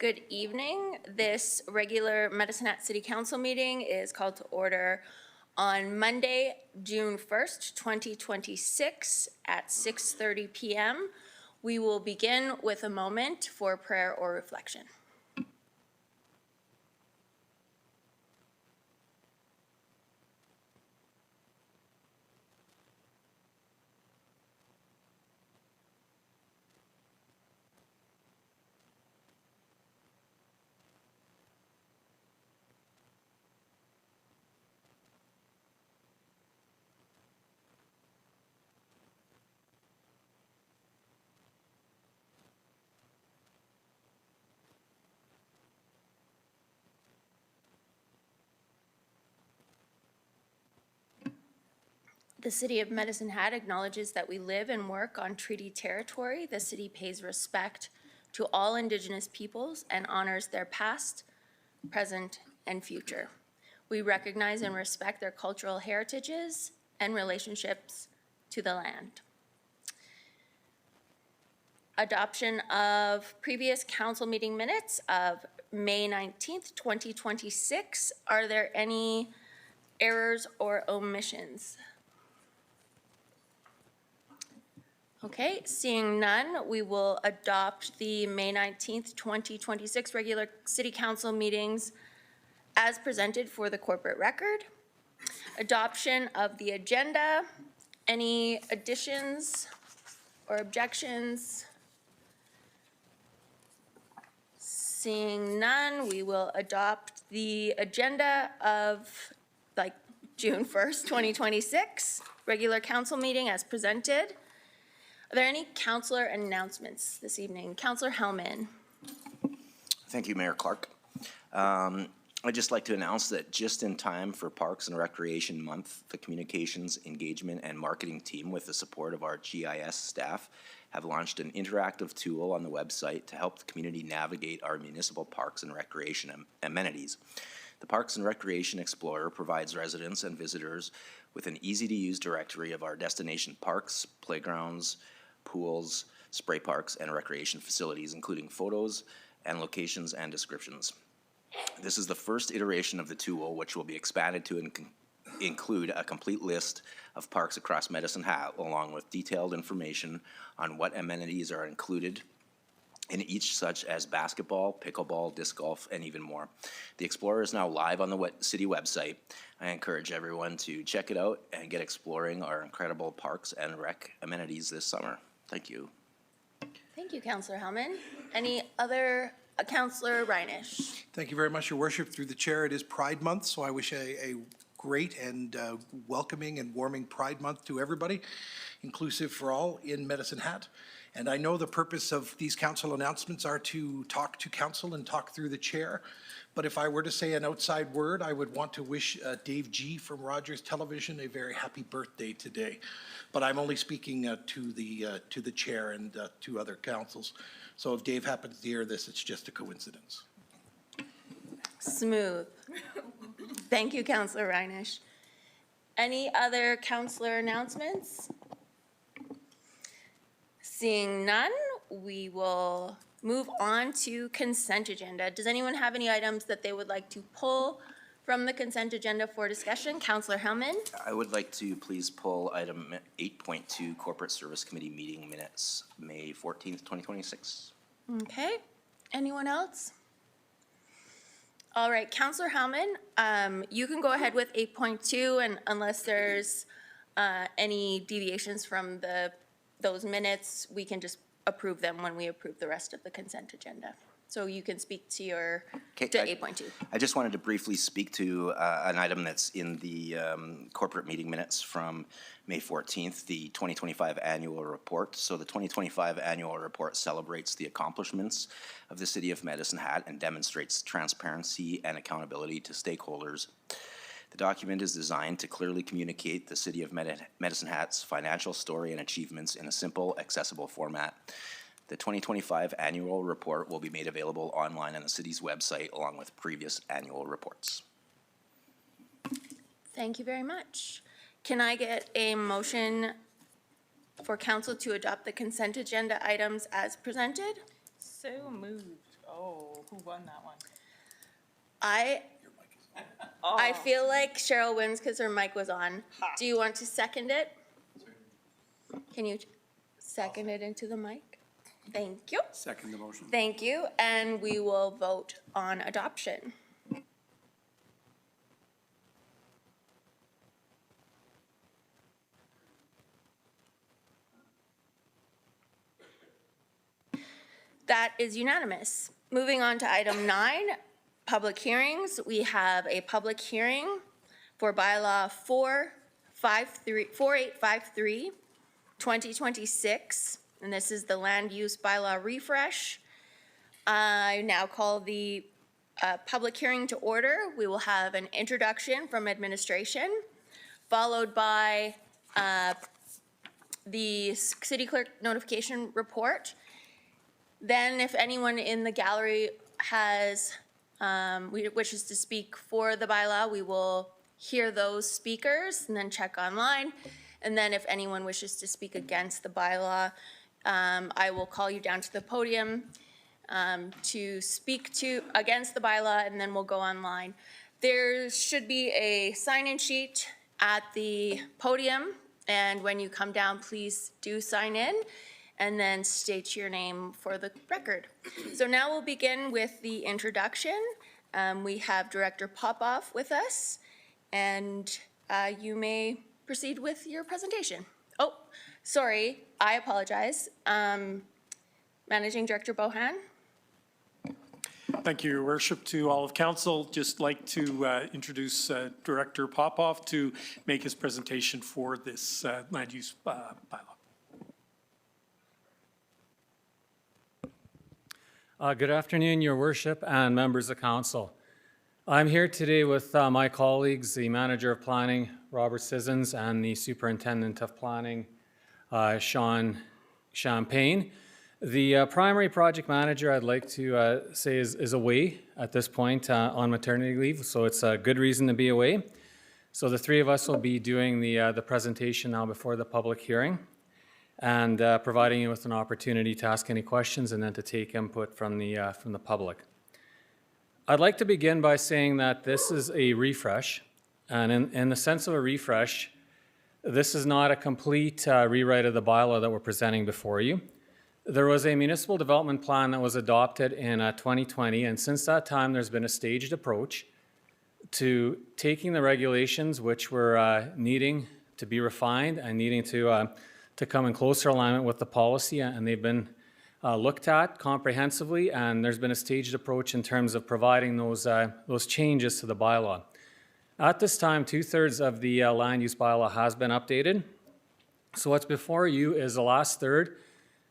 Good evening. This regular Medicine Hat City Council meeting is called to order on Monday, June 1st, 2026 at 6:30 p.m. We will begin with a moment for prayer or reflection. The City of Medicine Hat acknowledges that we live and work on treaty territory. The city pays respect to all Indigenous peoples and honors their past, present, and future. We recognize and respect their cultural heritages and relationships to the land. Adoption of previous council meeting minutes of May 19th, 2026. Are there any errors or omissions? Okay, seeing none, we will adopt the May 19th, 2026 regular City Council meetings as presented for the corporate record. Adoption of the agenda. Any additions or objections? Seeing none, we will adopt the agenda of June 1st, 2026 regular council meeting as presented. Are there any councillor announcements this evening? Councillor Hellman. Thank you, Mayor Clark. I'd just like to announce that just in time for Parks and Recreation Month, the Communications, Engagement, and Marketing team, with the support of our GIS staff, have launched an interactive tool on the website to help the community navigate our municipal parks and recreation amenities. The Parks and Recreation Explorer provides residents and visitors with an easy-to-use directory of our destination parks, playgrounds, pools, spray parks, and recreation facilities, including photos and locations and descriptions. This is the first iteration of the tool, which will be expanded to include a complete list of parks across Medicine Hat, along with detailed information on what amenities are included in each, such as basketball, pickleball, disc golf, and even more. The Explorer is now live on the city website. I encourage everyone to check it out and get exploring our incredible parks and rec amenities this summer. Thank you. Thank you, Councillor Hellman. Any other? Councillor Reinish. Thank you very much, Your Worship. Through the chair, it is Pride Month, so I wish a great and welcoming and warming Pride Month to everybody, inclusive for all in Medicine Hat. And I know the purpose of these council announcements are to talk to council and talk through the chair. But if I were to say an outside word, I would want to wish Dave G. from Rogers Television a very happy birthday today. But I'm only speaking to the chair and to other councils. So if Dave happens to hear this, it's just a coincidence. Smooth. Thank you, Councillor Reinish. Any other councillor announcements? Seeing none, we will move on to consent agenda. Does anyone have any items that they would like to pull from the consent agenda for discussion? Councillor Hellman. I would like to please pull item 8.2, Corporate Service Committee meeting minutes, May 14th, 2026. Okay. Anyone else? All right, Councillor Hellman, you can go ahead with 8.2, and unless there's any deviations from those minutes, we can just approve them when we approve the rest of the consent agenda. So you can speak to your to 8.2. I just wanted to briefly speak to an item that's in the corporate meeting minutes from May 14th, the 2025 annual report. So the 2025 annual report celebrates the accomplishments of the City of Medicine Hat and demonstrates transparency and accountability to stakeholders. The document is designed to clearly communicate the City of Medicine Hat's financial story and achievements in a simple, accessible format. The 2025 annual report will be made available online on the city's website, along with previous annual reports. Thank you very much. Can I get a motion for council to adopt the consent agenda items as presented? So moved. Oh, who won that one? I feel like Cheryl wins because her mic was on. Do you want to second it? Can you second it into the mic? Thank you. Second the motion. Thank you, and we will vote on adoption. That is unanimous. Moving on to item 9, public hearings. We have a public hearing for bylaw 4853, 2026, and this is the Land Use Bylaw refresh. I now call the public hearing to order. We will have an introduction from administration, followed by the city clerk notification report. Then if anyone in the gallery has, wishes to speak for the bylaw, we will hear those speakers and then check online. And then if anyone wishes to speak against the bylaw, I will call you down to the podium to speak against the bylaw, and then we'll go online. There should be a sign-in sheet at the podium, and when you come down, please do sign in and then state your name for the record. So now we'll begin with the introduction. We have Director Popoff with us, and you may proceed with your presentation. Oh, sorry, I apologize. Managing Director Bohan. Thank you, Your Worship. To all of council, just like to introduce Director Popoff to make his presentation for this land use bylaw. Good afternoon, Your Worship and members of council. I'm here today with my colleagues, the Manager of Planning, Robert Sissons, and the Superintendent of Planning, Sean Champagne. The primary project manager, I'd like to say, is away at this point on maternity leave, so it's a good reason to be away. So the three of us will be doing the presentation now before the public hearing, and providing you with an opportunity to ask any questions and then to take input from the public. I'd like to begin by saying that this is a refresh, and in the sense of a refresh, this is not a complete rewrite of the bylaw that we're presenting before you. There was a municipal development plan that was adopted in 2020, and since that time there's been a staged approach to taking the regulations which were needing to be refined and needing to come in closer alignment with the policy, and they've been looked at comprehensively, and there's been a staged approach in terms of providing those changes to the bylaw. At this time, 2/3 of the land use bylaw has been updated. So what's before you is the last third,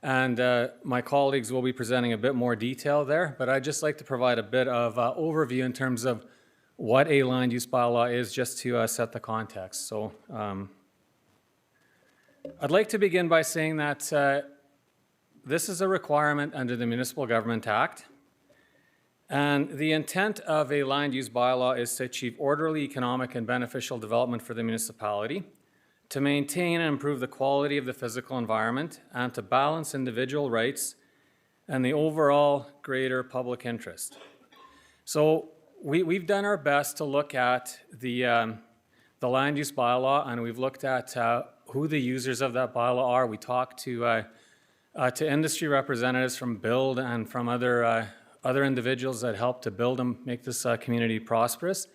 and my colleagues will be presenting a bit more detail there, but I'd just like to provide a bit of overview in terms of what a land use bylaw is, just to set the context. So I'd like to begin by saying that this is a requirement under the Municipal Government Act, and the intent of a land use bylaw is to achieve orderly, economic, and beneficial development for the municipality, to maintain and improve the quality of the physical environment, and to balance individual rights and the overall greater public interest. So we've done our best to look at the land use bylaw, and we've looked at who the users of that bylaw are. We talked to industry representatives from Build and from other individuals that helped to build and make this community prosperous.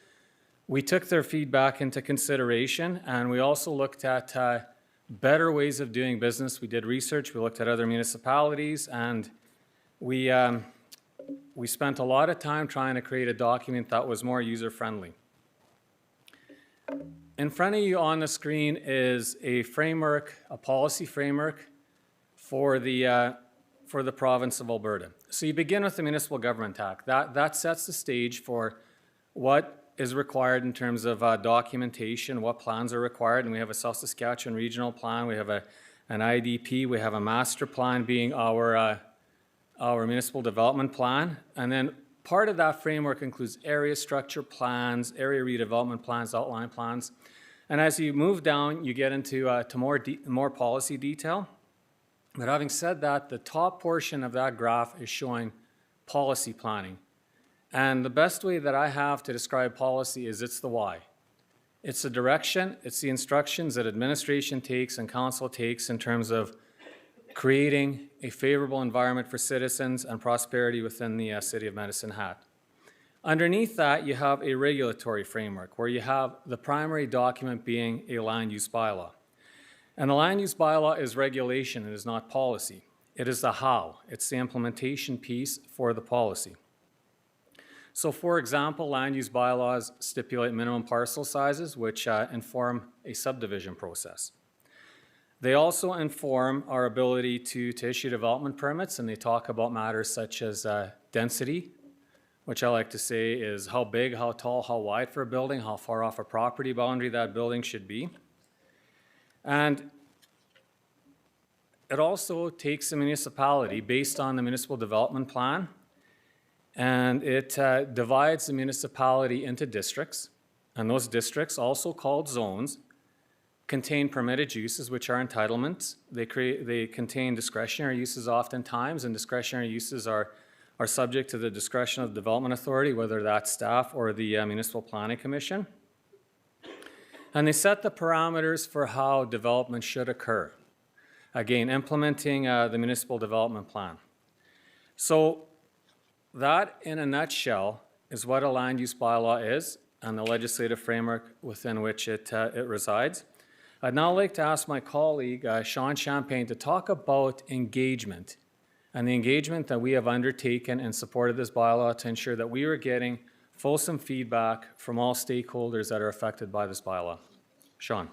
We took their feedback into consideration, and we also looked at better ways of doing business. We did research, we looked at other municipalities, and we spent a lot of time trying to create a document that was more user-friendly. In front of you on the screen is a framework, a policy framework for the province of Alberta. So you begin with the Municipal Government Act. That sets the stage for what is required in terms of documentation, what plans are required, and we have a South Saskatchewan Regional Plan, we have an IDP, we have a master plan being our municipal development plan, and then part of that framework includes area structure plans, area redevelopment plans, outline plans, and as you move down, you get into more policy detail. But having said that, the top portion of that graph is showing policy planning. And the best way that I have to describe policy is it's the why. It's the direction, it's the instructions that administration takes and council takes in terms of creating a favorable environment for citizens and prosperity within the city of Medicine Hat. Underneath that, you have a regulatory framework where you have the primary document being a land use bylaw. And the land use bylaw is regulation, it is not policy. It is the how, it's the implementation piece for the policy. So for example, land use bylaws stipulate minimum parcel sizes, which inform a subdivision process. They also inform our ability to issue development permits, and they talk about matters such as density, which I like to say is how big, how tall, how wide for a building, how far off a property boundary that building should be. And it also takes the municipality based on the municipal development plan, and it divides the municipality into districts, and those districts, also called zones, contain permitted uses, which are entitlements. They contain discretionary uses oftentimes, and discretionary uses are subject to the discretion of the development authority, whether that's staff or the Municipal Planning Commission. And they set the parameters for how development should occur. Again, implementing the municipal development plan. So that, in a nutshell, is what a land use bylaw is and the legislative framework within which it resides. I'd now like to ask my colleague, Sean Champagne, to talk about engagement and the engagement that we have undertaken in support of this bylaw to ensure that we are getting fulsome feedback from all stakeholders that are affected by this bylaw. Sean.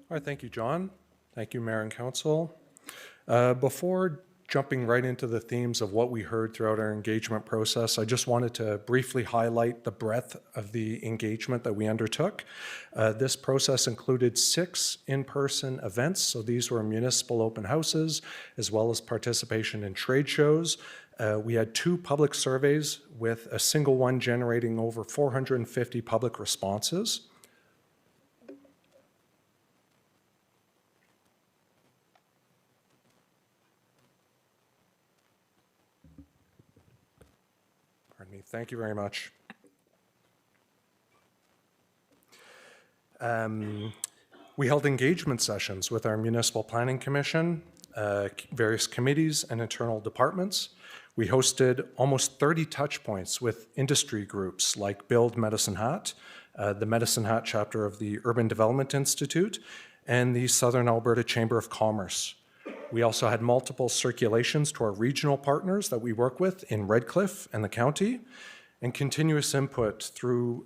All right, thank you, John. Thank you, Mayor and Council. Before jumping right into the themes of what we heard throughout our engagement process, I just wanted to briefly highlight the breadth of the engagement that we undertook. This process included 6 in-person events, so these were municipal open houses, as well as participation in trade shows. We had 2 public surveys, with a single one generating over 450 public responses. Pardon me. Thank you very much. We held engagement sessions with our Municipal Planning Commission, various committees and internal departments. We hosted almost 30 touch points with industry groups like Build Medicine Hat, the Medicine Hat chapter of the Urban Development Institute, and the Southern Alberta Chamber of Commerce. We also had multiple circulations to our regional partners that we work with in Redcliffe and the county, and continuous input through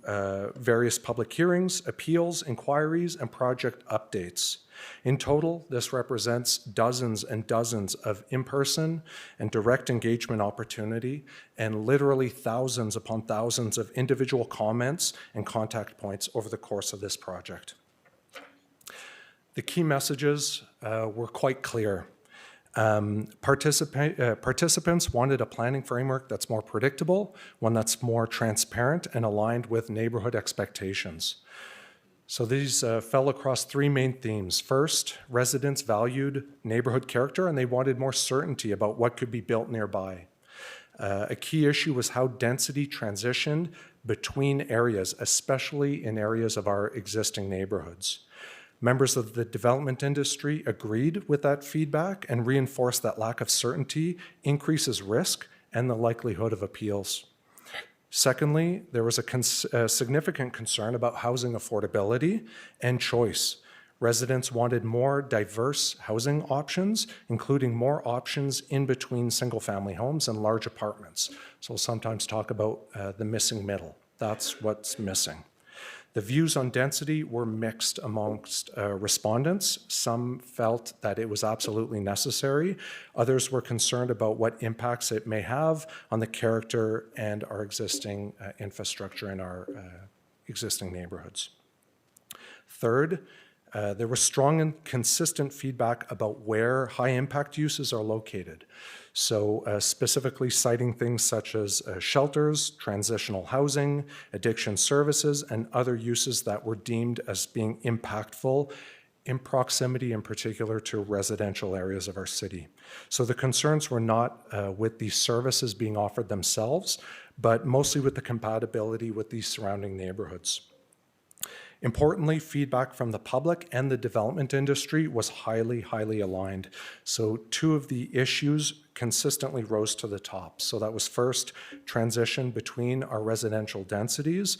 various public hearings, appeals, inquiries, and project updates. In total, this represents dozens and dozens of in-person and direct engagement opportunity, and literally thousands upon thousands of individual comments and contact points over the course of this project. The key messages were quite clear. Participants wanted a planning framework that's more predictable, one that's more transparent and aligned with neighborhood expectations. So these fell across 3 main themes. First, residents valued neighborhood character and they wanted more certainty about what could be built nearby. A key issue was how density transitioned between areas, especially in areas of our existing neighborhoods. Members of the development industry agreed with that feedback and reinforced that lack of certainty increases risk and the likelihood of appeals. Secondly, there was a significant concern about housing affordability and choice. Residents wanted more diverse housing options, including more options in between single-family homes and large apartments. So we'll sometimes talk about the missing middle. That's what's missing. The views on density were mixed amongst respondents. Some felt that it was absolutely necessary. Others were concerned about what impacts it may have on the character and our existing infrastructure in our existing neighborhoods. Third, there was strong and consistent feedback about where high-impact uses are located. So specifically citing things such as shelters, transitional housing, addiction services, and other uses that were deemed as being impactful in proximity in particular to residential areas of our city. So the concerns were not with these services being offered themselves, but mostly with the compatibility with these surrounding neighborhoods. Importantly, feedback from the public and the development industry was highly, highly aligned. So two of the issues consistently rose to the top. So that was first, transition between our residential densities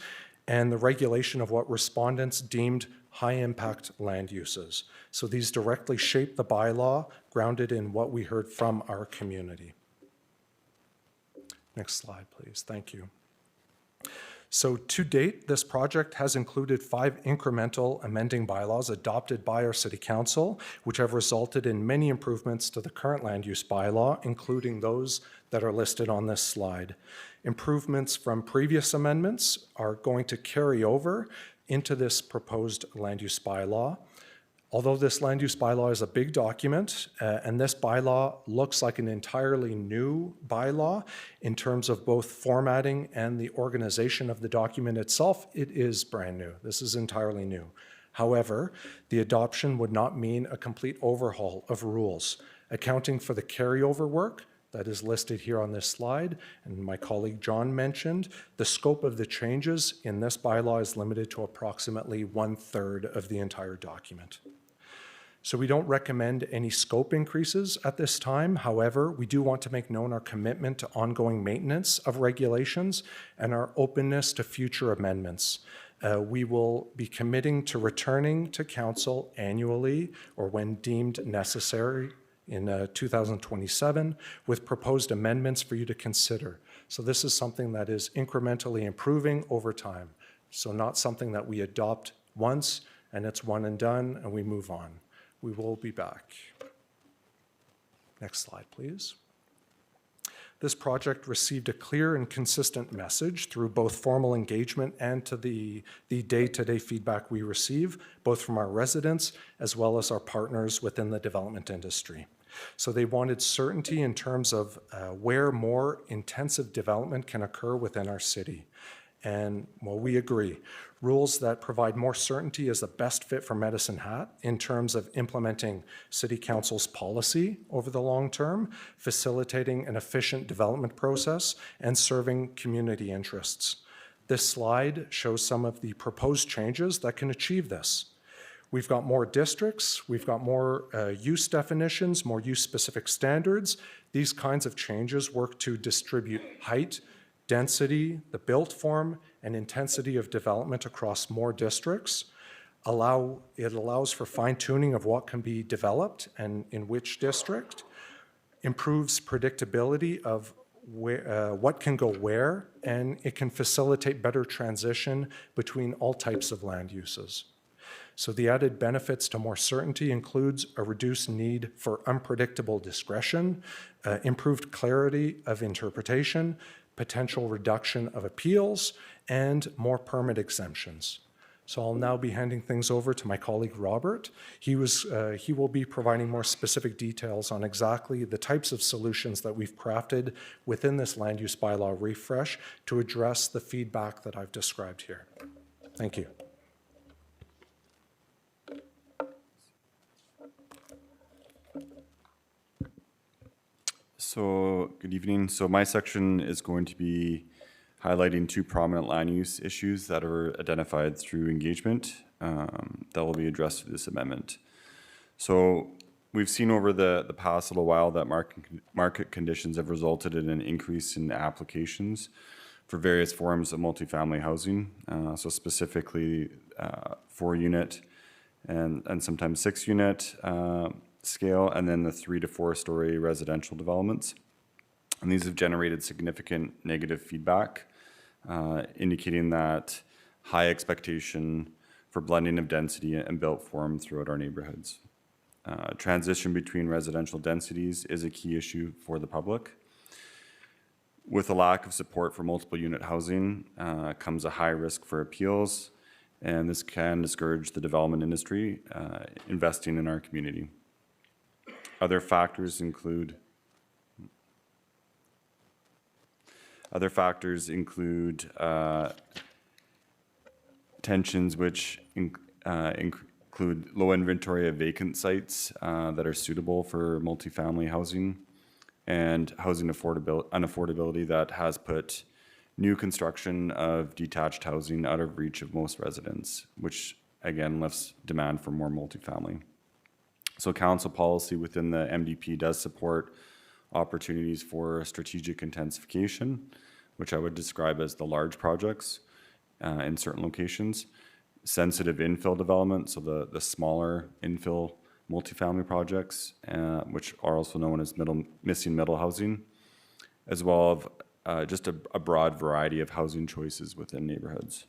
and the regulation of what respondents deemed high-impact land uses. So these directly shape the bylaw, grounded in what we heard from our community. Next slide, please. Thank you. So to date, this project has included 5 incremental amending bylaws adopted by our City Council, which have resulted in many improvements to the current land use bylaw, including those that are listed on this slide. Improvements from previous amendments are going to carry over into this proposed land use bylaw. Although this land use bylaw is a big document, and this bylaw looks like an entirely new bylaw in terms of both formatting and the organization of the document itself, it is brand new. This is entirely new. However, the adoption would not mean a complete overhaul of rules, accounting for the carryover work that is listed here on this slide, and my colleague John mentioned, the scope of the changes in this bylaw is limited to approximately 1/3 of the entire document. So we don't recommend any scope increases at this time. However, we do want to make known our commitment to ongoing maintenance of regulations and our openness to future amendments. We will be committing to returning to Council annually or when deemed necessary in 2027 with proposed amendments for you to consider. So this is something that is incrementally improving over time. So not something that we adopt once and it's one and done and we move on. We will be back. Next slide, please. This project received a clear and consistent message through both formal engagement and to the day-to-day feedback we receive, both from our residents as well as our partners within the development industry. So they wanted certainty in terms of where more intensive development can occur within our city. And, well, we agree. Rules that provide more certainty is the best fit for Medicine Hat in terms of implementing City Council's policy over the long term, facilitating an efficient development process, and serving community interests. This slide shows some of the proposed changes that can achieve this. We've got more districts, we've got more use definitions, more use-specific standards. These kinds of changes work to distribute height, density, the built form, and intensity of development across more districts. It allows for fine-tuning of what can be developed and in which district, improves predictability of what can go where, and it can facilitate better transition between all types of land uses. So the added benefits to more certainty includes a reduced need for unpredictable discretion, improved clarity of interpretation, potential reduction of appeals, and more permit exemptions. So I'll now be handing things over to my colleague Robert. He will be providing more specific details on exactly the types of solutions that we've crafted within this land use bylaw refresh to address the feedback that I've described here. Thank you. So, good evening. So my section is going to be highlighting 2 prominent land use issues that are identified through engagement that will be addressed through this amendment. So we've seen over the past little while that market conditions have resulted in an increase in applications for various forms of multifamily housing. So specifically 4-unit and sometimes 6-unit scale, and then the 3 to 4 story residential developments. And these have generated significant negative feedback, indicating that high expectation for blending of density and built form throughout our neighborhoods. Transition between residential densities is a key issue for the public. With a lack of support for multiple unit housing comes a high risk for appeals, and this can discourage the development industry investing in our community. Other factors include tensions which include low inventory of vacant sites that are suitable for multifamily housing, and housing unaffordability that has put new construction of detached housing out of reach of most residents, which again lifts demand for more multifamily. So council policy within the MDP does support opportunities for strategic intensification, which I would describe as the large projects in certain locations, sensitive infill development, so the smaller infill multifamily projects, which are also known as missing middle housing, as well as just a broad variety of housing choices within neighborhoods.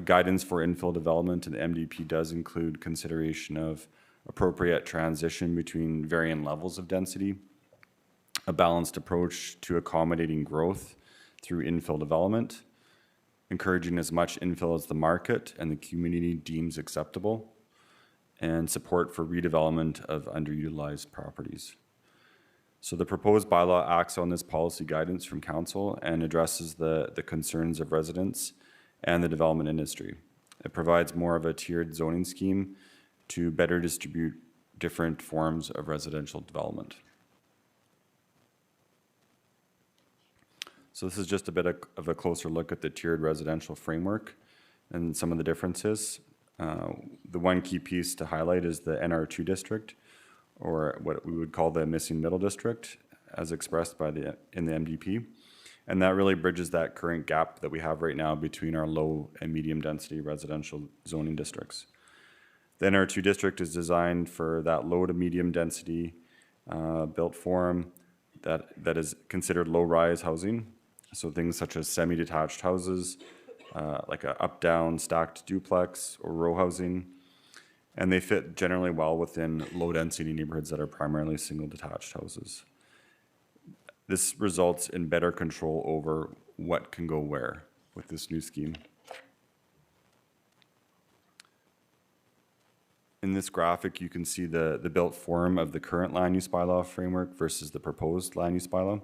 Guidance for infill development in the MDP does include consideration of appropriate transition between varying levels of density, a balanced approach to accommodating growth through infill development, encouraging as much infill as the market and the community deems acceptable, and support for redevelopment of underutilized properties. So the proposed bylaw acts on this policy guidance from council and addresses the concerns of residents and the development industry. It provides more of a tiered zoning scheme to better distribute different forms of residential development. So this is just a bit of a closer look at the tiered residential framework and some of the differences. The one key piece to highlight is the NR2 district, or what we would call the missing middle district, as expressed in the MDP. And that really bridges that current gap that we have right now between our low and medium density residential zoning districts. The NR2 district is designed for that low to medium density built form that is considered low-rise housing. So things such as semi-detached houses, like a up-down stacked duplex or row housing, and they fit generally well within low-density neighborhoods that are primarily single-detached houses. This results in better control over what can go where with this new scheme. In this graphic, you can see the built form of the current land use bylaw framework versus the proposed land use bylaw.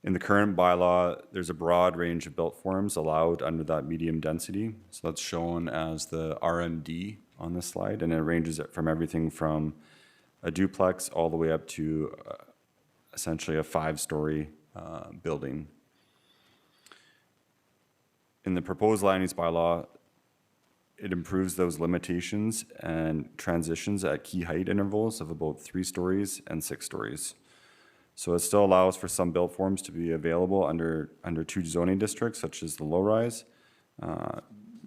In the current bylaw, there's a broad range of built forms allowed under that medium density. So that's shown as the RMD on this slide, and it ranges it from everything from a duplex all the way up to essentially a 5-story building. In the proposed land use bylaw, it improves those limitations and transitions at key height intervals of about 3 stories and 6 stories. So it still allows for some built forms to be available under 2 zoning districts, such as the low-rise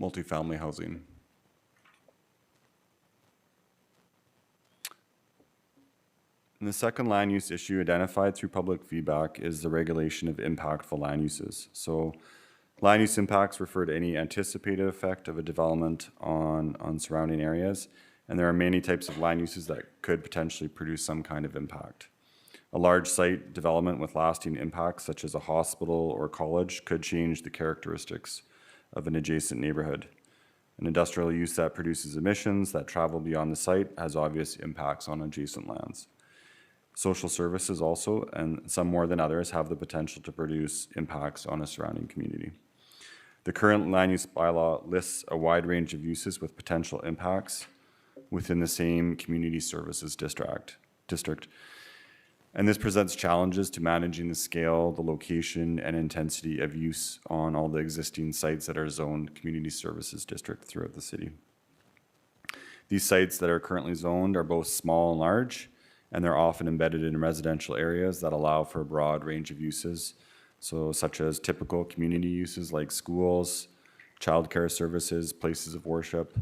multifamily housing. And the second land use issue identified through public feedback is the regulation of impactful land uses. So land use impacts refer to any anticipated effect of a development on surrounding areas, and there are many types of land uses that could potentially produce some kind of impact. A large site development with lasting impacts, such as a hospital or college, could change the characteristics of an adjacent neighborhood. An industrial use that produces emissions that travel beyond the site has obvious impacts on adjacent lands. Social services also, and some more than others, have the potential to produce impacts on a surrounding community. The current land use bylaw lists a wide range of uses with potential impacts within the same community services district. And this presents challenges to managing the scale, the location, and intensity of use on all the existing sites that are zoned community services district throughout the city. These sites that are currently zoned are both small and large, and they're often embedded in residential areas that allow for a broad range of uses, so such as typical community uses like schools, childcare services, places of worship,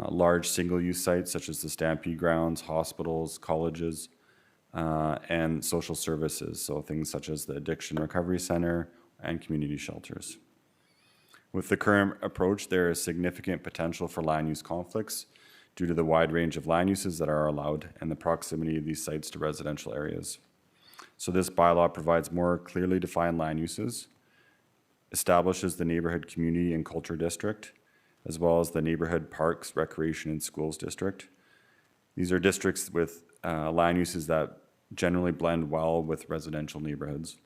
large single-use sites such as the Stampede grounds, hospitals, colleges, and social services, so things such as the Addiction Recovery Center and community shelters. With the current approach, there is significant potential for land use conflicts due to the wide range of land uses that are allowed and the proximity of these sites to residential areas. So this bylaw provides more clearly defined land uses, establishes the neighborhood community and culture district, as well as the neighborhood parks, recreation, and schools district. These are districts with land uses that generally blend well with residential neighborhoods.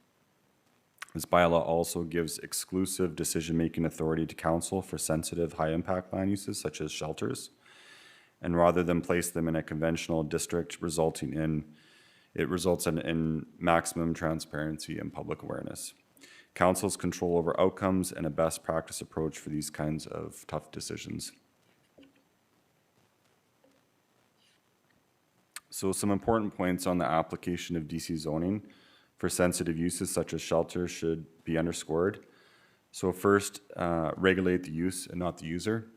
This bylaw also gives exclusive decision-making authority to council for sensitive, high-impact land uses such as shelters, and rather than place them in a conventional district, results in maximum transparency and public awareness. Council's control over outcomes and a best practice approach for these kinds of tough decisions. So some important points on the application of DC zoning for sensitive uses such as shelter should be underscored. So first, regulate the use and not the user.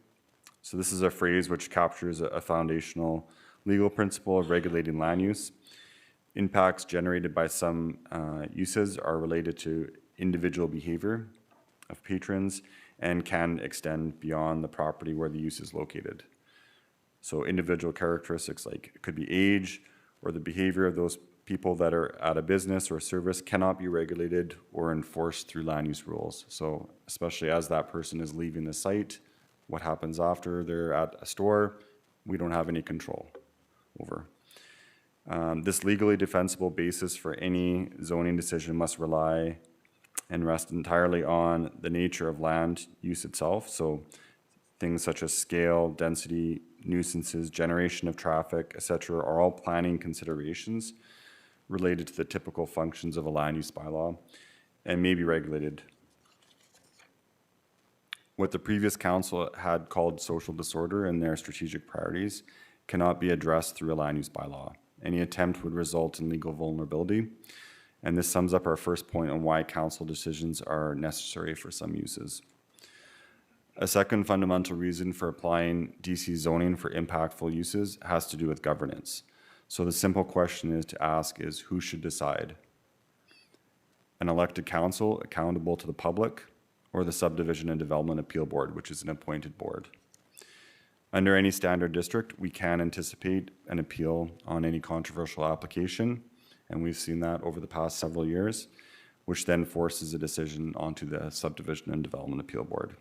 So this is a phrase which captures a foundational legal principle of regulating land use. Impacts generated by some uses are related to individual behavior of patrons and can extend beyond the property where the use is located. So individual characteristics like it could be age or the behavior of those people that are at a business or service cannot be regulated or enforced through land use rules. So especially as that person is leaving the site, what happens after they're at a store, we don't have any control over. This legally defensible basis for any zoning decision must rely and rest entirely on the nature of land use itself. So things such as scale, density, nuisances, generation of traffic, etc., are all planning considerations related to the typical functions of a land use bylaw and may be regulated. What the previous council had called social disorder in their strategic priorities cannot be addressed through a land use bylaw. Any attempt would result in legal vulnerability. And this sums up our first point on why council decisions are necessary for some uses. A second fundamental reason for applying DC zoning for impactful uses has to do with governance. So the simple question to ask is who should decide? An elected council accountable to the public, or the Subdivision and Development Appeal Board, which is an appointed board? Under any standard district, we can anticipate an appeal on any controversial application, and we've seen that over the past several years, which then forces a decision onto the Subdivision and Development Appeal Board.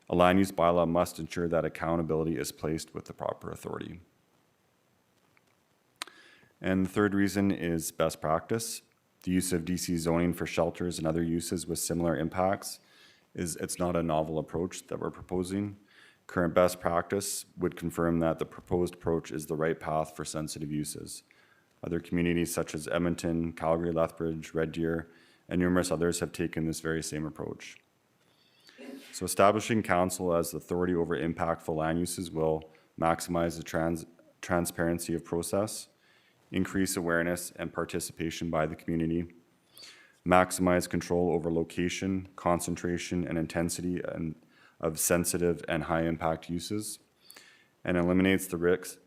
A land use bylaw must ensure that accountability is placed with the proper authority. And the third reason is best practice. The use of DC zoning for shelters and other uses with similar impacts it's not a novel approach that we're proposing. Current best practice would confirm that the proposed approach is the right path for sensitive uses. Other communities such as Edmonton, Calgary, Lethbridge, Red Deer, and numerous others have taken this very same approach. So establishing council as the authority over impactful land uses will maximize the transparency of process, increase awareness and participation by the community, maximize control over location, concentration, and intensity of sensitive and high-impact uses, and eliminates the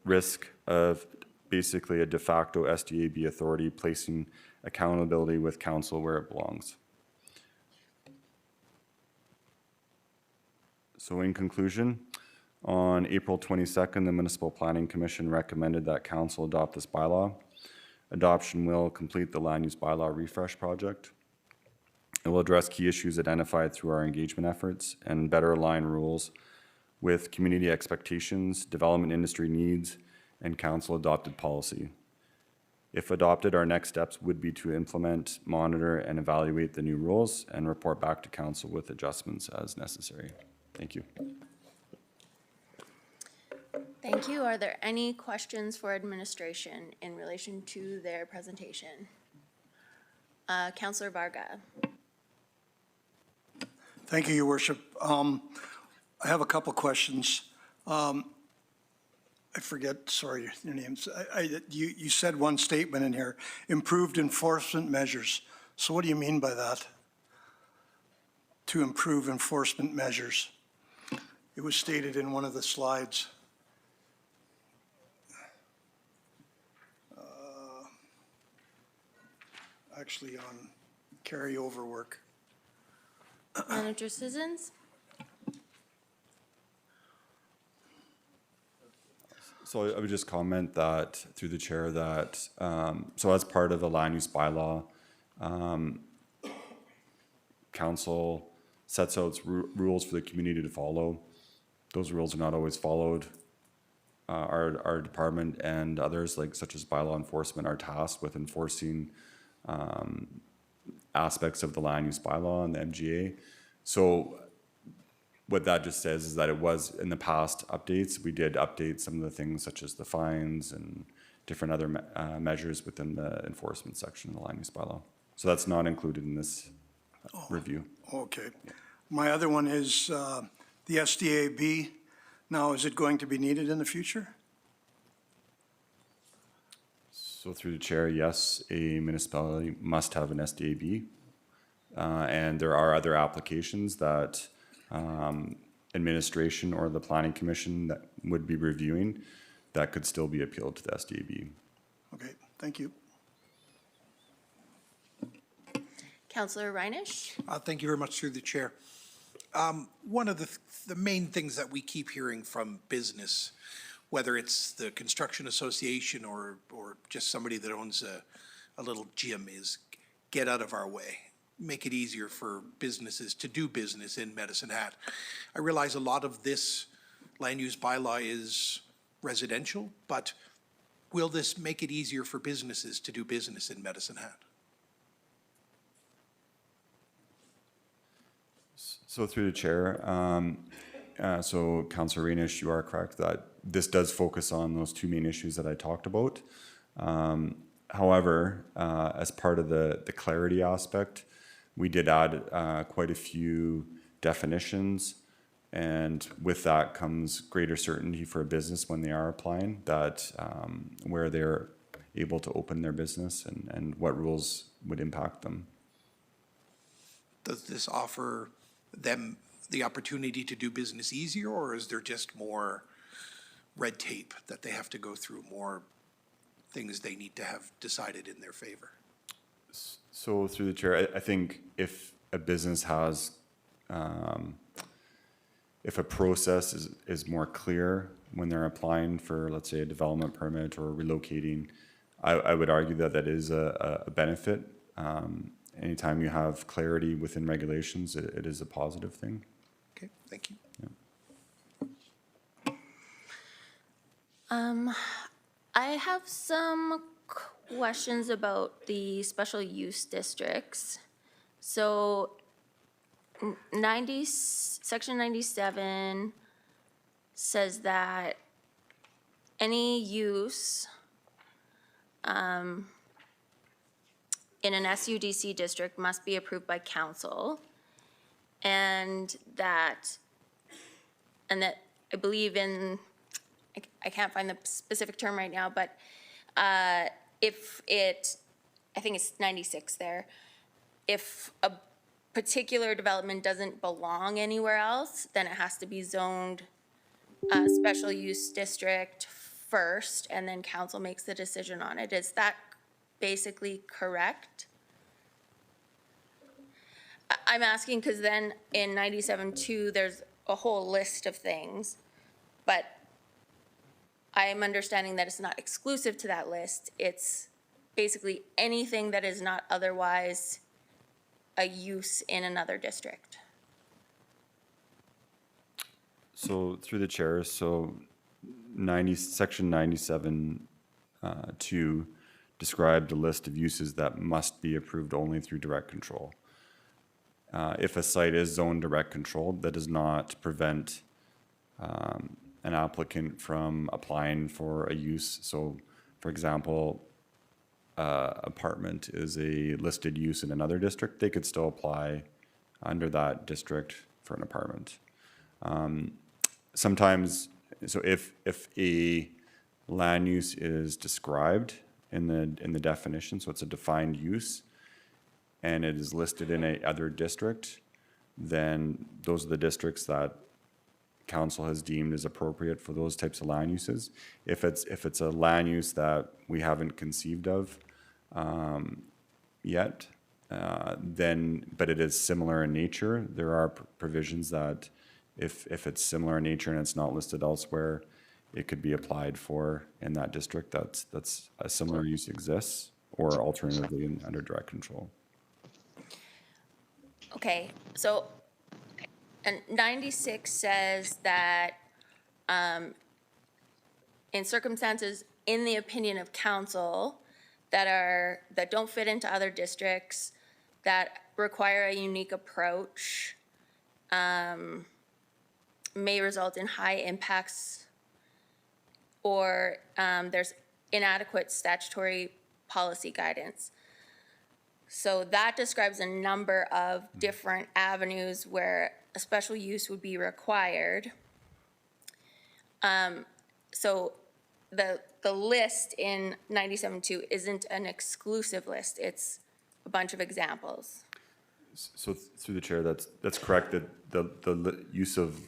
risk of basically a de facto SDAB authority placing accountability with council where it belongs. So in conclusion, on April 22nd, the Municipal Planning Commission recommended that council adopt this bylaw. Adoption will complete the Land Use Bylaw Refresh Project. It will address key issues identified through our engagement efforts and better align rules with community expectations, development industry needs, and council-adopted policy. If adopted, our next steps would be to implement, monitor, and evaluate the new rules and report back to council with adjustments as necessary. Thank you. Thank you. Are there any questions for administration in relation to their presentation? Councillor Varga. Thank you, Your Worship. I have a couple questions. I forget, sorry, your names. You said one statement in here, improved enforcement measures. So what do you mean by that? To improve enforcement measures. It was stated in one of the slides. Actually on carryover work. Manager Sissons? So I would just comment that through the chair that, so as part of the land use bylaw, council sets out rules for the community to follow. Those rules are not always followed. Our department and others, like such as bylaw enforcement, are tasked with enforcing aspects of the land use bylaw and the MGA. So what that just says is that it was in the past updates, we did update some of the things such as the fines and different other measures within the enforcement section of the land use bylaw. So that's not included in this review. Okay. My other one is the SDAB. Now, is it going to be needed in the future? So through the chair, yes, a municipality must have an SDAB. And there are other applications that administration or the planning commission that would be reviewing that could still be appealed to the SDAB. Okay, thank you. Councillor Reinish? Thank you very much through the chair. One of the main things that we keep hearing from business, whether it's the construction association or just somebody that owns a little gym, is get out of our way. Make it easier for businesses to do business in Medicine Hat. I realize a lot of this land use bylaw is residential, but will this make it easier for businesses to do business in Medicine Hat? So through the chair, so Councillor Reinish, you are correct that this does focus on those two main issues that I talked about. However, as part of the clarity aspect, we did add quite a few definitions, and with that comes greater certainty for a business when they are applying, that where they're able to open their business and what rules would impact them. Does this offer them the opportunity to do business easier, or is there just more red tape that they have to go through, more things they need to have decided in their favor? So through the chair, I think if a business has, if a process is more clear when they're applying for, let's say, a development permit or relocating, I would argue that that is a benefit. Anytime you have clarity within regulations, it is a positive thing. Okay, thank you. I have some questions about the special use districts. So section 97 says that any use in an SUDC district must be approved by council, and that I believe in, I can't find the specific term right now, but if it, I think it's 96 there, if a particular development doesn't belong anywhere else, then it has to be zoned special use district first, and then council makes the decision on it. Is that basically correct? I'm asking because then in 97-2, there's a whole list of things, but I'm understanding that it's not exclusive to that list. It's basically anything that is not otherwise a use in another district. So through the chair, so section 97 2 described a list of uses that must be approved only through direct control. If a site is zoned direct control, that does not prevent an applicant from applying for a use. So for example, apartment is a listed use in another district, they could still apply under that district for an apartment. Sometimes, so if a land use is described in the definition, so it's a defined use, and it is listed in a other district, then those are the districts that council has deemed as appropriate for those types of land uses. If it's a land use that we haven't conceived of yet, then, but it is similar in nature, there are provisions that if it's similar in nature and it's not listed elsewhere, it could be applied for in that district that's a similar use exists, or alternatively under direct control. Okay, so, and 96 says that in circumstances, in the opinion of council, that don't fit into other districts, that require a unique approach, may result in high impacts or there's inadequate statutory policy guidance. So that describes a number of different avenues where a special use would be required. So the list in 97.2 isn't an exclusive list, it's a bunch of examples. So through the chair, that's correct, that the use of,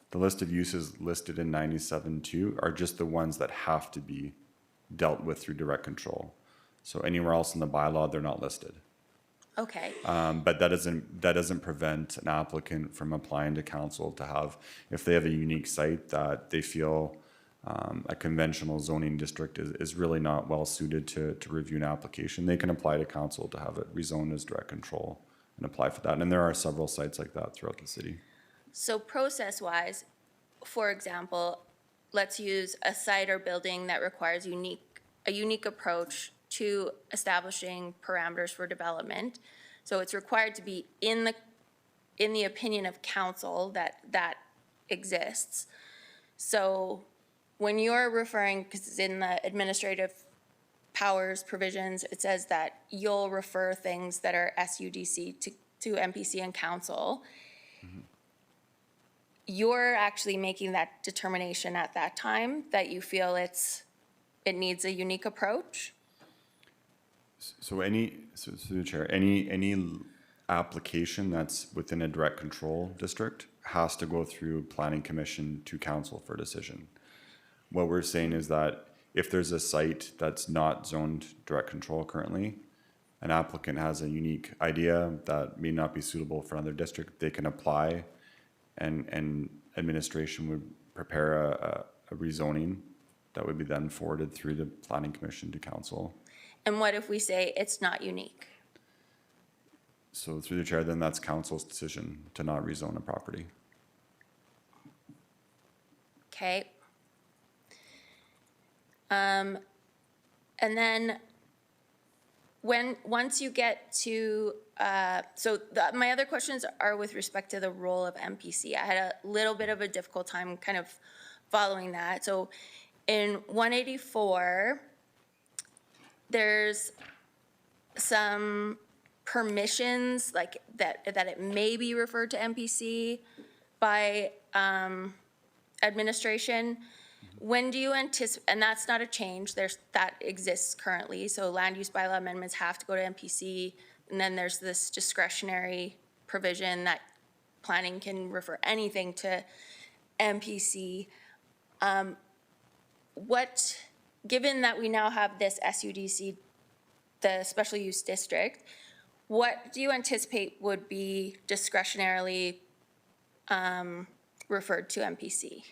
the list of uses listed in 97.2 are just the ones that have to be dealt with through direct control. So anywhere else in the bylaw, they're not listed. Okay, But that doesn't prevent an applicant from applying to council to have, if they have a unique site that they feel a conventional zoning district is really not well suited to review an application, they can apply to council to have it rezoned as direct control and apply for that. And there are several sites like that throughout the city. so process-wise, for example, let's use a site or building that requires a unique approach to establishing parameters for development. So it's required to be in the opinion of council that exists. So when you're referring, because it's in the administrative powers provisions, it says that you'll refer things that are SUDC to MPC and council. You're actually making that determination at that time that you feel it needs a unique approach? So through the chair, any application that's within a direct control district has to go through planning commission to council for decision. What we're saying is that if there's a site that's not zoned direct control currently, an applicant has a unique idea that may not be suitable for another district, they can apply and administration would prepare a rezoning that would be then forwarded through the planning commission to council. And what if we say it's not unique? So through the chair, then that's council's decision to not rezone a property. Okay. And then once you get to, my other questions are with respect to the role of MPC. I had a little bit of a difficult time kind of following that. So in 184, there's some permissions like that it may be referred to MPC by administration. When do you anticipate, and that's not a change, that exists currently, so land use bylaw amendments have to go to MPC, and then there's this discretionary provision that planning can refer anything to MPC. Given that we now have this SUDC, the special use district, what do you anticipate would be discretionarily referred to MPC?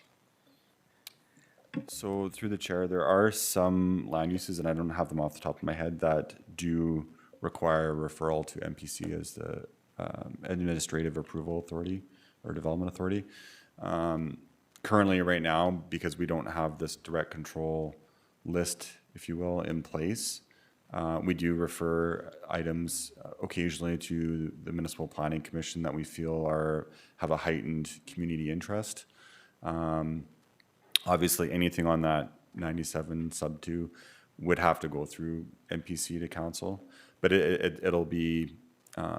So through the chair, there are some land uses, and I don't have them off the top of my head, that do require referral to MPC as the administrative approval authority or development authority. Currently, right now, because we don't have this direct control list, if you will, in place, we do refer items occasionally to the Municipal Planning Commission that we feel have a heightened community interest. Obviously, anything on that 97 sub 2 would have to go through MPC to council, but it'll be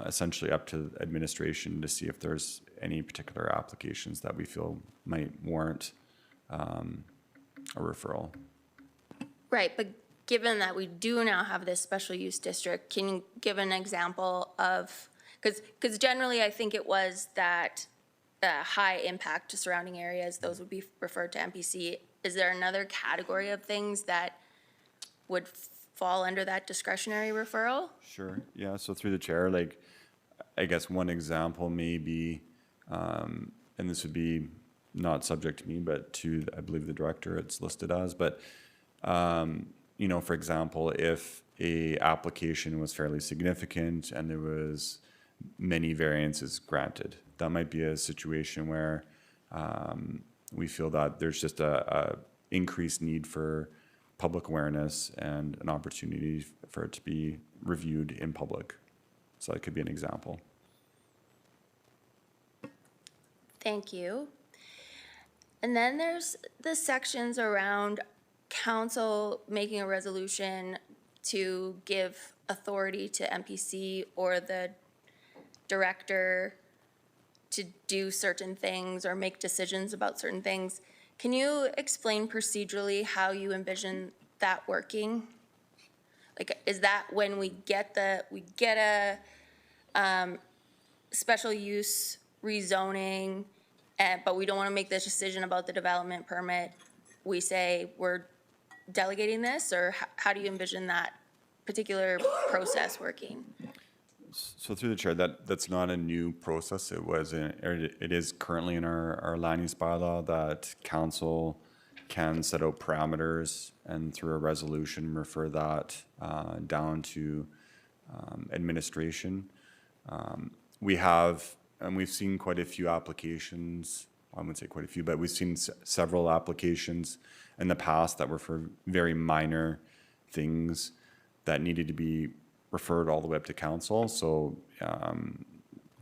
essentially up to administration to see if there's any particular applications that we feel might warrant a referral. Right, but given that we do now have this special use district, can you give an example of, because generally I think it was that high impact to surrounding areas, those would be referred to MPC. Is there another category of things that would fall under that discretionary referral? Sure, yeah, so through the chair, like, I guess one example may be, and this would be not subject to me, but to, I believe, the director it's listed as, but, you know, for example, if a application was fairly significant and there was many variances granted, that might be a situation where we feel that there's just a increased need for public awareness and an opportunity for it to be reviewed in public. So that could be an example. Thank you. And then there's the sections around council making a resolution to give authority to MPC or the director to do certain things or make decisions about certain things. Can you explain procedurally how you envision that working? Like, is that when we get a special use rezoning, but we don't want to make this decision about the development permit, we say we're delegating this, or how do you envision that particular process working? So through the chair, that's not a new process. It is currently in our land use bylaw that council can set out parameters and through a resolution refer that down to administration. We've seen quite a few applications, I wouldn't say quite a few, but we've seen several applications in the past that were for very minor things that needed to be referred all the way up to council. So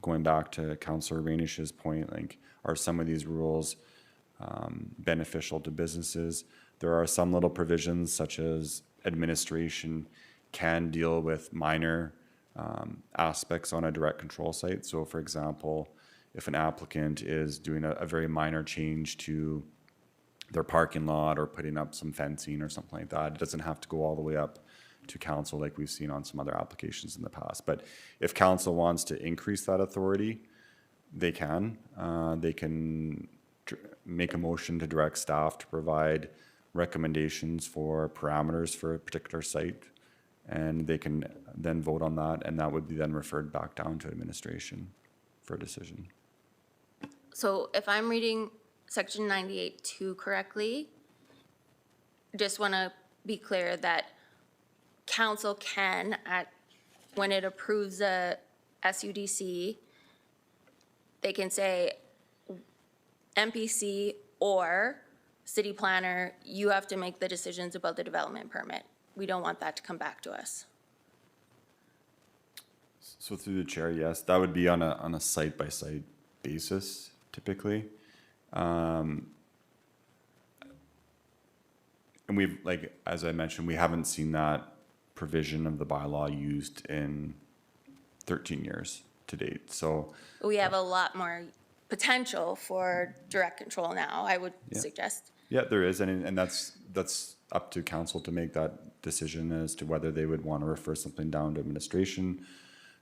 going back to Councillor Rainish's point, like, are some of these rules beneficial to businesses? There are some little provisions such as administration can deal with minor aspects on a direct control site. So for example, if an applicant is doing a very minor change to their parking lot or putting up some fencing or something like that, it doesn't have to go all the way up to council like we've seen on some other applications in the past. But if council wants to increase that authority, they can. They can make a motion to direct staff to provide recommendations for parameters for a particular site, and they can then vote on that, and that would be then referred back down to administration for a decision. So if I'm reading section 98(2) correctly, just want to be clear that council can, when it approves a SUDC, they can say, MPC or city planner, you have to make the decisions about the development permit. We don't want that to come back to us. So through the chair, yes, that would be on a site-by-site basis typically. And we've, like, as I mentioned, we haven't seen that provision of the bylaw used in 13 years to date. So We have a lot more potential for direct control now, I would Yeah. suggest. yeah, there is, and that's up to council to make that decision as to whether they would want to refer something down to administration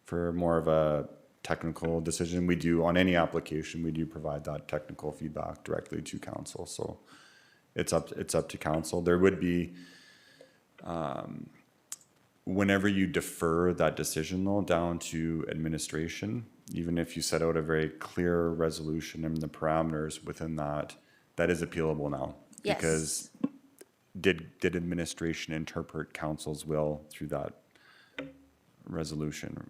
for more of a technical decision. We do, on any application, we do provide that technical feedback directly to council. So it's up to council. There would be, whenever you defer that decision though down to administration, even if you set out a very clear resolution and the parameters within that, that is appealable now. Yes. Because did administration interpret council's will through that resolution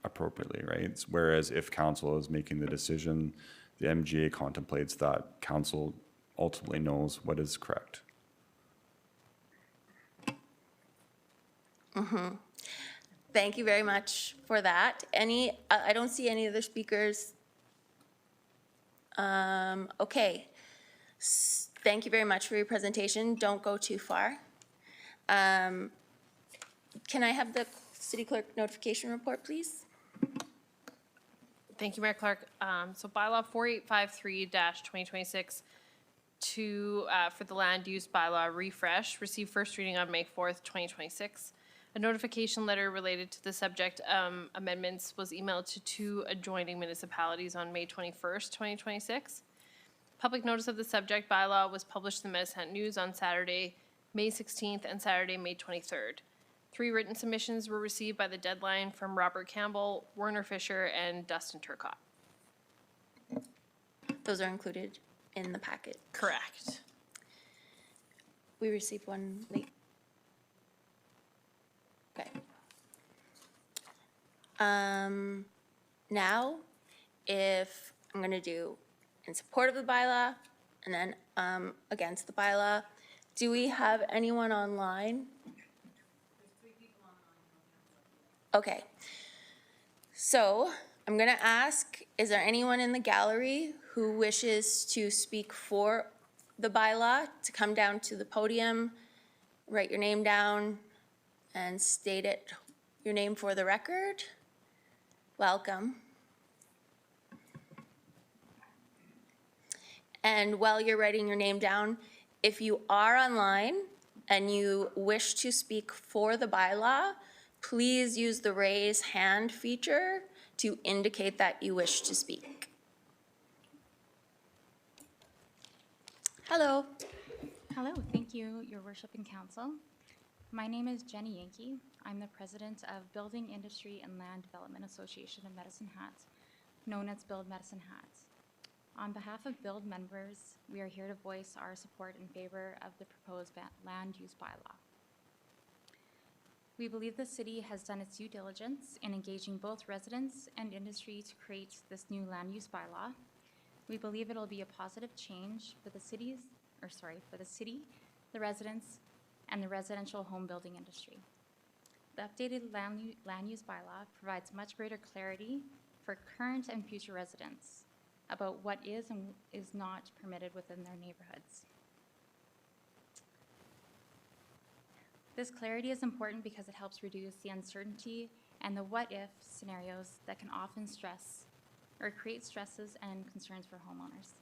appropriately, right? Whereas if council is making the decision, the MGA contemplates that council ultimately knows what is correct. Thank you very much for that. I don't see any other speakers. Okay. Thank you very much for your presentation. Don't go too far. Can I have the city clerk notification report, please? Thank you, Mayor Clark. So bylaw 4853-2026 for the land use bylaw refresh received first reading on May 4th, 2026. A notification letter related to the subject amendments was emailed to 2 adjoining municipalities on May 21st, 2026. Public notice of the subject bylaw was published in the Medicine Hat News on Saturday, May 16th and Saturday, May 23rd. 3 written submissions were received by the deadline from Robert Campbell, Werner Fisher, and Dustin Turcott. Those are included in the packet. Correct. We received one late. Okay. Now, if I'm gonna do in support of the bylaw and then against the bylaw, do we have anyone online? Okay. So I'm gonna ask, is there anyone in the gallery who wishes to speak for the bylaw to come down to the podium, write your name down, and state your name for the record. Welcome. And while you're writing your name down, if you are online and you wish to speak for the bylaw, please use the raise hand feature to indicate that you wish to speak. Hello. Hello, thank you, Your Worship and Council. My name is Jenny Yankee. I'm the president of Building Industry and Land Development Association of Medicine Hat, known as Build Medicine Hat. On behalf of Build members, we are here to voice our support in favor of the proposed land use bylaw. We believe the city has done its due diligence in engaging both residents and industry to create this new land use bylaw. We believe it'll be a positive change for the city, the residents, and the residential home building industry. The updated land use bylaw provides much greater clarity for current and future residents about what is and is not permitted within their neighborhoods. This clarity is important because it helps reduce the uncertainty and the what-if scenarios that can often stress or create stresses and concerns for homeowners.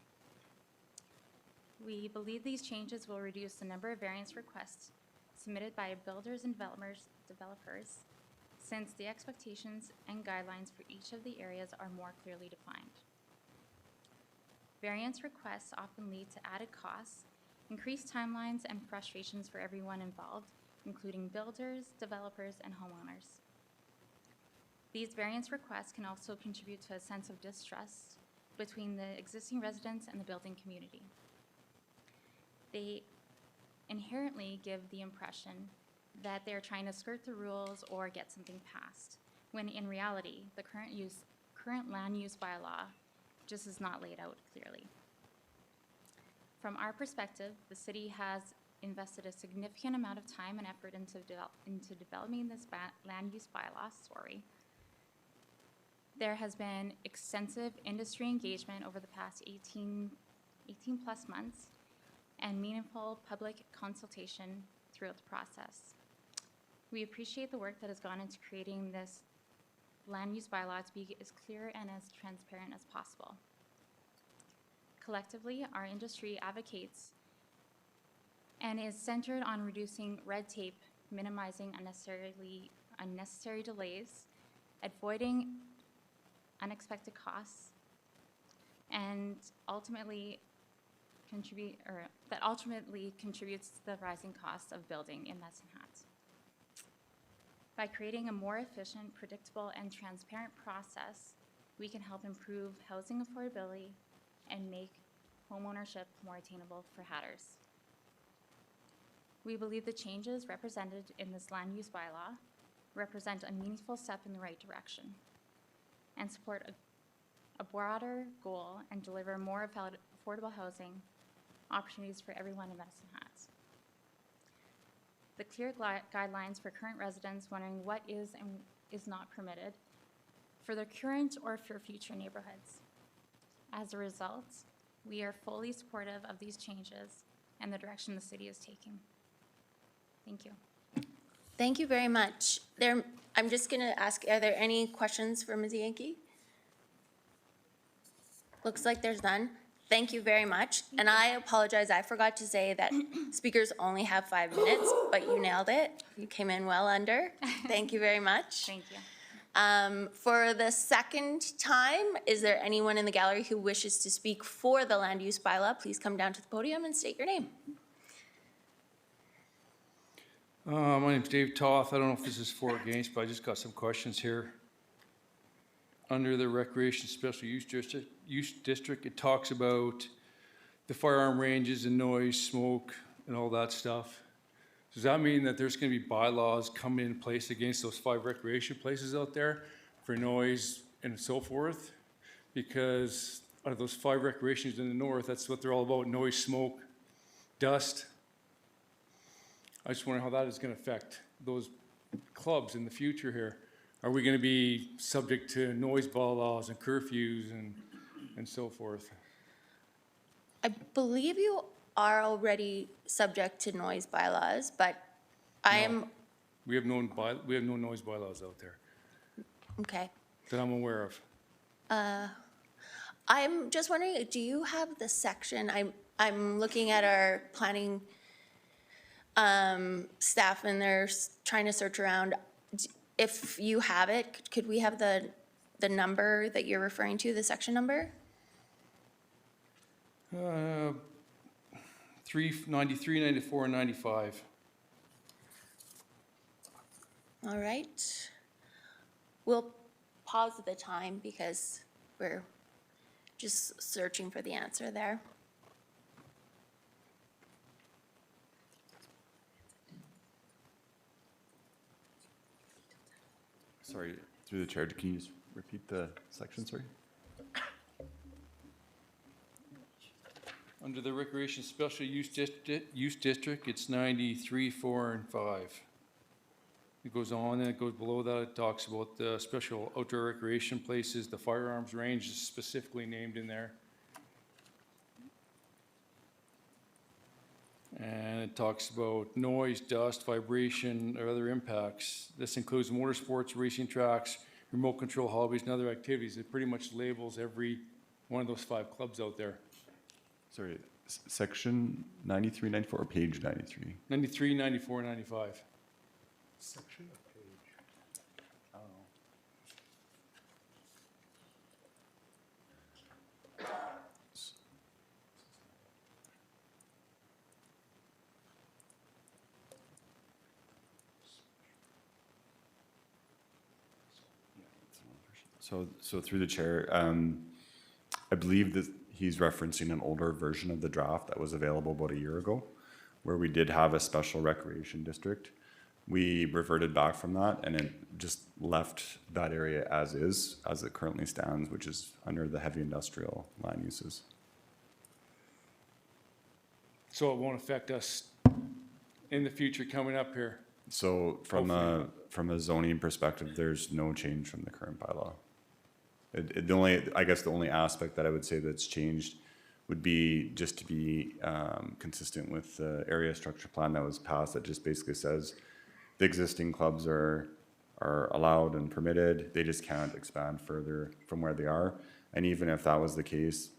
We believe these changes will reduce the number of variance requests submitted by builders and developers, since the expectations and guidelines for each of the areas are more clearly defined. Variance requests often lead to added costs, increased timelines, and frustrations for everyone involved, including builders, developers, and homeowners. These variance requests can also contribute to a sense of distrust between the existing residents and the building community. They inherently give the impression that they're trying to skirt the rules or get something passed, when in reality, the current land use bylaw just is not laid out clearly. From our perspective, the city has invested a significant amount of time and effort into developing this land use bylaw. There has been extensive industry engagement over the past 18 plus months and meaningful public consultation throughout the process. We appreciate the work that has gone into creating this land use bylaw to be as clear and as transparent as possible. Collectively, our industry advocates and is centered on reducing red tape, minimizing unnecessary delays, avoiding unexpected costs, and ultimately contributes to the rising cost of building in Medicine Hat. By creating a more efficient, predictable, and transparent process, we can help improve housing affordability and make homeownership more attainable for Hatters. We believe the changes represented in this land use bylaw represent a meaningful step in the right direction and support a broader goal and deliver more affordable housing opportunities for everyone in Medicine Hat. The clear guidelines for current residents wondering what is and is not permitted for their current or for future neighborhoods. As a result, we are fully supportive of these changes and the direction the city is taking. Thank you. Thank you very much. I'm just going to ask, are there any questions for Ms. Yankee? Looks like there's none. Thank you very much. And I apologize, I forgot to say that speakers only have 5 minutes, but you nailed it. You came in well under. Thank you very much. Thank you. For the second time, is there anyone in the gallery who wishes to speak for the land use bylaw? Please come down to the podium and state your name. My name's Dave Toth. I don't know if this is for or against, but I just got some questions here. Under the Recreation Special Use District, it talks about the firearm ranges and noise, smoke, and all that stuff. Does that mean that there's going to be bylaws coming in place against those 5 recreation places out there for noise and so forth? Because out of those 5 recreations in the north, that's what they're all about: noise, smoke, dust. I just wonder how that is going to affect those clubs in the future here. Are we going to be subject to noise bylaws and curfews and so forth? I believe you are already subject to noise bylaws, but I am, We have no noise bylaws out there okay. that I'm aware of. I'm just wondering, do you have the section, I'm looking at our planning staff and they're trying to search around. If you have it, could we have the number that you're referring to, the section number? 93, 94, and 95. All right. We'll pause the time because we're just searching for the answer there. Sorry, through the chair, can you just repeat the section, sorry? Under the recreation special use district, it's 93, 4, and 5. It goes on, and it goes below that, it talks about the special outdoor recreation places, the firearms range is specifically named in there. And it talks about noise, dust, vibration, or other impacts. This includes motorsports, racing tracks, remote control hobbies, and other activities. It pretty much labels every one of those 5 clubs out there. Sorry, section 93, 94, or page 93? 93, 94, 95. Section of page. So through the chair, I believe that he's referencing an older version of the draft that was available about a year ago, where we did have a special recreation district. We reverted back from that and it just left that area as is, as it currently stands, which is under the heavy industrial land uses. So it won't affect us in the future coming up here. So from a zoning perspective, there's no change from the current bylaw. I guess the only aspect that I would say that's changed would be just to be consistent with the area structure plan that was passed, that just basically says the existing clubs are allowed and permitted, they just can't expand further from where they are. And even if that was the case,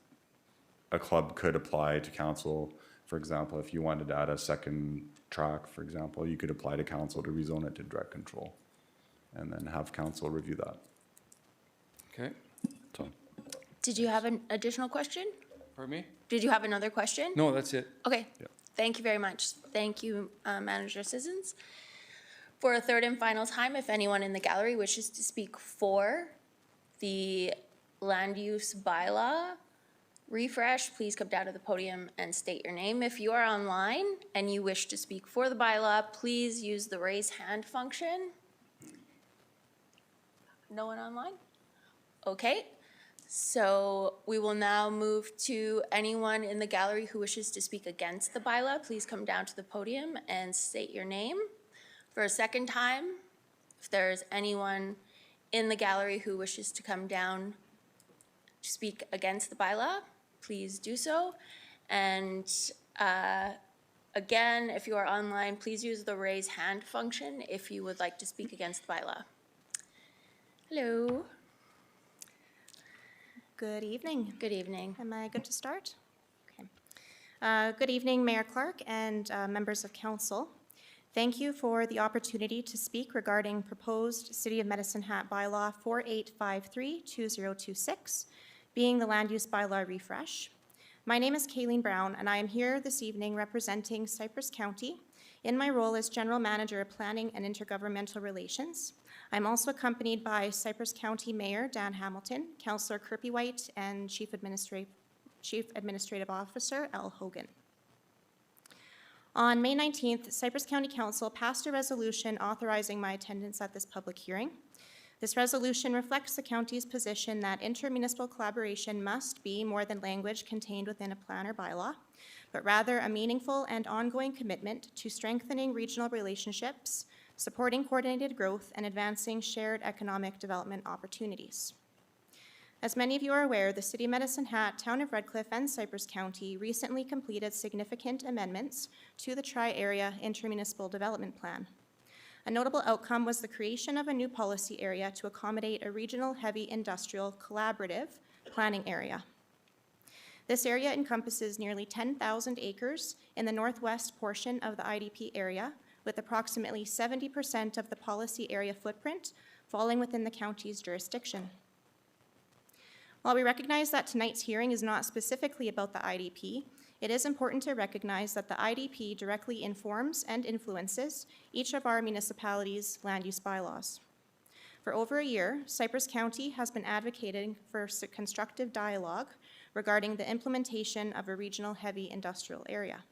a club could apply to council, for example, if you wanted to add a second track, for example, you could apply to council to rezone it to direct control and then have council review that. Okay, So, Did you have an additional question? pardon me? Did you have another question? No, that's it. Okay. Yeah. Thank you very much. Thank you, Manager Sissons. For a third and final time, if anyone in the gallery wishes to speak for the land use bylaw refresh, please come down to the podium and state your name. If you are online and you wish to speak for the bylaw, please use the raise hand function. No one online? Okay. So we will now move to anyone in the gallery who wishes to speak against the bylaw. Please come down to the podium and state your name. For a second time, if there's anyone in the gallery who wishes to come down to speak against the bylaw, please do so. And again, if you are online, please use the raise hand function if you would like to speak against the bylaw. Hello. Good evening. Good evening. Am I good to start? Okay. Good evening, Mayor Clark and members of council. Thank you for the opportunity to speak regarding proposed City of Medicine Hat bylaw 4853-2026, being the land use bylaw refresh. My name is Kayleen Brown, and I am here this evening representing Cypress County in my role as General Manager of Planning and Intergovernmental Relations. I'm also accompanied by Cypress County Mayor Dan Hamilton, Councillor Kirby White, and Chief Administrative Officer Al Hogan. On May 19th, Cypress County Council passed a resolution authorizing my attendance at this public hearing. This resolution reflects the county's position that intermunicipal collaboration must be more than language contained within a plan or bylaw, but rather a meaningful and ongoing commitment to strengthening regional relationships, supporting coordinated growth, and advancing shared economic development opportunities. As many of you are aware, the City of Medicine Hat, Town of Redcliffe, and Cypress County recently completed significant amendments to the Tri-Area Intermunicipal Development Plan. A notable outcome was the creation of a new policy area to accommodate a regional heavy industrial collaborative planning area. This area encompasses nearly 10,000 acres in the northwest portion of the IDP area, with approximately 70% of the policy area footprint falling within the county's jurisdiction. While we recognize that tonight's hearing is not specifically about the IDP, it is important to recognize that the IDP directly informs and influences each of our municipalities' land use bylaws. For over a year, Cypress County has been advocating for constructive dialogue regarding the implementation of a regional heavy industrial area.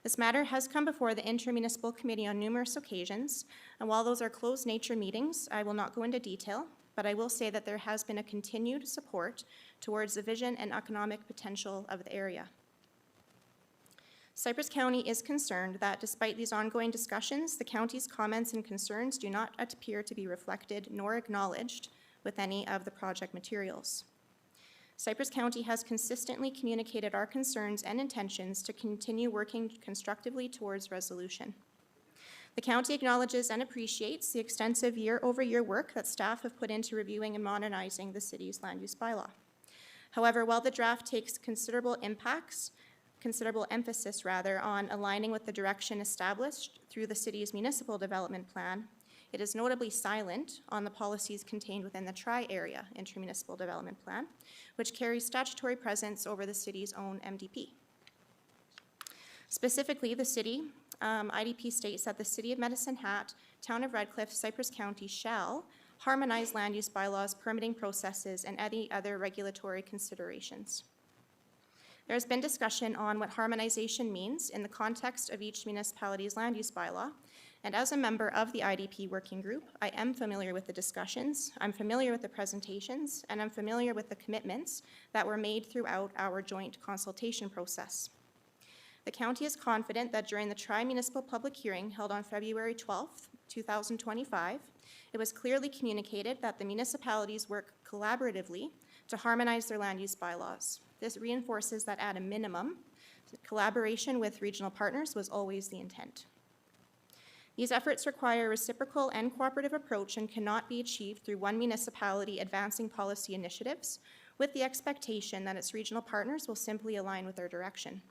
This matter has come before the Intermunicipal Committee on numerous occasions, and while those are closed nature meetings, I will not go into detail, but I will say that there has been a continued support towards the vision and economic potential of the area. Cypress County is concerned that despite these ongoing discussions, the county's comments and concerns do not appear to be reflected nor acknowledged with any of the project materials. Cypress County has consistently communicated our concerns and intentions to continue working constructively towards resolution. The county acknowledges and appreciates the extensive year-over-year work that staff have put into reviewing and modernizing the city's land use bylaw. However, while the draft takes considerable emphasis on aligning with the direction established through the city's municipal development plan, it is notably silent on the policies contained within the Tri-Area Intermunicipal Development Plan, which carries statutory presence over the city's own MDP. Specifically, the city IDP states that the City of Medicine Hat, Town of Redcliffe, Cypress County shall harmonize land use bylaws, permitting processes, and any other regulatory considerations. There has been discussion on what harmonization means in the context of each municipality's land use bylaw, and as a member of the IDP working group, I am familiar with the discussions, I'm familiar with the presentations, and I'm familiar with the commitments that were made throughout our joint consultation process. The county is confident that during the tri-municipal public hearing held on February 12th, 2025, it was clearly communicated that the municipalities work collaboratively to harmonize their land use bylaws. This reinforces that at a minimum, collaboration with regional partners was always the intent. These efforts require a reciprocal and cooperative approach and cannot be achieved through one municipality advancing policy initiatives with the expectation that its regional partners will simply align with their direction.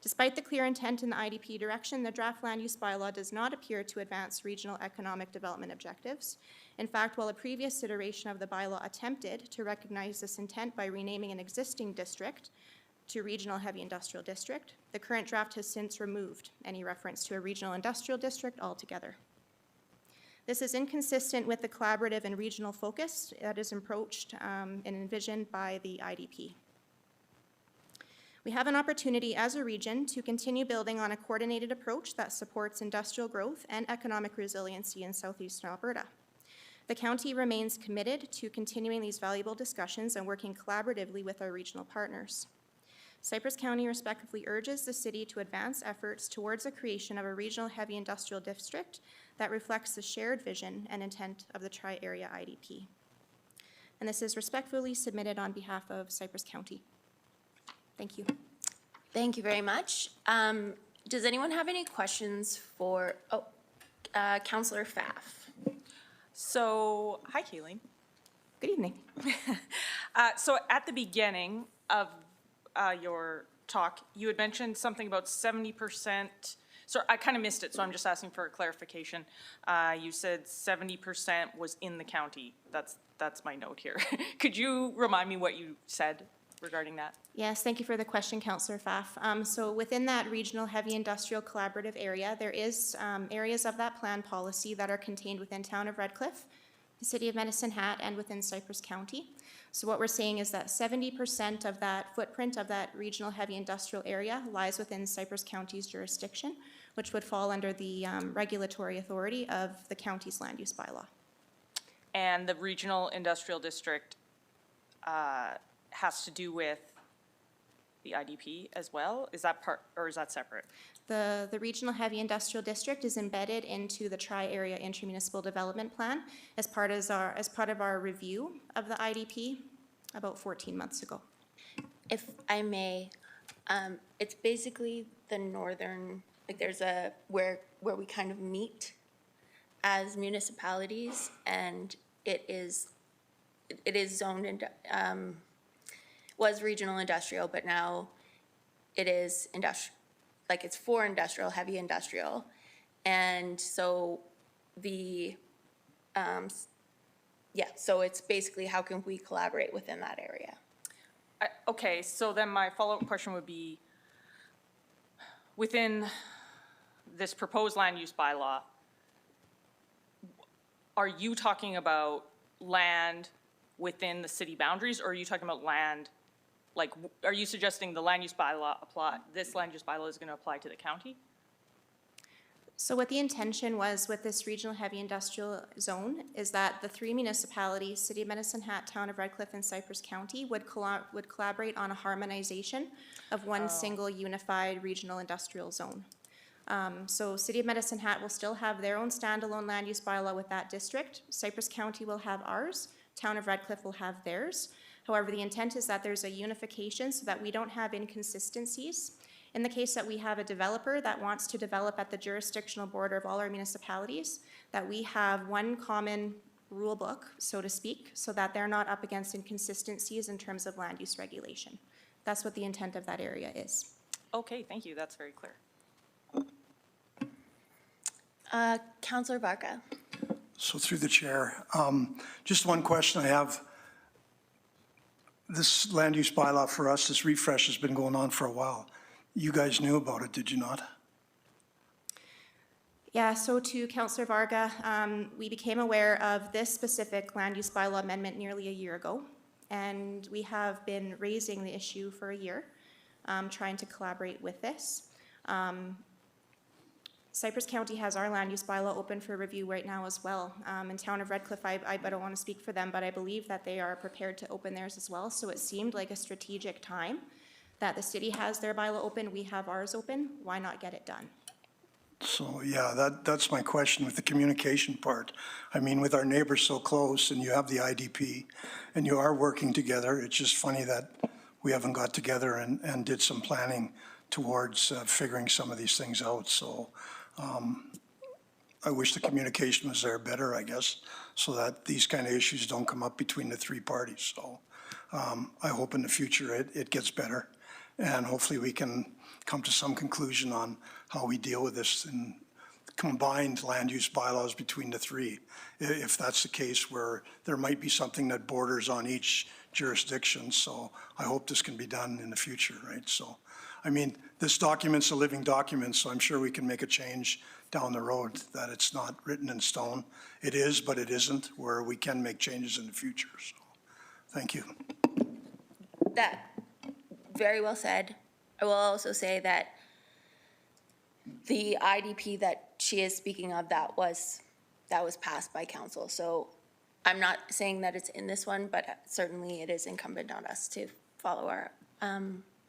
Despite the clear intent in the IDP direction, the draft land use bylaw does not appear to advance regional economic development objectives. In fact, while a previous iteration of the bylaw attempted to recognize this intent by renaming an existing district to Regional Heavy Industrial District, the current draft has since removed any reference to a regional industrial district altogether. This is inconsistent with the collaborative and regional focus that is approached and envisioned by the IDP. We have an opportunity as a region to continue building on a coordinated approach that supports industrial growth and economic resiliency in southeastern Alberta. The county remains committed to continuing these valuable discussions and working collaboratively with our regional partners. Cypress County respectfully urges the city to advance efforts towards the creation of a regional heavy industrial district that reflects the shared vision and intent of the Tri-Area IDP. And this is respectfully submitted on behalf of Cypress County. Thank you. Thank you very much. Does anyone have any questions for, Councillor Pfaff? So, hi, Kayleen. Good evening. So at the beginning of your talk, you had mentioned something about 70%. So I kind of missed it, so I'm just asking for a clarification. You said 70% was in the county. That's my note here. Could you remind me what you said regarding that? Yes, thank you for the question, Councillor Pfaff. So within that regional heavy industrial collaborative area, there is areas of that plan policy that are contained within Town of Redcliffe, the City of Medicine Hat, and within Cypress County. So what we're saying is that 70% of that footprint of that regional heavy industrial area lies within Cypress County's jurisdiction, which would fall under the regulatory authority of the county's land use bylaw. And the regional industrial district has to do with the IDP as well? Is that part, or is that separate? The regional heavy industrial district is embedded into the tri-area intermunicipal development plan as part of our review of the IDP about 14 months ago. If I may, it's basically the northern, like there's a, where we kind of meet as municipalities, and it is zoned into, was regional industrial, but now it is industrial, like it's for industrial, heavy industrial. And so so it's basically how can we collaborate within that area? Okay, so then my follow-up question would be, within this proposed land use bylaw, are you talking about land within the city boundaries, or are you talking about land, like, are you suggesting the land use bylaw this land use bylaw is gonna apply to the county? So what the intention was with this regional heavy industrial zone is that the three municipalities, City of Medicine Hat, Town of Redcliffe, and Cypress County would collaborate on a harmonization of one single unified regional industrial zone. So City of Medicine Hat will still have their own standalone land use bylaw with that district. Cypress County will have ours. Town of Redcliffe will have theirs. However, the intent is that there's a unification so that we don't have inconsistencies. In the case that we have a developer that wants to develop at the jurisdictional border of all our municipalities, that we have one common rule book, so to speak, so that they're not up against inconsistencies in terms of land use regulation. That's what the intent of that area is. Okay, thank you, that's very clear. Councillor Varga. So through the chair, just one question I have. This land use bylaw for us, this refresh has been going on for a while. You guys knew about it, did you not? Yeah, so to Councillor Varga, we became aware of this specific land use bylaw amendment nearly a year ago. And we have been raising the issue for a year, trying to collaborate with this. Cypress County has our land use bylaw open for review right now as well. In Town of Redcliffe, I don't want to speak for them, but I believe that they are prepared to open theirs as well. So it seemed like a strategic time that the city has their bylaw open, we have ours open. Why not get it done? So, yeah, that's my question with the communication part. I mean, with our neighbors so close and you have the IDP and you are working together, it's just funny that we haven't got together and did some planning towards figuring some of these things out. So I wish the communication was there better, I guess, so that these kind of issues don't come up between the three parties. So I hope in the future it gets better. And hopefully we can come to some conclusion on how we deal with this in combined land use bylaws between the three. If that's the case, where there might be something that borders on each jurisdiction. So I hope this can be done in the future, right? So, I mean, this document's a living document, so I'm sure we can make a change down the road, that it's not written in stone. It is, but it isn't, where we can make changes in the future. So, thank you. That, very well said. I will also say that the IDP that she is speaking of, that was passed by council. So I'm not saying that it's in this one, but certainly it is incumbent on us to follow our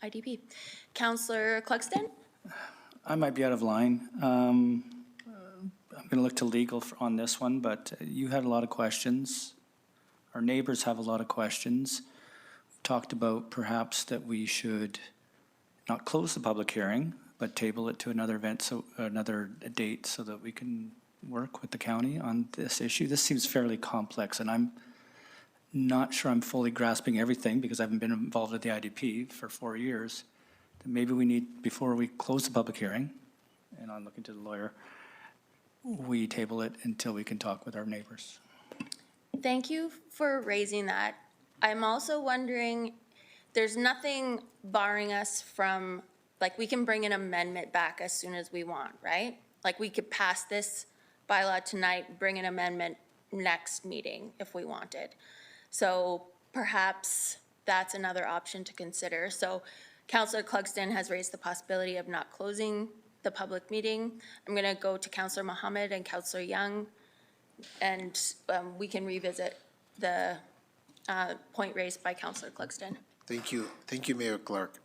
IDP. Councillor Clugston? I might be out of line. I'm going to look to legal on this one, but you had a lot of questions. Our neighbors have a lot of questions. We've talked about perhaps that we should not close the public hearing, but table it to another event, so another date, so that we can work with the county on this issue. This seems fairly complex, and I'm not sure I'm fully grasping everything because I haven't been involved with the IDP for 4 years. Maybe we need, before we close the public hearing, and I'm looking to the lawyer, we table it until we can talk with our neighbors. Thank you for raising that. I'm also wondering, there's nothing barring us from, like, we can bring an amendment back as soon as we want, right? Like, we could pass this bylaw tonight, bring an amendment next meeting if we wanted. So perhaps that's another option to consider. So Councillor Clugston has raised the possibility of not closing the public meeting. I'm going to go to Councillor Mohammed and Councillor Young, and we can revisit the point raised by Councillor Clugston. Thank you, Mayor Clark.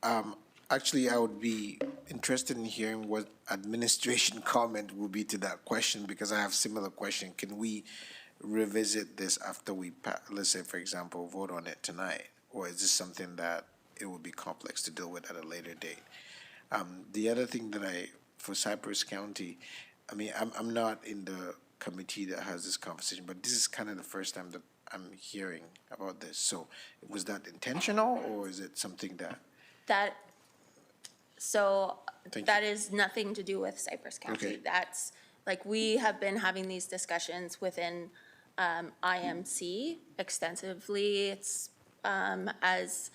Actually, I would be interested in hearing what administration comment will be to that question, because I have similar question. Can we revisit this after we, let's say, for example, vote on it tonight? Or is this something that it will be complex to deal with at a later date? The other thing that for Cypress County, I mean, I'm not in the committee that has this conversation, but this is kind of the first time that I'm hearing about this. So was that intentional, or is it something that? That is nothing to do with Cypress County. Okay. That's, like, we have been having these discussions within IMC extensively. It's, as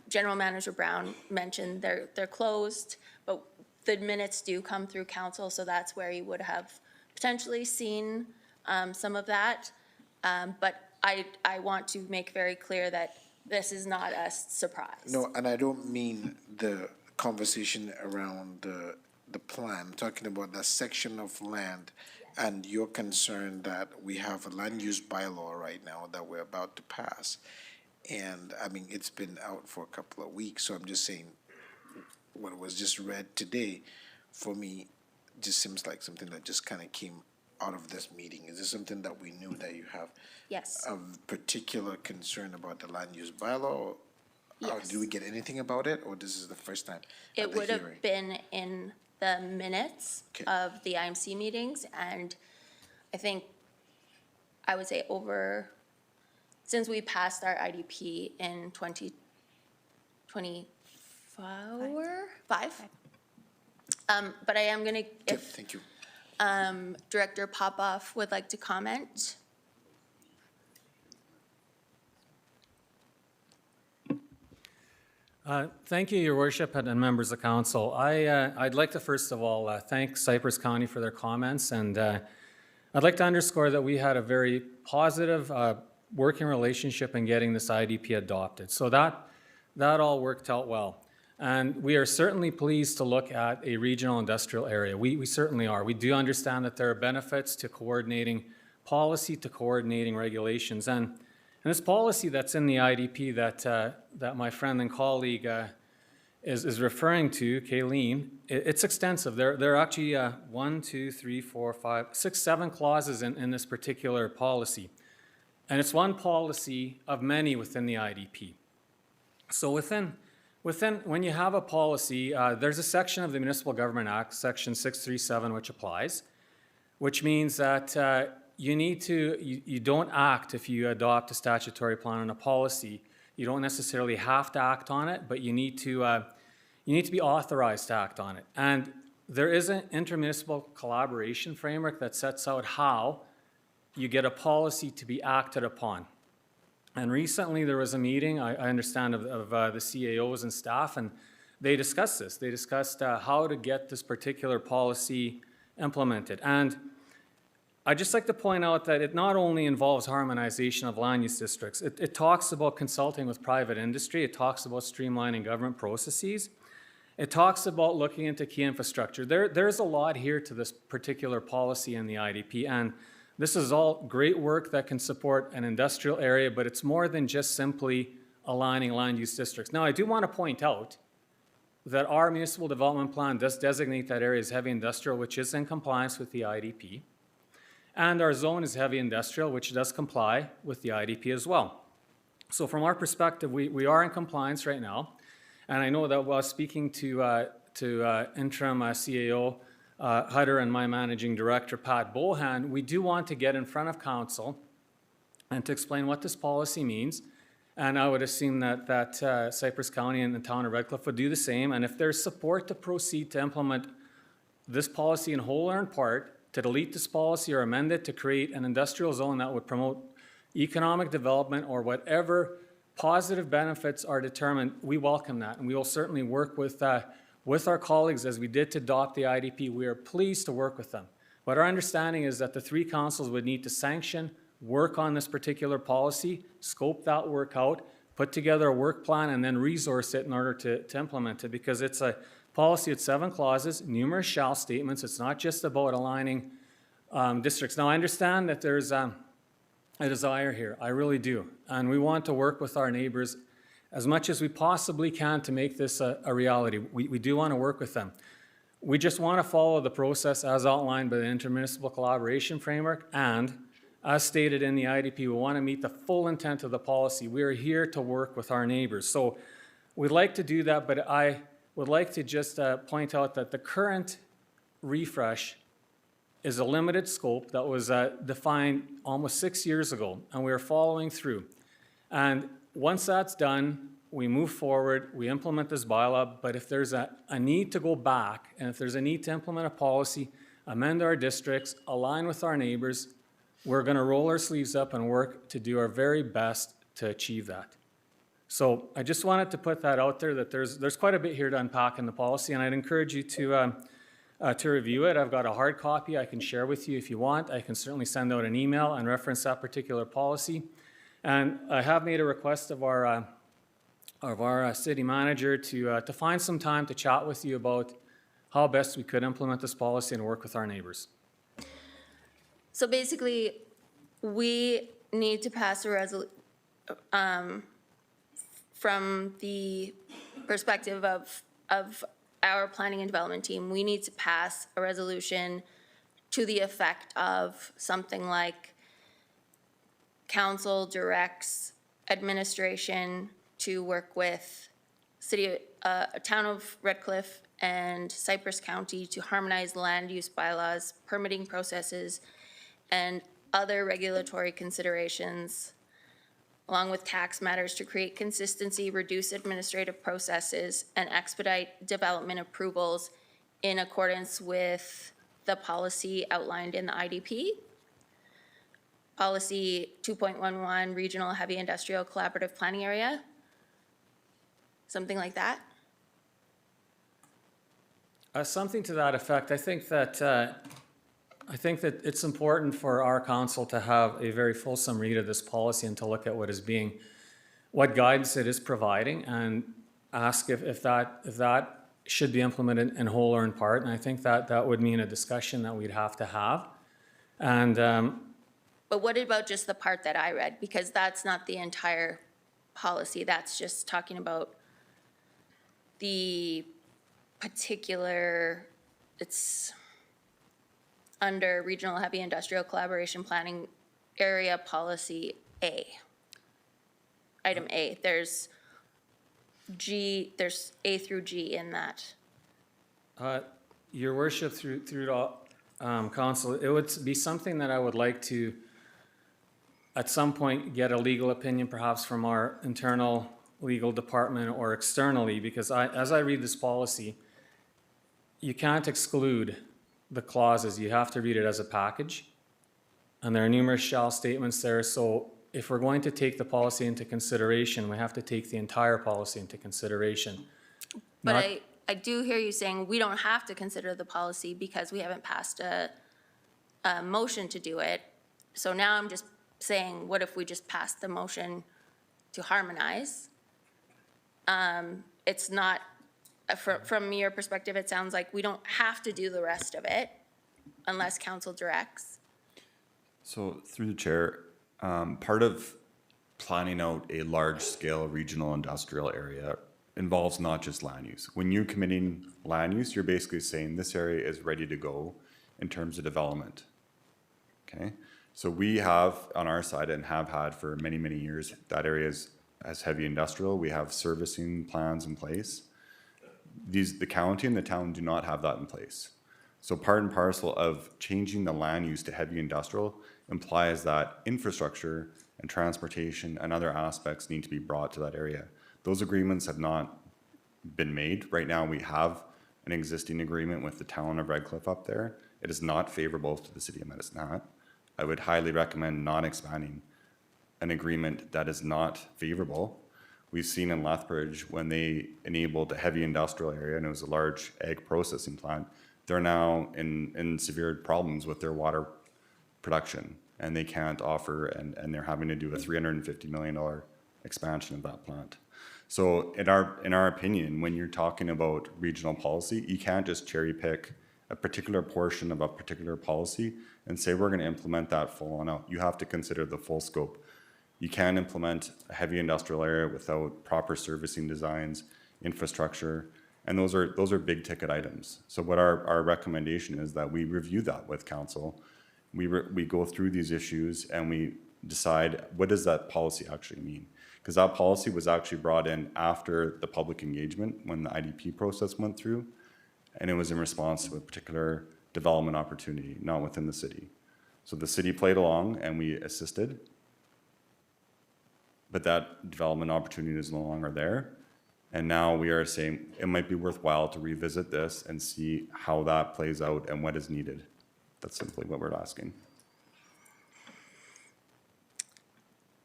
General Manager Brown mentioned, they're closed, but the minutes do come through council, so that's where you would have potentially seen some of that. But I want to make very clear that this is not a surprise. No, and I don't mean the conversation around the plan. I'm talking about that section of land and your concern that we have a land use bylaw right now that we're about to pass. And I mean, it's been out for a couple of weeks, so I'm just saying what was just read today, for me, just seems like something that just kind of came out of this meeting. Is this something that we knew that you have Yes. a particular concern about the land use bylaw? Or Yes. did we get anything about it, or this is the first time It at the would hearing? have been in the minutes Okay. of the IMC meetings, and I think, I would say since we passed our IDP in 2024, but I am gonna, if Thank you. Director Popoff would like to comment. Thank you, Your Worship, and members of council. I'd like to first of all thank Cypress County for their comments, and I'd like to underscore that we had a very positive working relationship in getting this IDP adopted. So that all worked out well. And we are certainly pleased to look at a regional industrial area. We certainly are. We do understand that there are benefits to coordinating policy, to coordinating regulations. And this policy that's in the IDP that my friend and colleague is referring to, Kayleen, it's extensive. There are actually 1, 2, 3, 4, 5, 6, 7 clauses in this particular policy. And it's one policy of many within the IDP. So when you have a policy, there's a section of the Municipal Government Act, Section 637, which applies, which means that you don't act if you adopt a statutory plan on a policy. You don't necessarily have to act on it, but you need to be authorized to act on it. And there is an intermunicipal collaboration framework that sets out how you get a policy to be acted upon. And recently there was a meeting, I understand, of the CAOs and staff, and they discussed this. They discussed how to get this particular policy implemented. And I'd just like to point out that it not only involves harmonization of land use districts, it talks about consulting with private industry, it talks about streamlining government processes, it talks about looking into key infrastructure. There's a lot here to this particular policy in the IDP, and this is all great work that can support an industrial area, but it's more than just simply aligning land use districts. Now, I do want to point out that our municipal development plan does designate that area as heavy industrial, which is in compliance with the IDP. And our zone is heavy industrial, which does comply with the IDP as well. So from our perspective, we are in compliance right now. And I know that while speaking to interim CAO Hutter and my managing director, Pat Bohan, we do want to get in front of council and to explain what this policy means. And I would assume that Cypress County and the town of Redcliffe would do the same. And if there's support to proceed to implement this policy in whole or in part, to delete this policy or amend it to create an industrial zone that would promote economic development or whatever positive benefits are determined, we welcome that. And we will certainly work with our colleagues as we did to adopt the IDP. We are pleased to work with them. But our understanding is that the 3 councils would need to sanction, work on this particular policy, scope that work out, put together a work plan, and then resource it in order to implement it, because it's a policy with 7 clauses, numerous shall statements. It's not just about aligning districts. Now, I understand that there's a desire here. I really do. And we want to work with our neighbors as much as we possibly can to make this a reality. We do want to work with them. We just want to follow the process as outlined by the intermunicipal collaboration framework, and as stated in the IDP, we want to meet the full intent of the policy. We are here to work with our neighbors. So we'd like to do that, but I would like to just point out that the current refresh is a limited scope that was defined almost 6 years ago, and we're following through. And once that's done, we move forward, we implement this bylaw, but if there's a need to go back, and if there's a need to implement a policy, amend our districts, align with our neighbors, we're gonna roll our sleeves up and work to do our very best to achieve that. So I just wanted to put that out there, that there's quite a bit here to unpack in the policy, and I'd encourage you to review it. I've got a hard copy I can share with you if you want. I can certainly send out an email and reference that particular policy. And I have made a request of our city manager to find some time to chat with you about how best we could implement this policy and work with our neighbors. So basically, we need to pass a resolution, from the perspective of our planning and development team, we need to pass a resolution to the effect of something like council directs administration to work with town of Redcliffe and Cypress County to harmonize land use bylaws, permitting processes, and other regulatory considerations, along with tax matters, to create consistency, reduce administrative processes, and expedite development approvals in accordance with the policy outlined in the IDP. Policy 2.11, Regional Heavy Industrial Collaborative Planning Area. Something like that? Something to that effect. I think that it's important for our council to have a very fulsome read of this policy and to look at what guidance it is providing, and ask if that should be implemented in whole or in part. And I think that would mean a discussion that we'd have to have. And but what about just the part that I read? Because that's not the entire policy. That's just talking about the particular, it's under Regional Heavy Industrial Collaboration Planning Area Policy A. Item A, there's A through G in that. Your worship, through council, it would be something that I would like to, at some point, get a legal opinion perhaps from our internal legal department or externally, because as I read this policy, you can't exclude the clauses. You have to read it as a package. And there are numerous shall statements there. So if we're going to take the policy into consideration, we have to take the entire policy into consideration. But I do hear you saying we don't have to consider the policy because we haven't passed a motion to do it. So now I'm just saying, what if we just passed the motion to harmonize? It's not, from your perspective, it sounds like we don't have to do the rest of it unless council directs. So through the chair, part of planning out a large-scale regional industrial area involves not just land use. When you're committing land use, you're basically saying this area is ready to go in terms of development. Okay, so we have on our side, and have had for many, many years, that area is as heavy industrial. We have servicing plans in place. The county and the town do not have that in place. So part and parcel of changing the land use to heavy industrial implies that infrastructure and transportation and other aspects need to be brought to that area. Those agreements have not been made. Right now we have an existing agreement with the town of Redcliffe up there. It is not favorable to the city of Medicine Hat. I would highly recommend not expanding an agreement that is not favorable. We've seen in Lethbridge when they enabled a heavy industrial area, and it was a large egg processing plant, they're now in severe problems with their water production, and they can't offer, and they're having to do a $350 million expansion of that plant. So in our opinion, when you're talking about regional policy, you can't just cherry pick a particular portion of a particular policy and say we're going to implement that full on out. You have to consider the full scope. You can implement a heavy industrial area without proper servicing designs, infrastructure, and those are big ticket items. So what our recommendation is that we review that with council. We go through these issues and we decide what does that policy actually mean? Because that policy was actually brought in after the public engagement when the IDP process went through, and it was in response to a particular development opportunity, not within the city. So the city played along and we assisted, but that development opportunity is no longer there. And now we are saying it might be worthwhile to revisit this and see how that plays out and what is needed. That's simply what we're asking.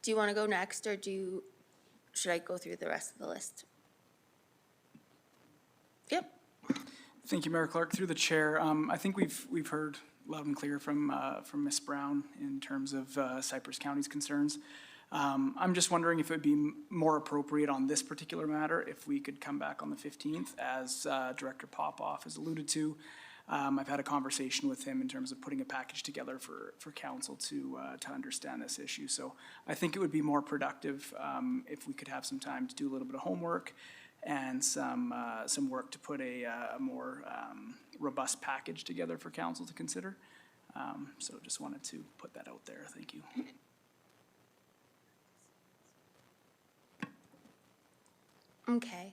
Do you want to go next, or should I go through the rest of the list? Yep. Thank you, Mayor Clark. Through the chair, I think we've heard loud and clear from Ms. Brown in terms of Cypress County's concerns. I'm just wondering if it would be more appropriate on this particular matter if we could come back on the 15th, as Director Popoff has alluded to. I've had a conversation with him in terms of putting a package together for council to understand this issue. So I think it would be more productive if we could have some time to do a little bit of homework and some work to put a more robust package together for council to consider. So just wanted to put that out there. Thank you. Okay.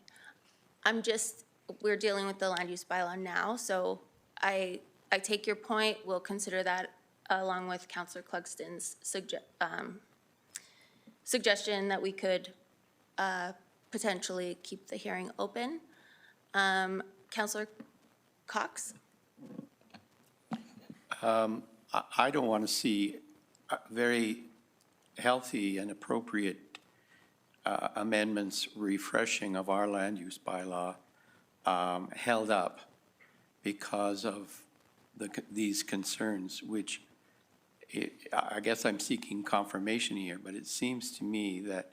We're dealing with the land use bylaw now, so I take your point. We'll consider that along with Councillor Clugston's suggestion that we could potentially keep the hearing open. Councillor Cox? I don't want to see very healthy and appropriate amendments refreshing of our land use bylaw held up because of these concerns, which I guess I'm seeking confirmation here, but it seems to me that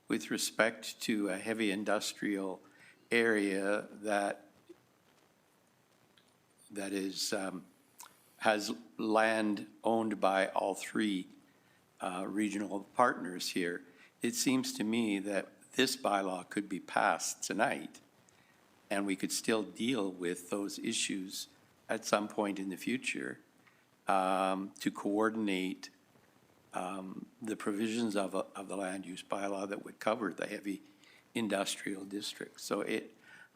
with respect to a heavy industrial area that is has land owned by all three regional partners here, it seems to me that this bylaw could be passed tonight and we could still deal with those issues at some point in the future to coordinate the provisions of the land use bylaw that would cover the heavy industrial district. So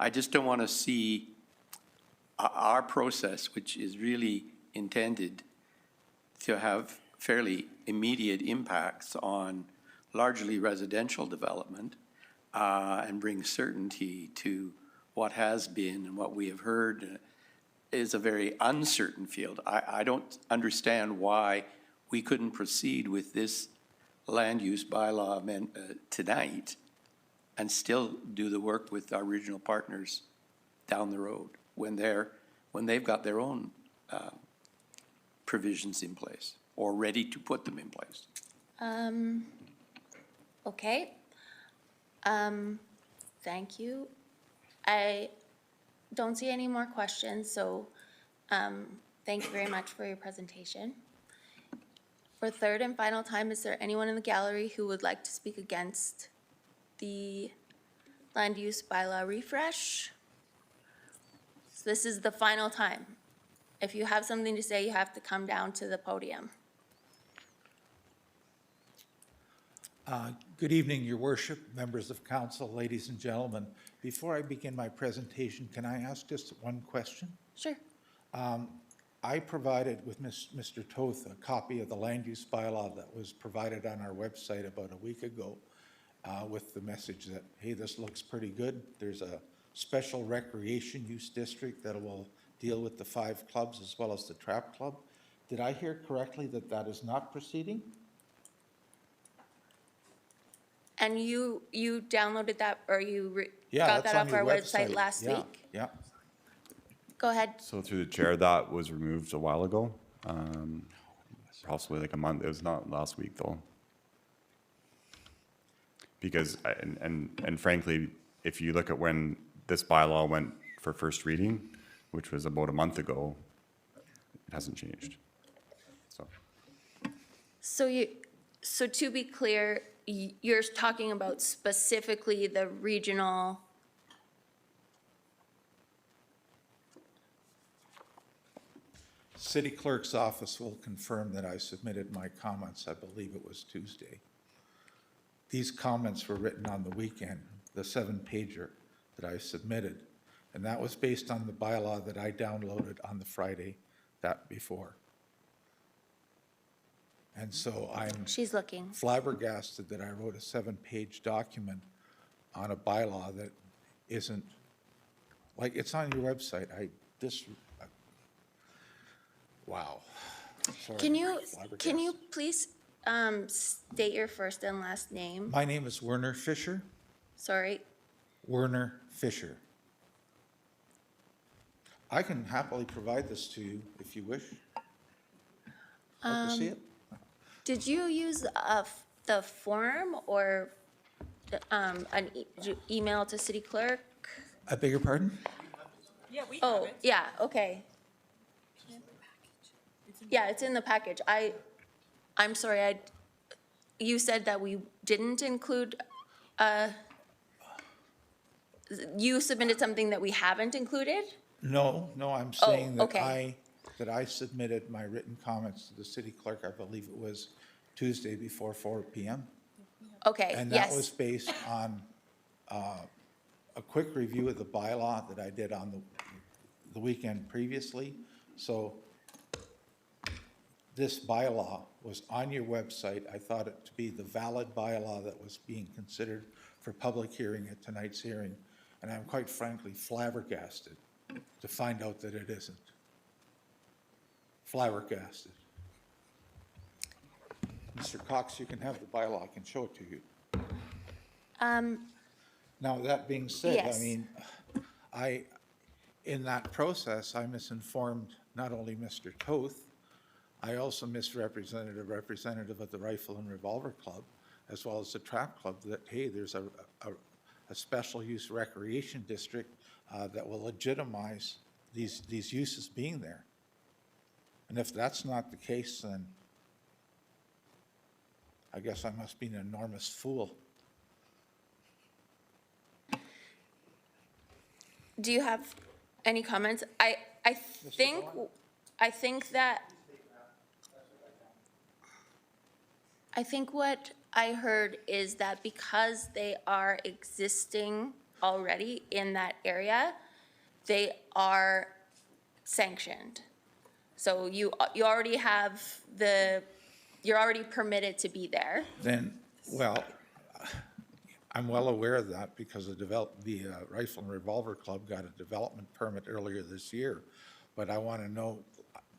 I just don't want to see our process, which is really intended to have fairly immediate impacts on largely residential development and bring certainty to what has been and what we have heard is a very uncertain field. I don't understand why we couldn't proceed with this land use bylaw tonight and still do the work with our regional partners down the road when they've got their own provisions in place or ready to put them in place. Okay. Thank you. I don't see any more questions, so thank you very much for your presentation. For third and final time, is there anyone in the gallery who would like to speak against the land use bylaw refresh? So this is the final time. If you have something to say, you have to come down to the podium. Good evening, Your Worship, members of council, ladies and gentlemen. Before I begin my presentation, can I ask just one question? Sure. I provided with Mr. Toth a copy of the land use bylaw that was provided on our website about a week ago with the message that, hey, this looks pretty good. There's a special recreation use district that will deal with the 5 clubs as well as the trap club. Did I hear correctly that that is not proceeding? And you downloaded that, or you Yeah, got that's that on off your our website last Yeah, week? yeah. Go ahead. So through the chair, that was removed a while ago, possibly like a month. It was not last week though. Because, and frankly, if you look at when this bylaw went for first reading, which was about a month ago, it hasn't changed. So So to be clear, you're talking about specifically the regional, City Clerk's office will confirm that I submitted my comments, I believe it was Tuesday. These comments were written on the weekend, the 7-pager that I submitted, and that was based on the bylaw that I downloaded on the Friday that before. And so I'm she's looking. flabbergasted that I wrote a 7-page document on a bylaw that isn't, like, it's on your website. Wow. Sorry, Can you flabbergasted. please state your first and last name? My name is Werner Fisher. Sorry. Werner Fisher. I can happily provide this to you if you wish. Like to see it? Did you use the form or an email to city clerk? I beg your pardon? Yeah, we have Oh, it. yeah, okay. Yeah, it's in the package. I'm sorry, you said that we didn't include, you submitted something that we haven't included? No, I'm saying that okay. I submitted my written comments to the city clerk, I believe it was Tuesday before 4 p.m. Okay, And yes. that was based on a quick review of the bylaw that I did on the weekend previously. So this bylaw was on your website. I thought it to be the valid bylaw that was being considered for public hearing at tonight's hearing. And I'm quite frankly flabbergasted to find out that it isn't. Flabbergasted. Mr. Cox, you can have the bylaw. I can show it to you. Now, that being said, Yes. I mean, in that process, I misinformed not only Mr. Toth, I also misrepresented a representative of the Rifle and Revolver Club, as well as the Trap Club, that, hey, there's a special use recreation district that will legitimize these uses being there. And if that's not the case, then I guess I must be an enormous fool. Do you have any comments? I think what I heard is that because they are existing already in that area, they are sanctioned. So you already have you're already permitted to be there. Then, well, I'm well aware of that because the Rifle and Revolver Club got a development permit earlier this year. But I want to know,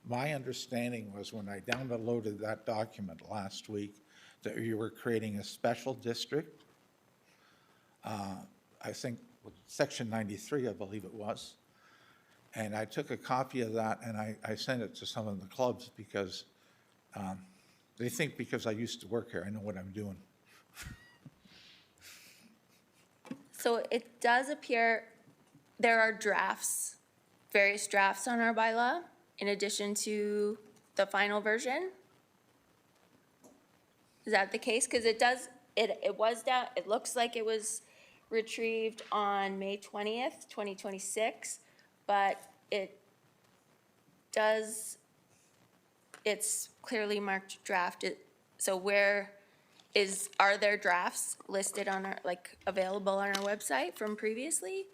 my understanding was when I downloaded that document last week, that you were creating a special district. I think section 93, I believe it was. And I took a copy of that and I sent it to some of the clubs because they think because I used to work here, I know what I'm doing. So it does appear there are drafts, various drafts on our bylaw, in addition to the final version? Is that the case? Because it does, it was down, it looks like it was retrieved on May 20th, 2026, but it does, it's clearly marked draft. So are there drafts listed on our, like, available on our website from previously?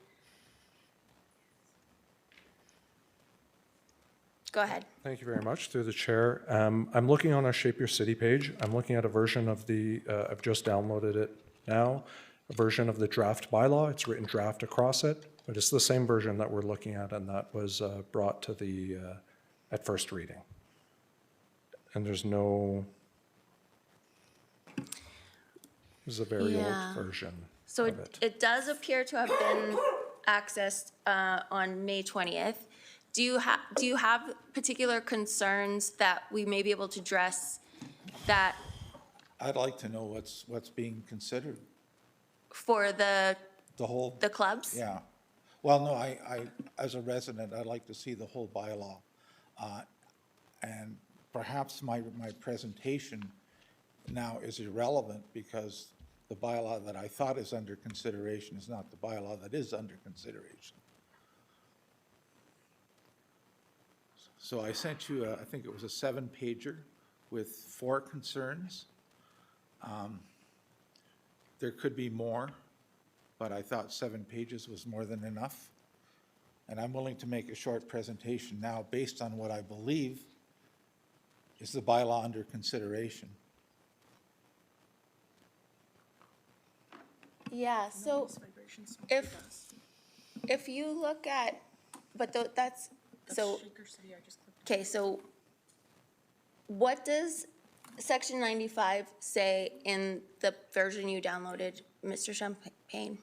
Go ahead. Thank you very much, through the chair. I'm looking on our Shape Your City page. I'm looking at a version of I've just downloaded it now, a version of the draft bylaw. It's written draft across it, but it's the same version that we're looking at and that was brought to at first reading. And there's no, this is a very old version So of it. it does appear to have been accessed on May 20th. Do you have particular concerns that we may be able to address that I'd like to know what's being considered. for the whole. The clubs? Yeah. Well, no, I as a resident, I'd like to see the whole bylaw. And perhaps my presentation now is irrelevant because the bylaw that I thought is under consideration is not the bylaw that is under consideration. So I sent you, I think it was a 7-pager with 4 concerns. There could be more, but I thought 7 pages was more than enough. And I'm willing to make a short presentation now based on what I believe is the bylaw under consideration. Yeah, so if you look at, but that's, so, okay, so what does section 95 say in the version you downloaded, Mr. Champagne?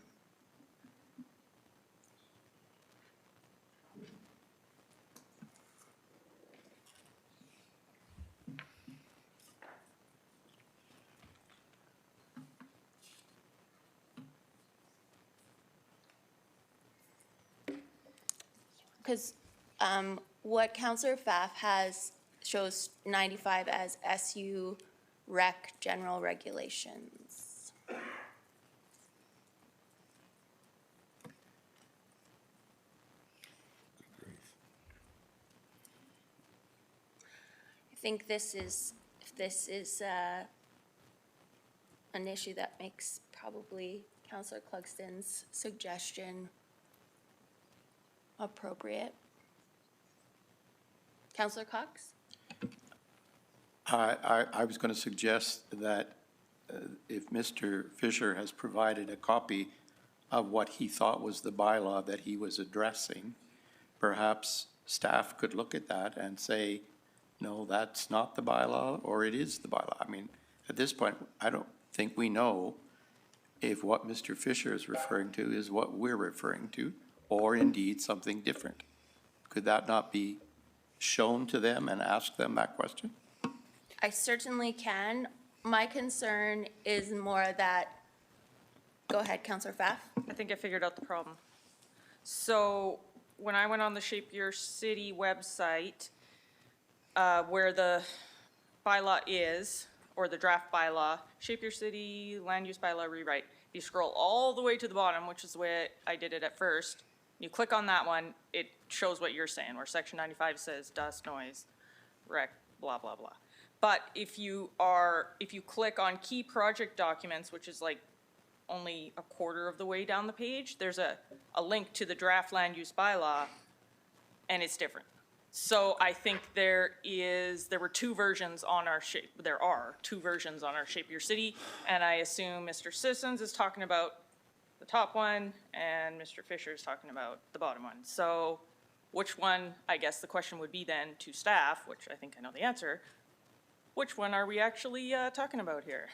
Because what Councillor Pfaff has shows 95 as SU Rec General Regulations. I think this is an issue that makes probably Councillor Clugston's suggestion appropriate. Councillor Cox? I was going to suggest that if Mr. Fisher has provided a copy of what he thought was the bylaw that he was addressing, perhaps staff could look at that and say, no, that's not the bylaw, or it is the bylaw. I mean, at this point, I don't think we know if what Mr. Fisher is referring to is what we're referring to, or indeed something different. Could that not be shown to them and ask them that question? I certainly can. My concern is more that, go ahead, Councillor Pfaff. I think I figured out the problem. So when I went on the Shape Your City website, where the bylaw is, or the draft bylaw, Shape Your City Land Use Bylaw rewrite, you scroll all the way to the bottom, which is the way I did it at first, you click on that one, it shows what you're saying, where section 95 says dust, noise, rec, blah, blah, blah. But if you click on key project documents, which is like only a quarter of the way down the page, there's a link to the draft land use bylaw, and it's different. So I think there are two versions on our Shape Your City, and I assume Mr. Sissons is talking about the top one, and Mr. Fisher is talking about the bottom one. So which one, I guess the question would be then to staff, which I think I know the answer, which one are we actually talking about here?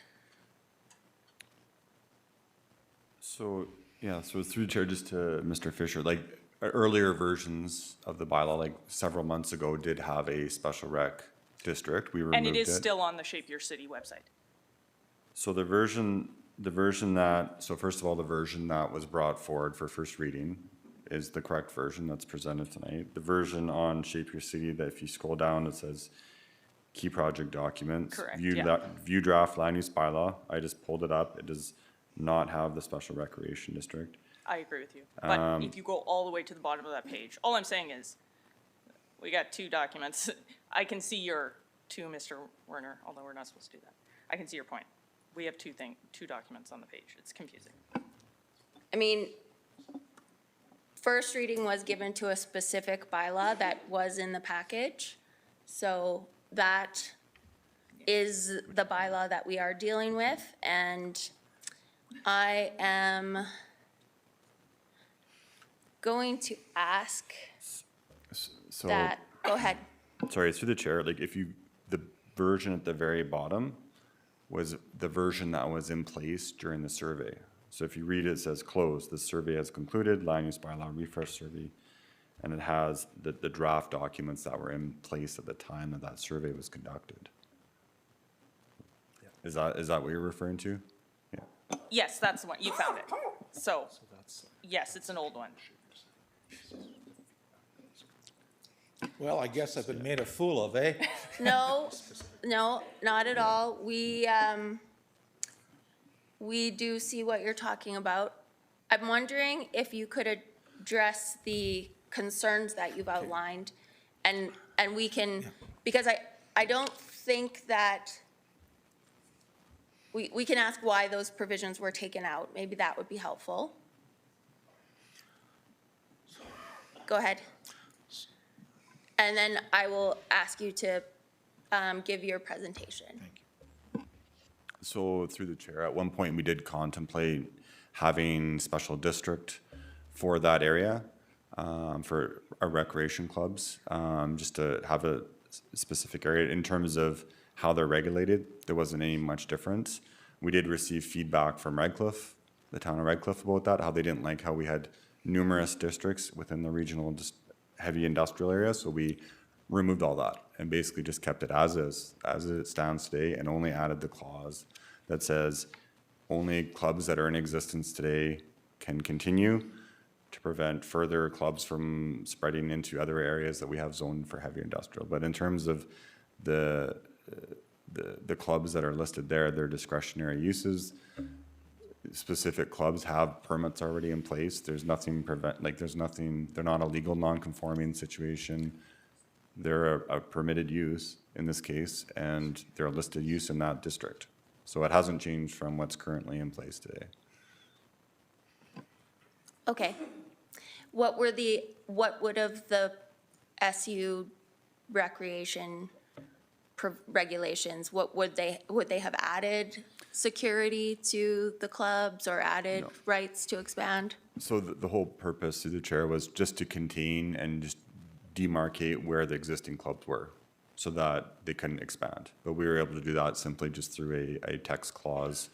So, yeah, so through the chair, just to Mr. Fisher, like earlier versions of the bylaw, like several months ago, did have a special rec district. We removed it. And it is still on the Shape Your City website. So the version that, so first of all, the version that was brought forward for first reading is the correct version that's presented tonight. The version on Shape Your City, that if you scroll down, it says key project documents. Correct, View draft land use bylaw. I just pulled it up. It does not have the special recreation district. I agree with you. But if you go all the way to the bottom of that page, all I'm saying is, we got two documents. I can see your two, Mr. Werner, although we're not supposed to do that. I can see your point. We have two documents on the page. It's confusing. I mean, first reading was given to a specific bylaw that was in the package. So that is the bylaw that we are dealing with, and I am going to ask So, that, go ahead. sorry, it's through the chair. Like the version at the very bottom was the version that was in place during the survey. So if you read it, it says closed. The survey has concluded, land use bylaw refresh survey. And it has the draft documents that were in place at the time that survey was conducted. Is that what you're referring to? Yeah. Yes, that's the one. You found it. So, yes, it's an old one. Well, I guess I've been made a fool of, eh? No, no, not at all. We do see what you're talking about. I'm wondering if you could address the concerns that you've outlined, and we can, because I don't think that, we can ask why those provisions were taken out. Maybe that would be helpful. Go ahead. And then I will ask you to give your presentation. So through the chair, at one point, we did contemplate having special district for that area, for our recreation clubs, just to have a specific area. In terms of how they're regulated, there wasn't any much difference. We did receive feedback from Redcliffe, the town of Redcliffe, about that, how they didn't like how we had numerous districts within the regional heavy industrial area, so we removed all that and basically just kept it as is, as it stands today, and only added the clause that says only clubs that are in existence today can continue to prevent further clubs from spreading into other areas that we have zoned for heavy industrial. But in terms of the clubs that are listed there, they're discretionary uses. Specific clubs have permits already in place. There's nothing they're not a legal non-conforming situation. They're a permitted use in this case, and they're a listed use in that district. So it hasn't changed from what's currently in place today. Okay. What would have the SU recreation regulations, what would they have added security to the clubs or added rights to expand? So the whole purpose through the chair was just to contain and just demarcate where the existing clubs were so that they couldn't expand. But we were able to do that simply just through a text clause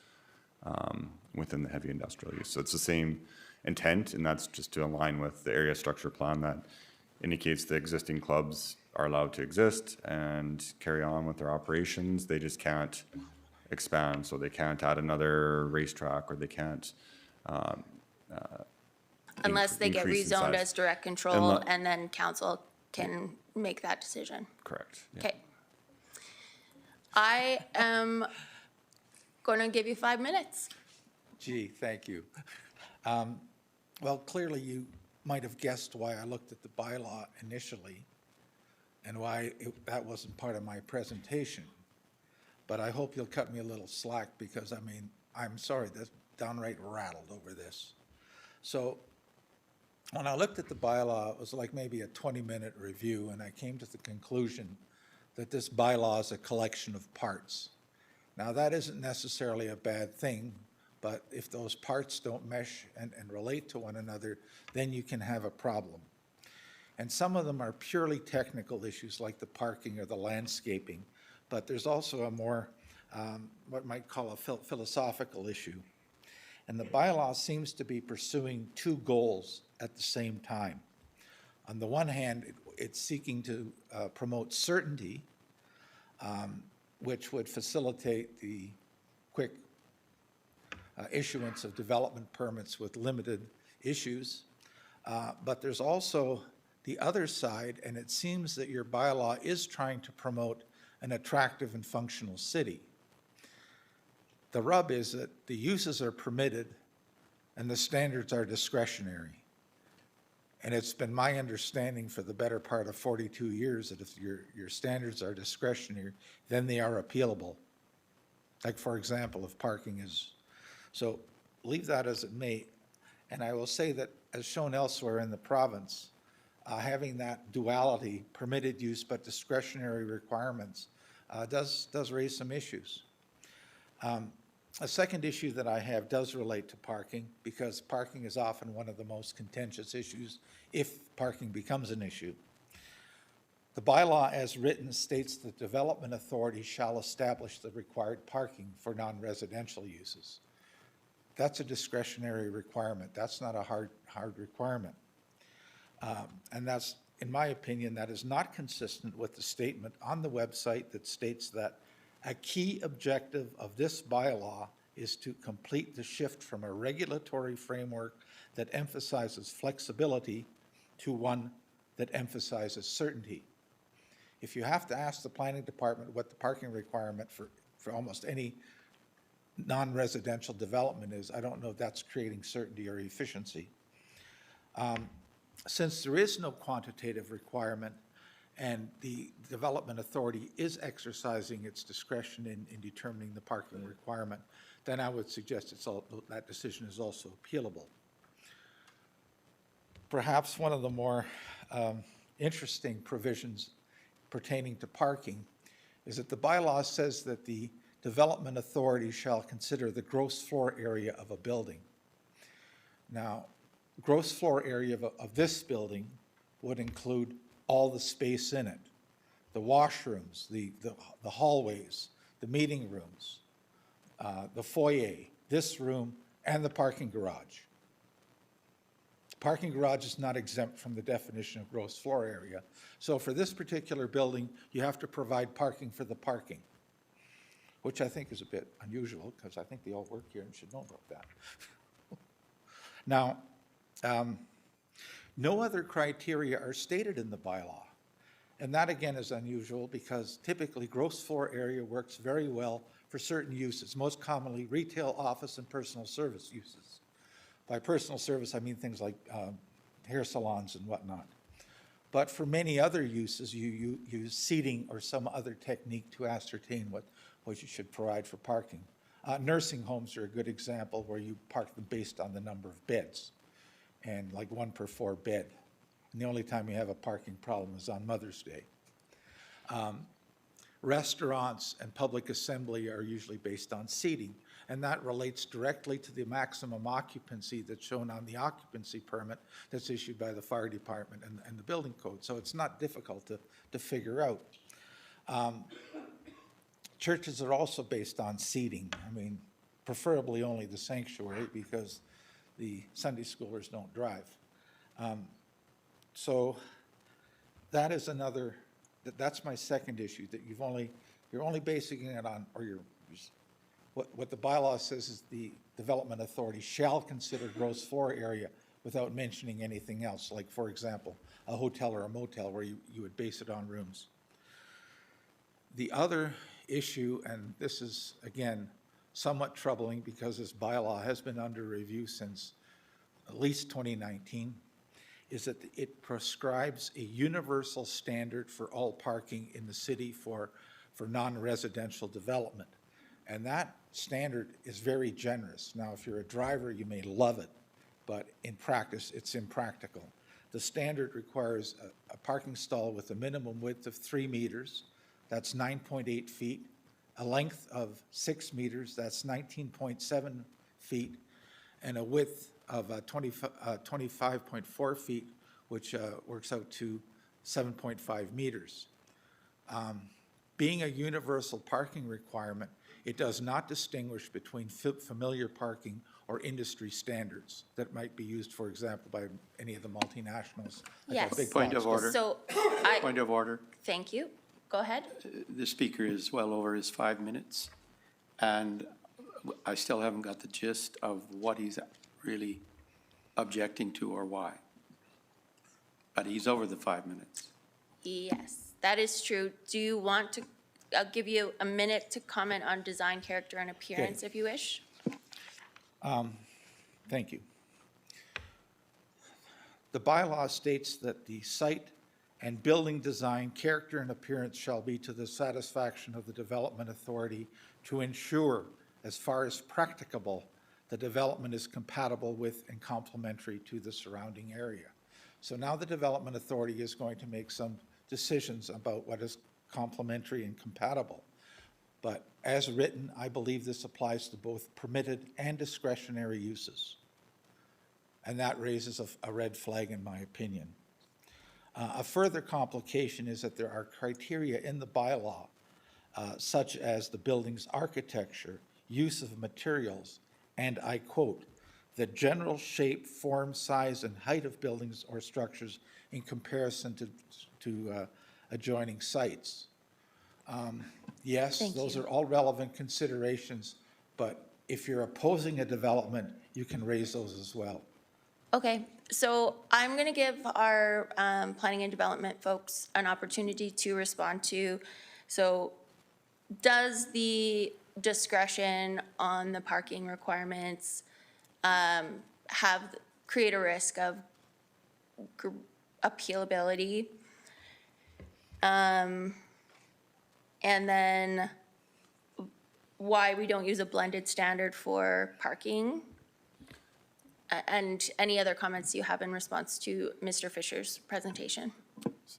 within the heavy industrial use. So it's the same intent, and that's just to align with the area structure plan that indicates the existing clubs are allowed to exist and carry on with their operations. They just can't expand, so they can't add another racetrack, or they can't Unless they get increase in rezoned size. as direct control, and then council can make that decision. Correct. Yeah. Okay. I am going to give you 5 minutes. Gee, thank you. Well, clearly you might have guessed why I looked at the bylaw initially and why that wasn't part of my presentation. But I hope you'll cut me a little slack because, I mean, I'm sorry, that's downright rattled over this. So when I looked at the bylaw, it was like maybe a 20-minute review, and I came to the conclusion that this bylaw is a collection of parts. Now, that isn't necessarily a bad thing, but if those parts don't mesh and relate to one another, then you can have a problem. And some of them are purely technical issues like the parking or the landscaping, but there's also a more, what might call a philosophical issue. And the bylaw seems to be pursuing two goals at the same time. On the one hand, it's seeking to promote certainty, which would facilitate the quick issuance of development permits with limited issues. But there's also the other side, and it seems that your bylaw is trying to promote an attractive and functional city. The rub is that the uses are permitted and the standards are discretionary. And it's been my understanding for the better part of 42 years that if your standards are discretionary, then they are appealable. Like, for example, if parking is. So leave that as it may. And I will say that, as shown elsewhere in the province, having that duality, permitted use but discretionary requirements, does raise some issues. A second issue that I have does relate to parking, because parking is often one of the most contentious issues if parking becomes an issue. The bylaw as written states the development authority shall establish the required parking for non-residential uses. That's a discretionary requirement. That's not a hard requirement. And that's, in my opinion, that is not consistent with the statement on the website that states that a key objective of this bylaw is to complete the shift from a regulatory framework that emphasizes flexibility to one that emphasizes certainty. If you have to ask the planning department what the parking requirement for almost any non-residential development is, I don't know if that's creating certainty or efficiency. Since there is no quantitative requirement and the development authority is exercising its discretion in determining the parking requirement, then I would suggest that decision is also appealable. Perhaps one of the more interesting provisions pertaining to parking is that the bylaw says that the development authority shall consider the gross floor area of a building. Now, gross floor area of this building would include all the space in it, the washrooms, the hallways, the meeting rooms, the foyer, this room, and the parking garage. Parking garage is not exempt from the definition of gross floor area. So for this particular building, you have to provide parking for the parking, which I think is a bit unusual because I think they all work here and should know about that. Now, no other criteria are stated in the bylaw. And that again is unusual because typically gross floor area works very well for certain uses, most commonly retail, office, and personal service uses. By personal service, I mean things like hair salons and whatnot. But for many other uses, you use seating or some other technique to ascertain what you should provide for parking. Nursing homes are a good example where you park them based on the number of beds, and like 1 per 4 bed. And the only time you have a parking problem is on Mother's Day. Restaurants and public assembly are usually based on seating, and that relates directly to the maximum occupancy that's shown on the occupancy permit that's issued by the fire department and the building code. So it's not difficult to figure out. Churches are also based on seating. I mean, preferably only the sanctuary because the Sunday schoolers don't drive. So that is another, that's my second issue, that you're only basing it on, or what the bylaw says is the development authority shall consider gross floor area without mentioning anything else, like for example, a hotel or a motel where you would base it on rooms. The other issue, and this is again somewhat troubling because this bylaw has been under review since at least 2019, is that it prescribes a universal standard for all parking in the city for non-residential development. And that standard is very generous. Now, if you're a driver, you may love it, but in practice, it's impractical. The standard requires a parking stall with a minimum width of 3 meters, that's 9.8 feet, a length of 6 meters, that's 19.7 feet, and a width of 25.4 feet, which works out to 7.5 meters. Being a universal parking requirement, it does not distinguish between familiar parking or industry standards that might be used, for example, by any of the multinationals. Yes. Point of order. So Point of order. Thank you. Go ahead. The speaker is well over his 5 minutes, and I still haven't got the gist of what he's really objecting to or why. But he's over the 5 minutes. Yes, that is true. Do you want to, I'll give you a minute to comment on design, character, and appearance if you wish. Thank you. The bylaw states that the site and building design, character, and appearance shall be to the satisfaction of the development authority to ensure, as far as practicable, the development is compatible with and complementary to the surrounding area. So now the development authority is going to make some decisions about what is complementary and compatible. But as written, I believe this applies to both permitted and discretionary uses. And that raises a red flag in my opinion. A further complication is that there are criteria in the bylaw, such as the building's architecture, use of materials, and I quote, the general shape, form, size, and height of buildings or structures in comparison to adjoining sites. Yes, those are all relevant considerations, but if you're opposing a development, you can raise those as well. Okay, So I'm going to give our planning and development folks an opportunity to respond to. So does the discretion on the parking requirements create a risk of appealability? And then why we don't use a blended standard for parking? And any other comments you have in response to Mr. Fisher's presentation?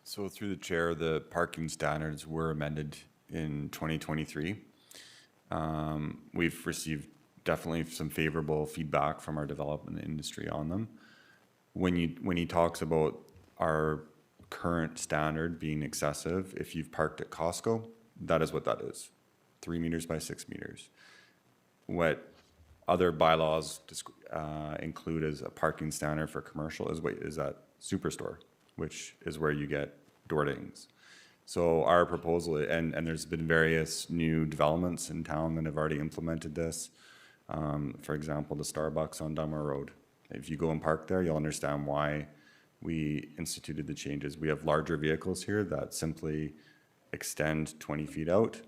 So through the chair, the parking standards were amended in 2023. We've received definitely some favorable feedback from our development industry on them. When he talks about our current standard being excessive, if you've parked at Costco, that is what that is, 3 meters by 6 meters. What other bylaws include as a parking standard for commercial is that superstore, which is where you get door dings. So our proposal, and there's been various new developments in town that have already implemented this. For example, the Starbucks on Dunmore Road. If you go and park there, you'll understand why we instituted the changes. We have larger vehicles here that simply extend 20 feet out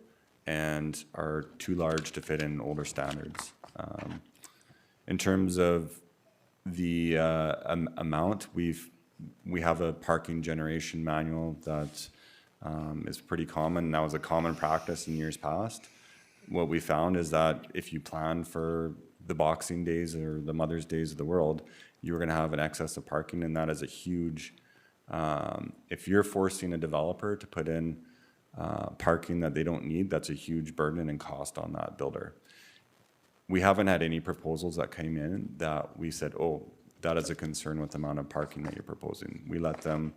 and are too large to fit in older standards. In terms of the amount, we have a parking generation manual that is pretty common. That was a common practice in years past. What we found is that if you plan for the Boxing Days or the Mother's Days of the world, you're going to have an excess of parking, and that is a huge, if you're forcing a developer to put in parking that they don't need, that's a huge burden and cost on that builder. We haven't had any proposals that came in that we said, oh, that is a concern with the amount of parking that you're proposing. We let them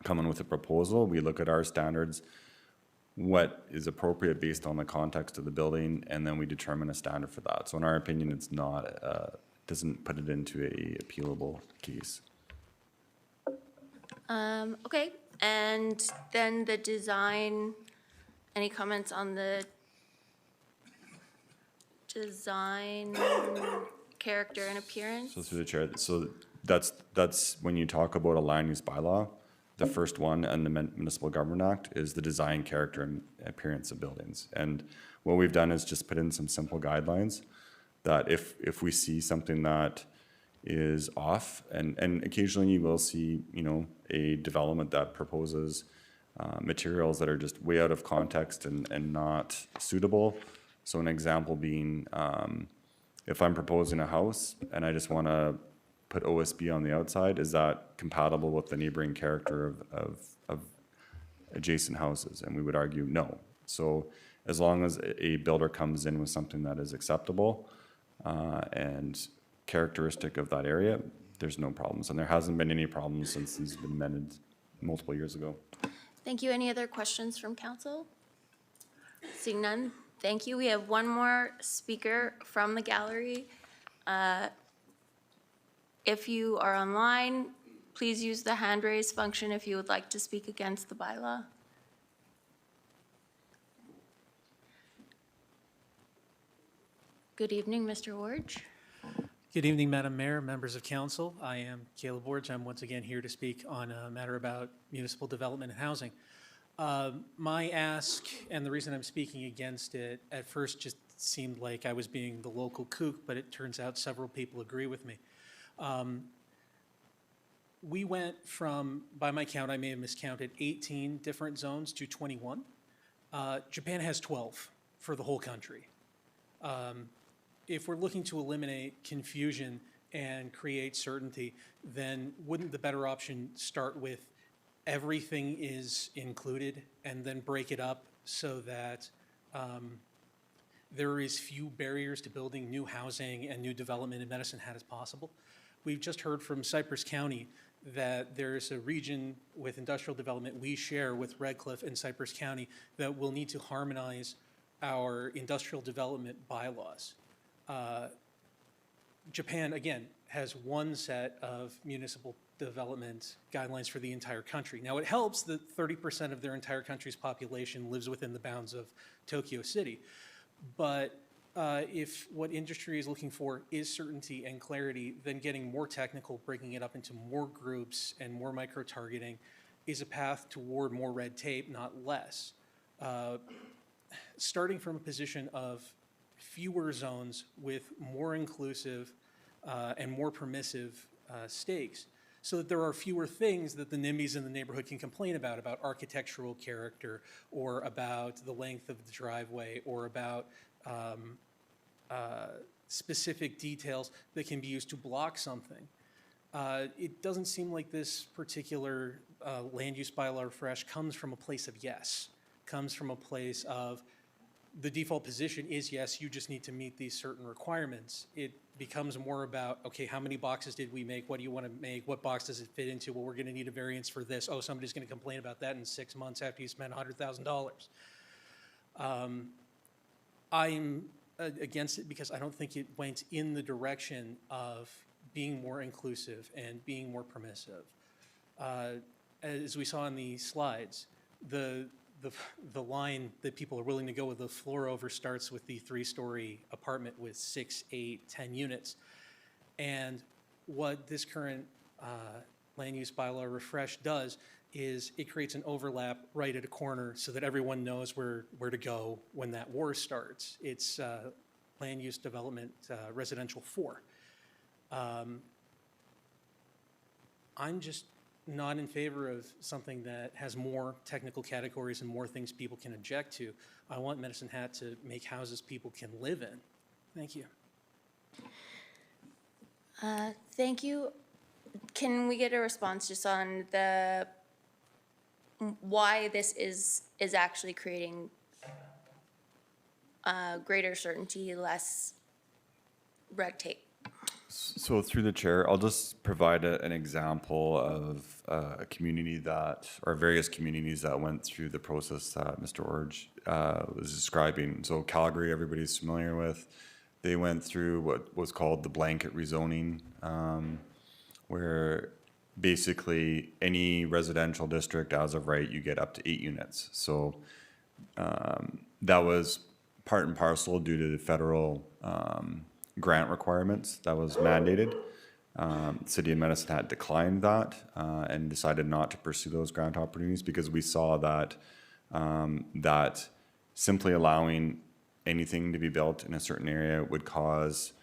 come in with a proposal. We look at our standards, what is appropriate based on the context of the building, and then we determine a standard for that. So in our opinion, it's not, doesn't put it into a appealable case. Okay, and then the design, any comments on the design, character and appearance? So through the chair, so that's when you talk about a land use bylaw, the first one and the Municipal Government Act is the design, character and appearance of buildings. And what we've done is just put in some simple guidelines that if we see something that is off, and occasionally you will see, you know, a development that proposes materials that are just way out of context and not suitable. So an example being, if I'm proposing a house and I just want to put OSB on the outside, is that compatible with the neighboring character of adjacent houses? And we would argue no. So as long as a builder comes in with something that is acceptable and characteristic of that area, there's no problems. And there hasn't been any problems since these have been amended multiple years ago. Thank you. Any other questions from council? Seeing none, thank you. We have one more speaker from the gallery. If you are online, please use the hand raise function if you would like to speak against the bylaw. Good evening, Mr. Ward. Good evening, Madam Mayor, members of council. I am Caleb Ward. I'm once again here to speak on a matter about municipal development and housing. My ask, and the reason I'm speaking against it, at first just seemed like I was being the local kook, but it turns out several people agree with me. We went from, by my count, I may have miscounted, 18 different zones to 21. Japan has 12 for the whole country. If we're looking to eliminate confusion and create certainty, then wouldn't the better option start with everything is included and then break it up so that there is few barriers to building new housing and new development in Medicine Hat as possible? We've just heard from Cypress County that there's a region with industrial development we share with Red Cliff and Cypress County that will need to harmonize our industrial development bylaws. Japan, again, has one set of municipal development guidelines for the entire country. Now, it helps that 30% of their entire country's population lives within the bounds of Tokyo City, but if what industry is looking for is certainty and clarity, then getting more technical, breaking it up into more groups and more micro-targeting is a path toward more red tape, not less. Starting from a position of fewer zones with more inclusive and more permissive stakes, so that there are fewer things that the NIMBYs in the neighborhood can complain about architectural character, or about the length of the driveway, or about specific details that can be used to block something. It doesn't seem like this particular land use bylaw refresh comes from a place of yes, comes from a place of the default position is yes, you just need to meet these certain requirements. It becomes more about, okay, how many boxes did we make? What do you want to make? What box does it fit into? Well, we're going to need a variance for this. Oh, somebody's going to complain about that in 6 months after you spend $100,000. I'm against it because I don't think it went in the direction of being more inclusive and being more permissive. As we saw in the slides, the line that people are willing to go with the floor over starts with the 3-story apartment with 6, 8, 10 units. And what this current land use bylaw refresh does is it creates an overlap right at a corner so that everyone knows where to go when that war starts. It's land use development residential 4. I'm just not in favor of something that has more technical categories and more things people can object to. I want Medicine Hat to make houses people can live in. Thank you. Thank you. Can we get a response just on the why this is actually creating greater certainty, less red tape? So through the chair, I'll just provide an example of a community that, or various communities that went through the process that Mr. Orge was describing. So Calgary, everybody's familiar with. They went through what was called the blanket rezoning, where basically any residential district as of right, you get up to 8 units. So that was part and parcel due to the federal grant requirements that was mandated. City of Medicine Hat declined that and decided not to pursue those grant opportunities because we saw that that simply allowing anything to be built in a certain area would cause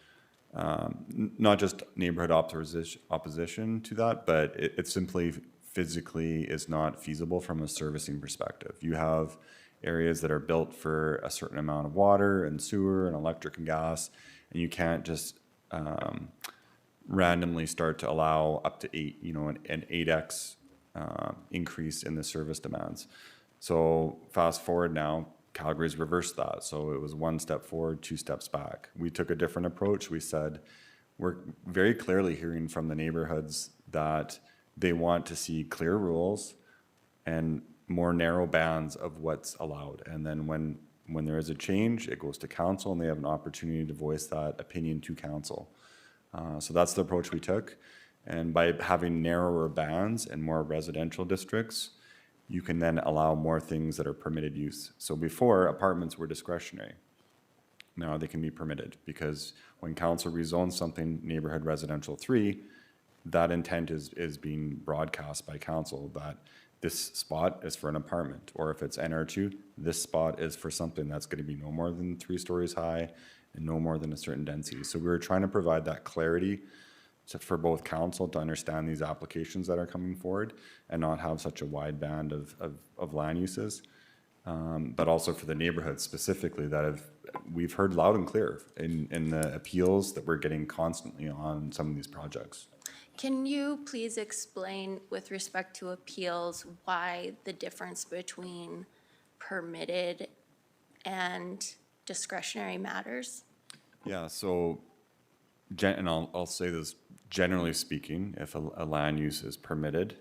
not just neighborhood opposition to that, but it simply physically is not feasible from a servicing perspective. You have areas that are built for a certain amount of water and sewer and electric and gas, and you can't just randomly start to allow up to 8, an 8x increase in the service demands. So fast forward now, Calgary's reversed that. So it was 1 step forward, 2 steps back. We took a different approach. We said, we're very clearly hearing from the neighborhoods that they want to see clear rules and more narrow bands of what's allowed. And then when there is a change, it goes to council and they have an opportunity to voice that opinion to council. So that's the approach we took. And by having narrower bands and more residential districts, you can then allow more things that are permitted use. So before, apartments were discretionary. Now they can be permitted because when council rezones something neighborhood residential 3, that intent is being broadcast by council that this spot is for an apartment, or if it's NR2, this spot is for something that's going to be no more than 3 stories high and no more than a certain density. So we were trying to provide that clarity for both council to understand these applications that are coming forward and not have such a wide band of land uses, but also for the neighborhoods specifically that we've heard loud and clear in the appeals that we're getting constantly on some of these projects. Can you please explain with respect to appeals why the difference between permitted and discretionary matters? Yeah, so, and I'll say this, generally speaking, if a land use is permitted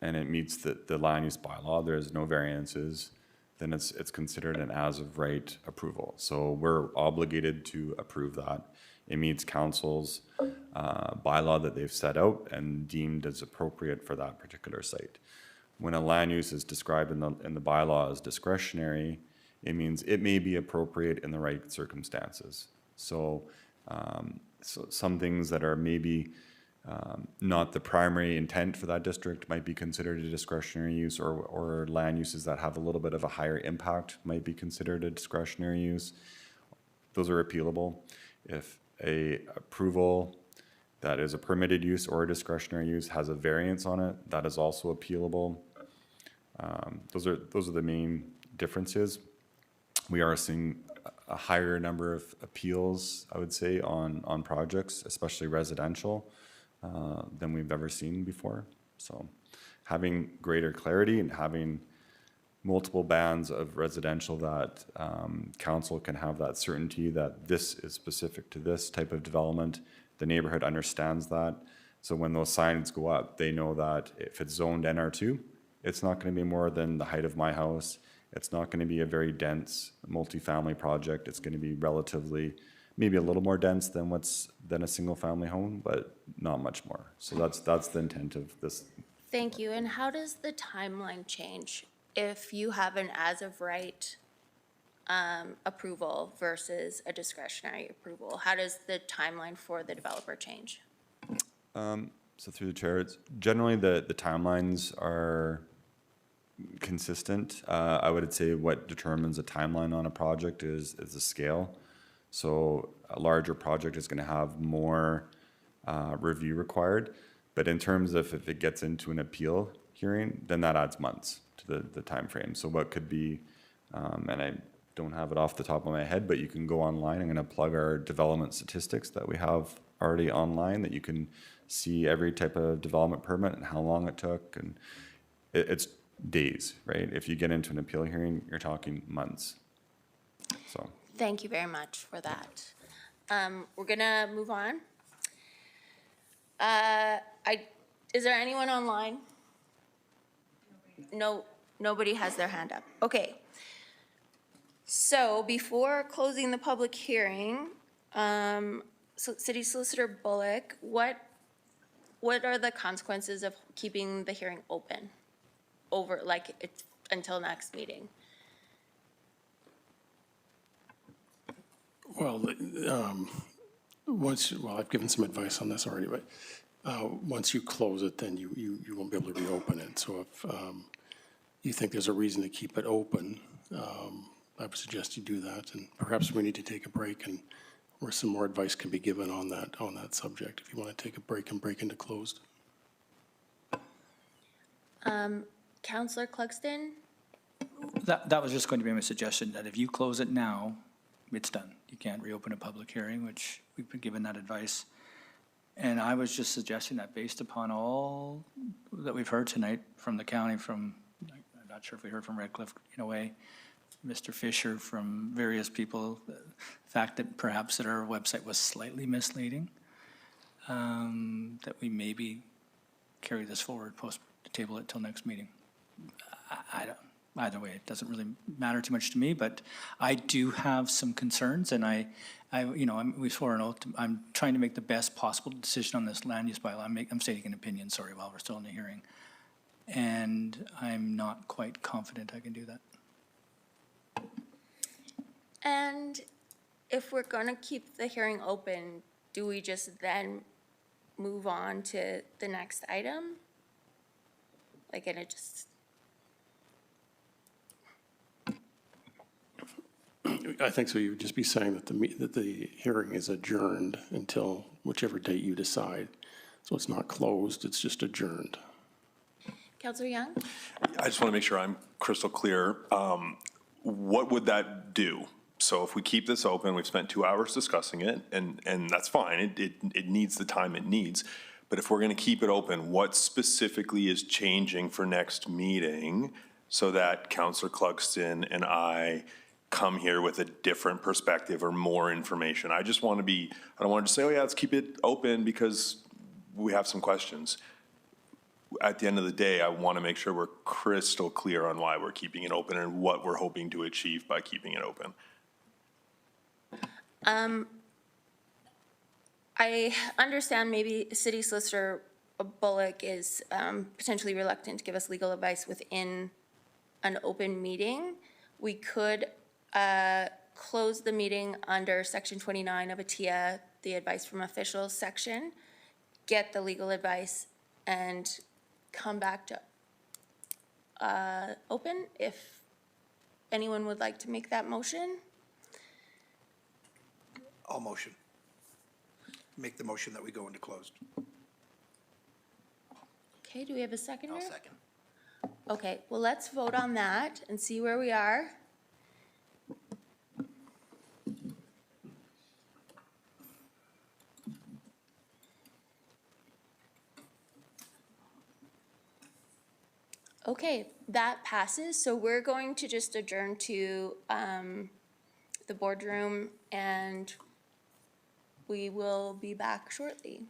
and it meets the land use bylaw, there's no variances, then it's considered an as of right approval. So we're obligated to approve that. It meets council's bylaw that they've set out and deemed as appropriate for that particular site. When a land use is described in the bylaw as discretionary, It means it may be appropriate in the right circumstances. So, so some things that are maybe not the primary intent for that district might be considered a discretionary use, or land uses that have a little bit of a higher impact might be considered a discretionary use. Those are appealable. If a approval that is a permitted use or a discretionary use has a variance on it, that is also appealable. Those are the main differences. We are seeing a higher number of appeals, I would say, on projects, especially residential, than we've ever seen before. So having greater clarity and having multiple bands of residential that council can have that certainty that this is specific to this type of development. The neighborhood understands that. So when those signs go up, they know that if it's zoned NR2, it's not going to be more than the height of my house. It's not going to be a very dense multifamily project. It's going to be relatively, maybe a little more dense than a single family home, but not much more. So that's the intent of this. Thank you. And how does the timeline change if you have an as-of-right approval versus a discretionary approval? How does the timeline for the developer change? So through the chair, it's generally the timelines are consistent. I would say what determines a timeline on a project is the scale. So a larger project is going to have more review required. But in terms of if it gets into an appeal hearing, then that adds months to the time frame. So what could be, and I don't have it off the top of my head, but you can go online. I'm going to plug our development statistics that we have already online, that you can see every type of development permit and how long it took. And it's days, right? If you get into an appeal hearing, you're talking months. So. Thank you very much for that. We're gonna move on. Is there anyone online? No, nobody has their hand up. Okay. So before closing the public hearing, so City Solicitor Bullock, what are the consequences of keeping the hearing open over, like, it's until next meeting? Well, I've given some advice on this already, but once you close it, then you won't be able to reopen it. So if you think there's a reason to keep it open, I would suggest you do that. And perhaps we need to take a break, and where some more advice can be given on that subject, if you want to take a break and break into closed. Councillor Clugston? That was just going to be my suggestion, that if you close it now, it's done. You can't reopen a public hearing, which we've been given that advice. And I was just suggesting that based upon all that we've heard tonight from the county, I'm not sure if we heard from Redcliffe in a way, Mr. Fisher, from various people, the fact that perhaps that our website was slightly misleading, that we maybe carry this forward, table it till next meeting. Either way, it doesn't really matter too much to me, but I do have some concerns, and we swore an oath. I'm trying to make the best possible decision on this land use bylaw. I'm stating an opinion, sorry, while we're still in the hearing. And I'm not quite confident I can do that. And if we're going to keep the hearing open, do we just then move on to the next item? Like, and it just... I think so. You would just be saying that the hearing is adjourned until whichever date you decide. So it's not closed, it's just adjourned. Councillor Young? I just want to make sure I'm crystal clear. What would that do? So if we keep this open, we've spent 2 hours discussing it, and that's fine. It needs the time it needs. But if we're going to keep it open, what specifically is changing for next meeting so that Councillor Clugston and I come here with a different perspective or more information? I just want to be, I don't want to just say, oh yeah, let's keep it open because we have some questions. At the end of the day, I want to make sure we're crystal clear on why we're keeping it open and what we're hoping to achieve by keeping it open. I understand maybe City Solicitor Bullock is potentially reluctant to give us legal advice within an open meeting. We could close the meeting under section 29 of ATIA, the advice from officials section, get the legal advice, and come back to open if anyone would like to make that motion. I'll motion. Make the motion that we go into closed. Okay, do we have a seconder? I'll second. Okay, well, let's vote on that and see where we are. Okay, that passes, so we're going to just adjourn to the boardroom, and we will be back shortly.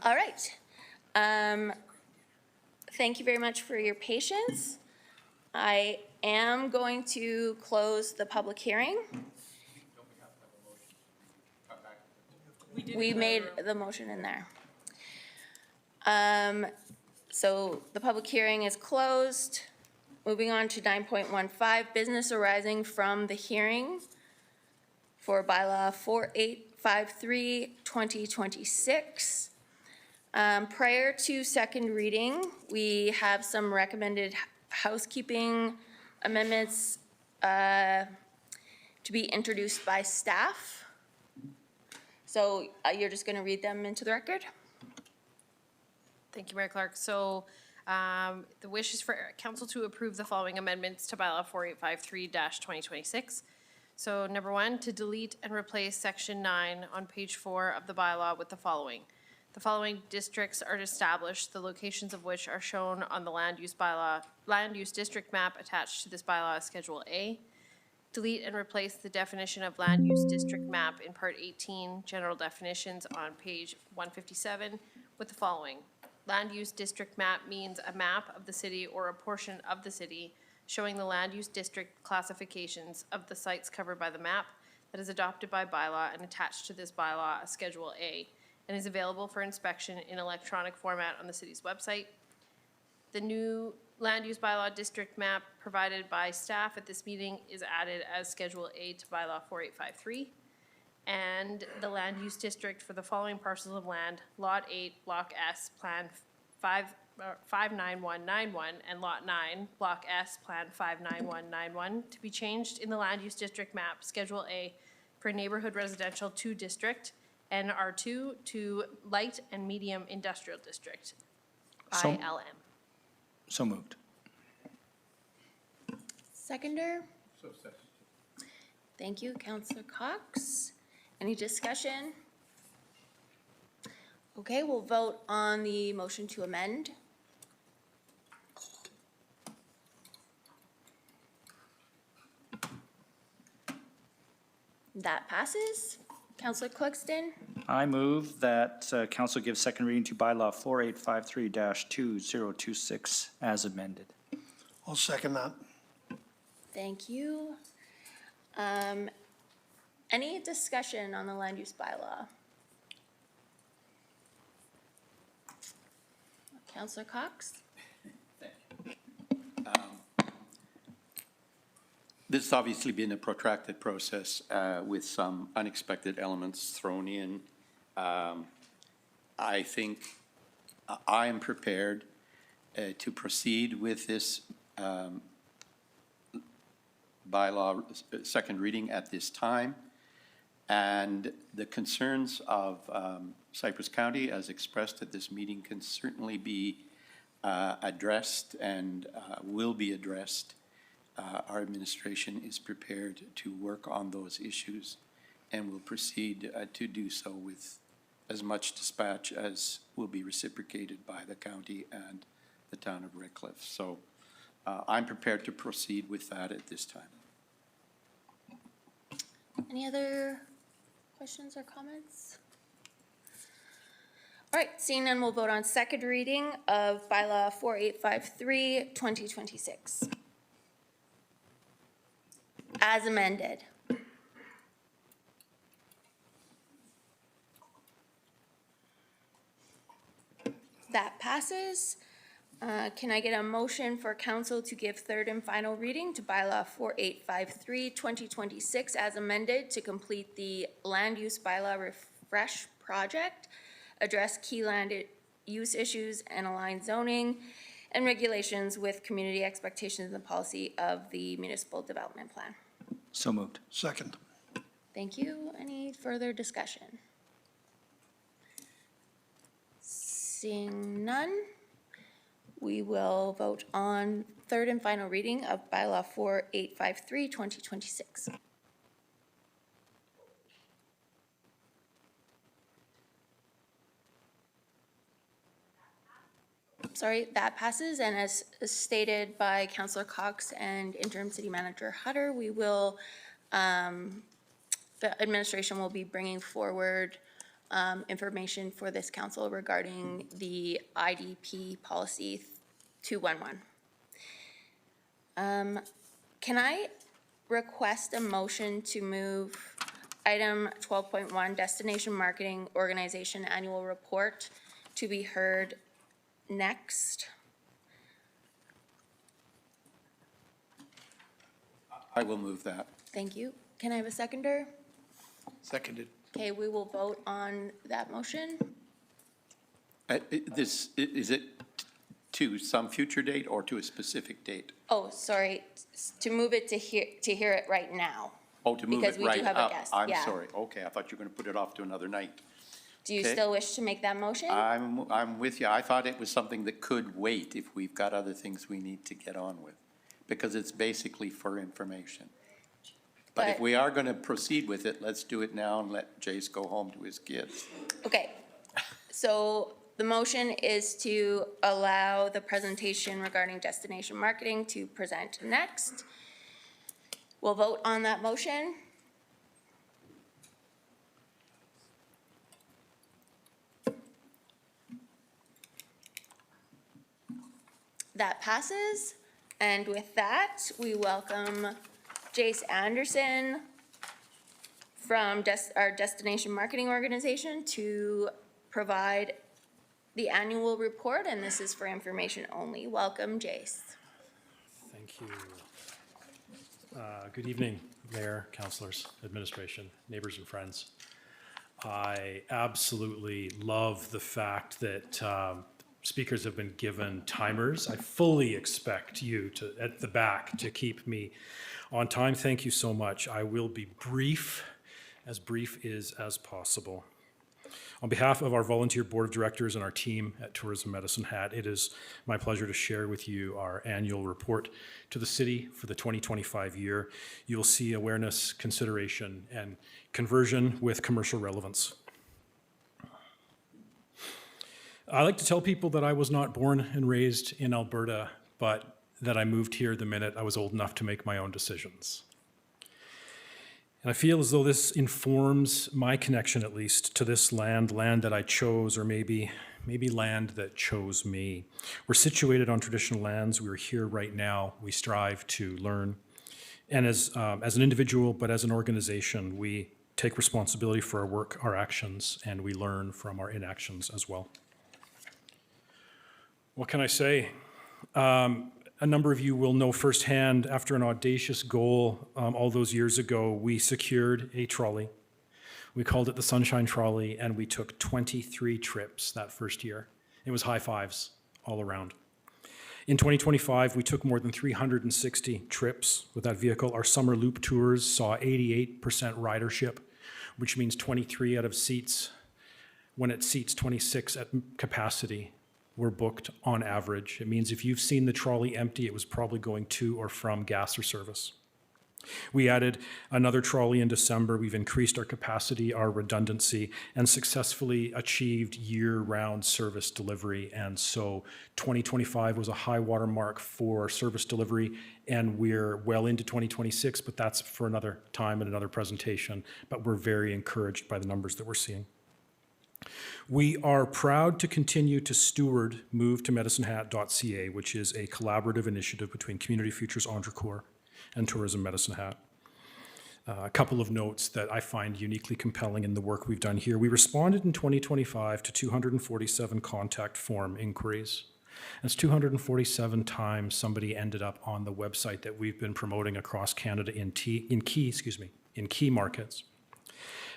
All right. Thank you very much for your patience. I am going to close the public hearing. We made the motion in there. So the public hearing is closed. Moving on to 9.15, business arising from the hearing for bylaw 4853, 2026. Prior to second reading, we have some recommended housekeeping amendments to be introduced by staff. So you're just going to read them into the record? Thank you, Mayor Clark. So the wish is for council to approve the following amendments to bylaw 4853-2026. So number 1, to delete and replace section 9 on page 4 of the bylaw with the following. The following districts are established, the locations of which are shown on the land use district map attached to this bylaw as Schedule A. Delete and replace the definition of land use district map in Part 18, general definitions on page 157 with the following. Land use district map means a map of the city or a portion of the city showing the land use district classifications of the sites covered by the map that is adopted by bylaw and attached to this bylaw as Schedule A and is available for inspection in electronic format on the city's website. The new land use bylaw district map provided by staff at this meeting is added as Schedule A to bylaw 4853. And the land use district for the following parcels of land, Lot 8, Block S, Plan 59191, and Lot 9, Block S, Plan 59191, to be changed in the land use district map, Schedule A, for Neighborhood Residential 2 District, NR2 to Light and Medium Industrial District, ILM. So moved. Seconder? Thank you, Councillor Cox. Any discussion? Okay, we'll vote on the motion to amend. That passes. Councillor Cluxton? I move that council give second reading to bylaw 4853-2026 as amended. I'll second that. Thank you. Any discussion on the land use bylaw? Councillor Cox? This has obviously been a protracted process with some unexpected elements thrown in. I think I am prepared to proceed with this bylaw second reading at this time. And the concerns of Cypress County, as expressed at this meeting, can certainly be addressed and will be addressed. Our administration is prepared to work on those issues and will proceed to do so with as much dispatch as will be reciprocated by the county and the town of Redcliffe. So I'm prepared to proceed with that at this time. Any other questions or comments? All right, seeing none, we'll vote on second reading of bylaw 4853, 2026. As amended. That passes. Can I get a motion for council to give third and final reading to bylaw 4853, 2026 as amended to complete the land use bylaw refresh project, address key land use issues and align zoning and regulations with community expectations and policy of the municipal development plan? So moved. Second. Thank you. Any further discussion? Seeing none, we will vote on third and final reading of bylaw 4853, 2026. Sorry, that passes, and as stated by Councillor Cox and Interim City Manager Hutter, we will, the administration will be bringing forward information for this council regarding the IDP policy 211. Can I request a motion to move item 12.1, Destination Marketing Organization Annual Report, to be heard next? I will move that. Thank you. Can I have a seconder? Seconded. Okay, we will vote on that motion. Is it to some future date or to a specific date? Oh, sorry, to move it to hear it right now. Oh, to move Because it we do right have a up. guest, I'm yeah. sorry. Okay, I thought you were going to put it off to another night. Do you Okay. still wish to make that motion? I'm with you. I thought it was something that could wait if we've got other things we need to get on with, because it's basically for information. But if But- we are going to proceed with it, let's do it now and let Jace go home to his kids. Okay, so the motion is to allow the presentation regarding destination marketing to present next. We'll vote on that motion. That passes, and with that, we welcome Jace Anderson from our Destination Marketing Organization to provide the annual report, and this is for information only. Welcome, Jace. Thank you. Good evening, Mayor, councilors, administration, neighbors and friends. I absolutely love the fact that speakers have been given timers. I fully expect you to, at the back, to keep me on time. Thank you so much. I will be brief is as possible. On behalf of our volunteer board of directors and our team at Tourism Medicine Hat, it is my pleasure to share with you our annual report to the city for the 2025 year. You'll see awareness, consideration, and conversion with commercial relevance. I like to tell people that I was not born and raised in Alberta, but that I moved here the minute I was old enough to make my own decisions. And I feel as though this informs my connection, at least, to this land that I chose, or maybe land that chose me. We're situated on traditional lands. We're here right now. We strive to learn. And as an individual, but as an organization, we take responsibility for our work, our actions, and we learn from our inactions as well. What can I say? A number of you will know firsthand, after an audacious goal all those years ago, we secured a trolley. We called it the Sunshine Trolley, and we took 23 trips that first year. It was high fives all around. In 2025, we took more than 360 trips with that vehicle. Our summer loop tours saw 88% ridership, which means 23 out of seats, when it seats 26 at capacity, were booked on average. It means if you've seen the trolley empty, it was probably going to or from gas or service. We added another trolley in December. We've increased our capacity, our redundancy, and successfully achieved year-round service delivery. And so 2025 was a high water mark for service delivery, and we're well into 2026, but that's for another time and another presentation. But we're very encouraged by the numbers that we're seeing. We are proud to continue to steward movetomedicinehat.ca, which is a collaborative initiative between Community Futures Entrecours and Tourism Medicine Hat. A couple of notes that I find uniquely compelling in the work we've done here. We responded in 2025 to 247 contact form inquiries. That's 247 times somebody ended up on the website that we've been promoting across Canada in key markets.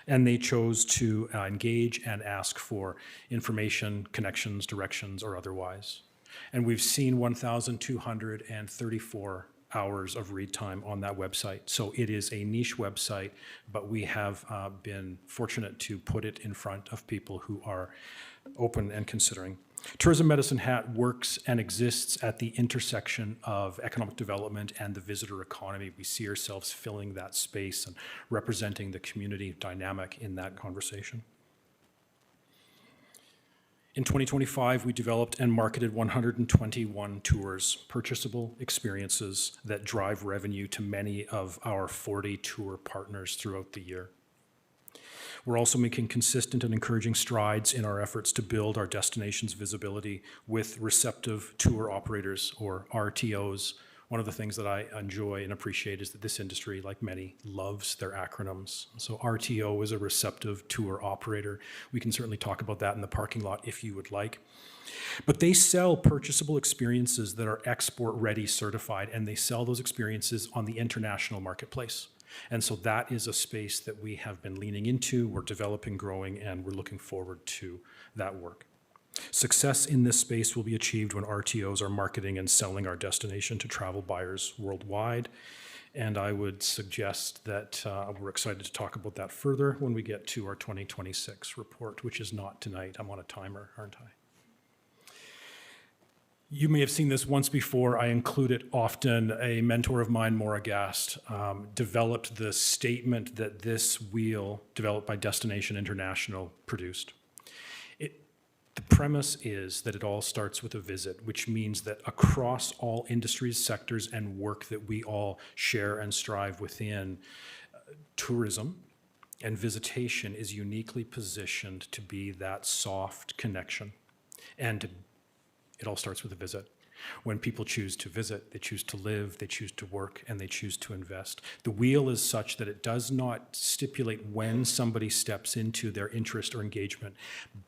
And they chose to engage and ask for information, connections, directions, or otherwise. And we've seen 1,234 hours of read time on that website. So it is a niche website, but we have been fortunate to put it in front of people who are open and considering. Tourism Medicine Hat works and exists at the intersection of economic development and the visitor economy. We see ourselves filling that space and representing the community dynamic in that conversation. In 2025, we developed and marketed 121 tours, purchasable experiences that drive revenue to many of our 40 tour partners throughout the year. We're also making consistent and encouraging strides in our efforts to build our destination's visibility with receptive tour operators, or RTOs. One of the things that I enjoy and appreciate is that this industry, like many, loves their acronyms. So RTO is a receptive tour operator. We can certainly talk about that in the parking lot if you would like. But they sell purchasable experiences that are export-ready certified, and they sell those experiences on the international marketplace. And so that is a space that we have been leaning into, we're developing, growing, and we're looking forward to that work. Success in this space will be achieved when RTOs are marketing and selling our destination to travel buyers worldwide. And I would suggest that we're excited to talk about that further when we get to our 2026 report, which is not tonight. I'm on a timer, aren't I? You may have seen this once before. I include it often. A mentor of mine, Maura Gast, developed the statement that this wheel, developed by Destination International, produced. The premise is that it all starts with a visit, which means that across all industries, sectors, and work that we all share and strive within, tourism and visitation is uniquely positioned to be that soft connection. And it all starts with a visit. When people choose to visit, they choose to live, they choose to work, and they choose to invest. The wheel is such that it does not stipulate when somebody steps into their interest or engagement,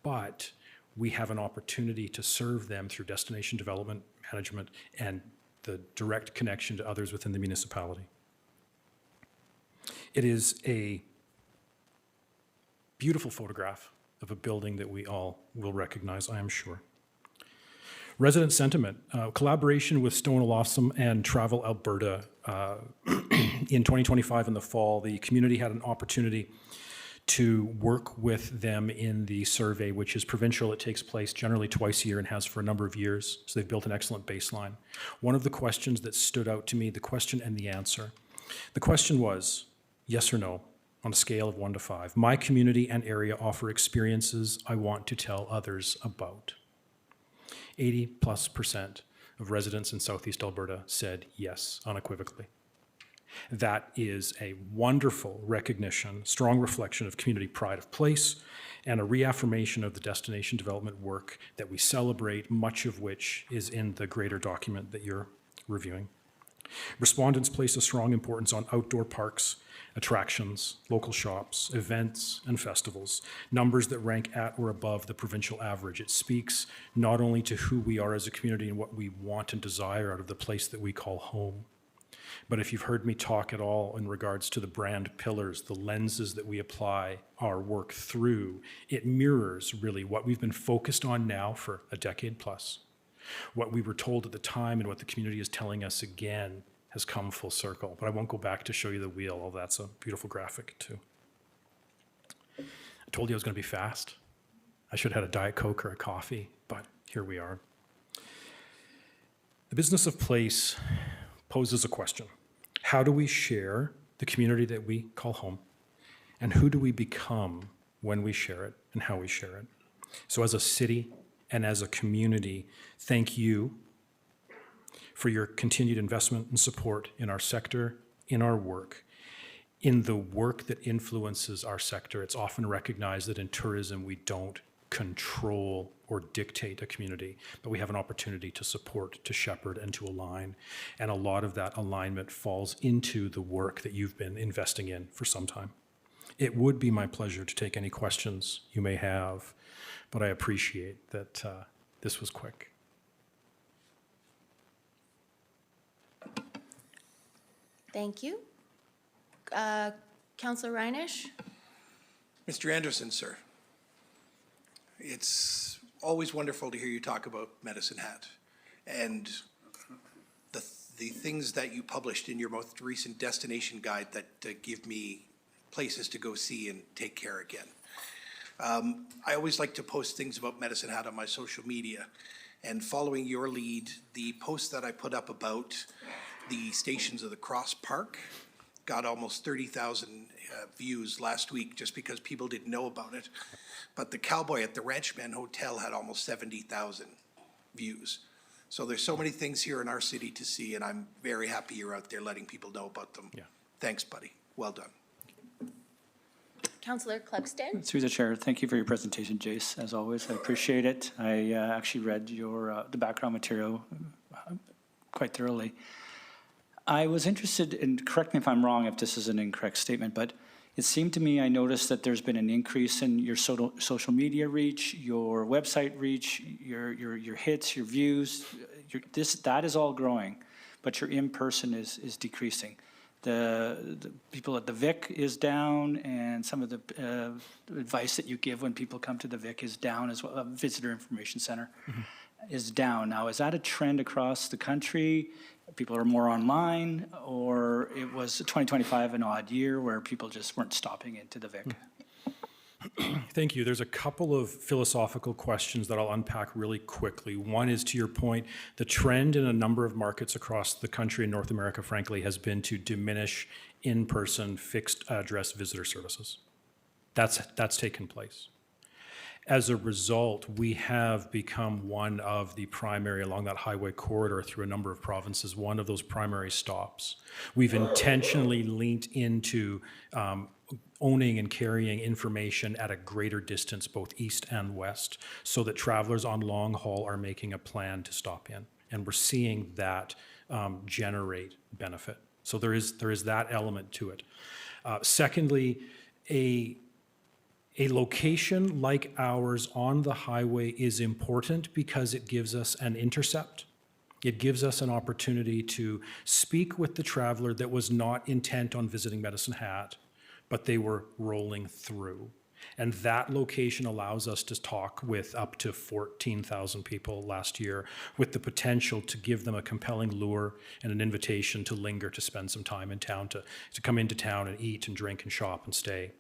but we have an opportunity to serve them through destination development, management, and the direct connection to others within the municipality. It is a beautiful photograph of a building that we all will recognize, I am sure. Resident sentiment, collaboration with Stone Awesome and Travel Alberta. In 2025 in the fall, the community had an opportunity to work with them in the survey, which is provincial. It takes place generally twice a year and has for a number of years. So they've built an excellent baseline. One of the questions that stood out to me, the question and the answer. The question was, yes or no, on a scale of 1 to 5. My community and area offer experiences I want to tell others about. 80+% of residents in Southeast Alberta said yes, unequivocally. That is a wonderful recognition, strong reflection of community pride of place, and a reaffirmation of the destination development work that we celebrate, much of which is in the greater document that you're reviewing. Respondents place a strong importance on outdoor parks, attractions, local shops, events, and festivals, numbers that rank at or above the provincial average. It speaks not only to who we are as a community and what we want and desire out of the place that we call home, but if you've heard me talk at all in regards to the brand pillars, the lenses that we apply our work through, it mirrors really what we've been focused on now for a decade plus. What we were told at the time and what the community is telling us again has come full circle. But I won't go back to show you the wheel, although that's a beautiful graphic too. I told you I was going to be fast. I should have had a Diet Coke or a coffee, but here we are. The business of place poses a question. How do we share the community that we call home? And who do we become when we share it and how we share it? So as a city and as a community, thank you for your continued investment and support in our sector, in our work. In the work that influences our sector, it's often recognized that in tourism we don't control or dictate a community, but we have an opportunity to support, to shepherd, and to align. And a lot of that alignment falls into the work that you've been investing in for some time. It would be my pleasure to take any questions you may have, but I appreciate that this was quick. Thank you. Councillor Reinish? Mr. Anderson, sir, it's always wonderful to hear you talk about Medicine Hat and the things that you published in your most recent destination guide that give me places to go see and take care again. I always like to post things about Medicine Hat on my social media, and following your lead, the post that I put up about the Stations of the Cross Park got almost 30,000 views last week just because people didn't know about it. But the Cowboy at the Ranchman Hotel had almost 70,000 views. So there's so many things here in our city to see, and I'm very happy you're out there letting people know about them. Yeah. Thanks, buddy. Well done. Councillor Clugston? Through the chair, thank you for your presentation, Jace, as always. I appreciate it. I actually read your the background material quite thoroughly. I was interested in, correct me if I'm wrong if this is an incorrect statement, but it seemed to me, I noticed that there's been an increase in your social media reach, your website reach, your hits, your views. That is all growing, but your in-person is decreasing. The people at the Vic is down, and some of the advice that you give when people come to the Vic is down as well. Visitor Information Center is down. Now, is that a trend across the country? People are more online, or it was 2025 an odd year where people just weren't stopping into the Vic? Thank you. There's a couple of philosophical questions that I'll unpack really quickly. One is, to your point, the trend in a number of markets across the country in North America, frankly, has been to diminish in-person fixed address visitor services. That's taken place. As a result, we have become one of the primary, along that highway corridor through a number of provinces, one of those primary stops. We've intentionally leaned into owning and carrying information at a greater distance, both east and west, so that travelers on long haul are making a plan to stop in. And we're seeing that generate benefit. So there is that element to it. Secondly, a location like ours on the highway is important because it gives us an intercept. It gives us an opportunity to speak with the traveler that was not intent on visiting Medicine Hat, but they were rolling through. And that location allows us to talk with up to 14,000 people last year, with the potential to give them a compelling lure and an invitation to linger, to spend some time in town, to come into town and eat and drink and shop and stay.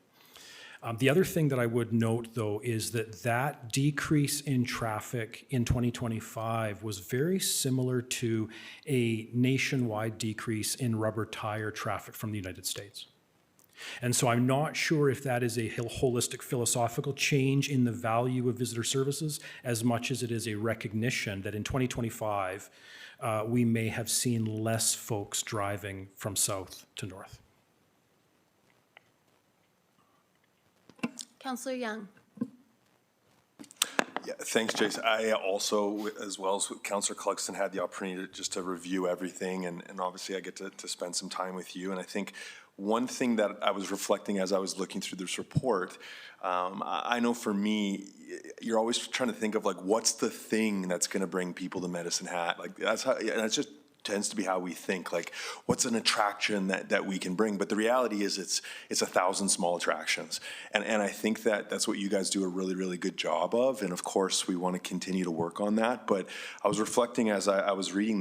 The other thing that I would note, though, is that decrease in traffic in 2025 was very similar to a nationwide decrease in rubber tire traffic from the United States. And so I'm not sure if that is a holistic philosophical change in the value of visitor services as much as it is a recognition that in 2025, we may have seen less folks driving from south to north. Councillor Young. Yeah, thanks, Jason. I also, as well as Councillor Clugston, had the opportunity to review everything, and obviously I get to spend some time with you. And I think one thing that I was reflecting as I was looking through this report, I know for me, you're always trying to think of like, what's the thing that's going to bring people to Medicine Hat? Like that's how, and it's just tends to be how we think, like what's an attraction that we can bring. But the reality is it's 1,000 small attractions. And I think that's what you guys do a really, really good job of. And of course, we want to continue to work on that. But I was reflecting as I was reading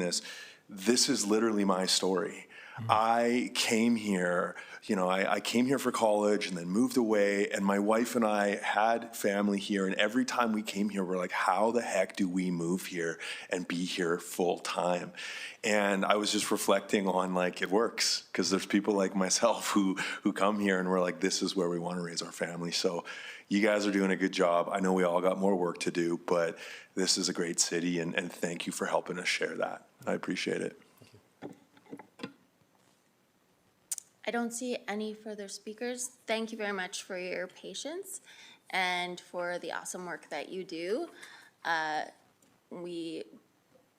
this is literally my story. I came here, I came here for college and then moved away, and my wife and I had family here, and every time we came here, we're like, how the heck do we move here and be here full time? And I was just reflecting on like, it works, because there's people like myself who come here and we're like, this is where we want to raise our family. So you guys are doing a good job. I know we all got more work to do, but this is a great city, and thank you for helping us share that. I appreciate it. I don't see any further speakers. Thank you very much for your patience and for the awesome work that you do. We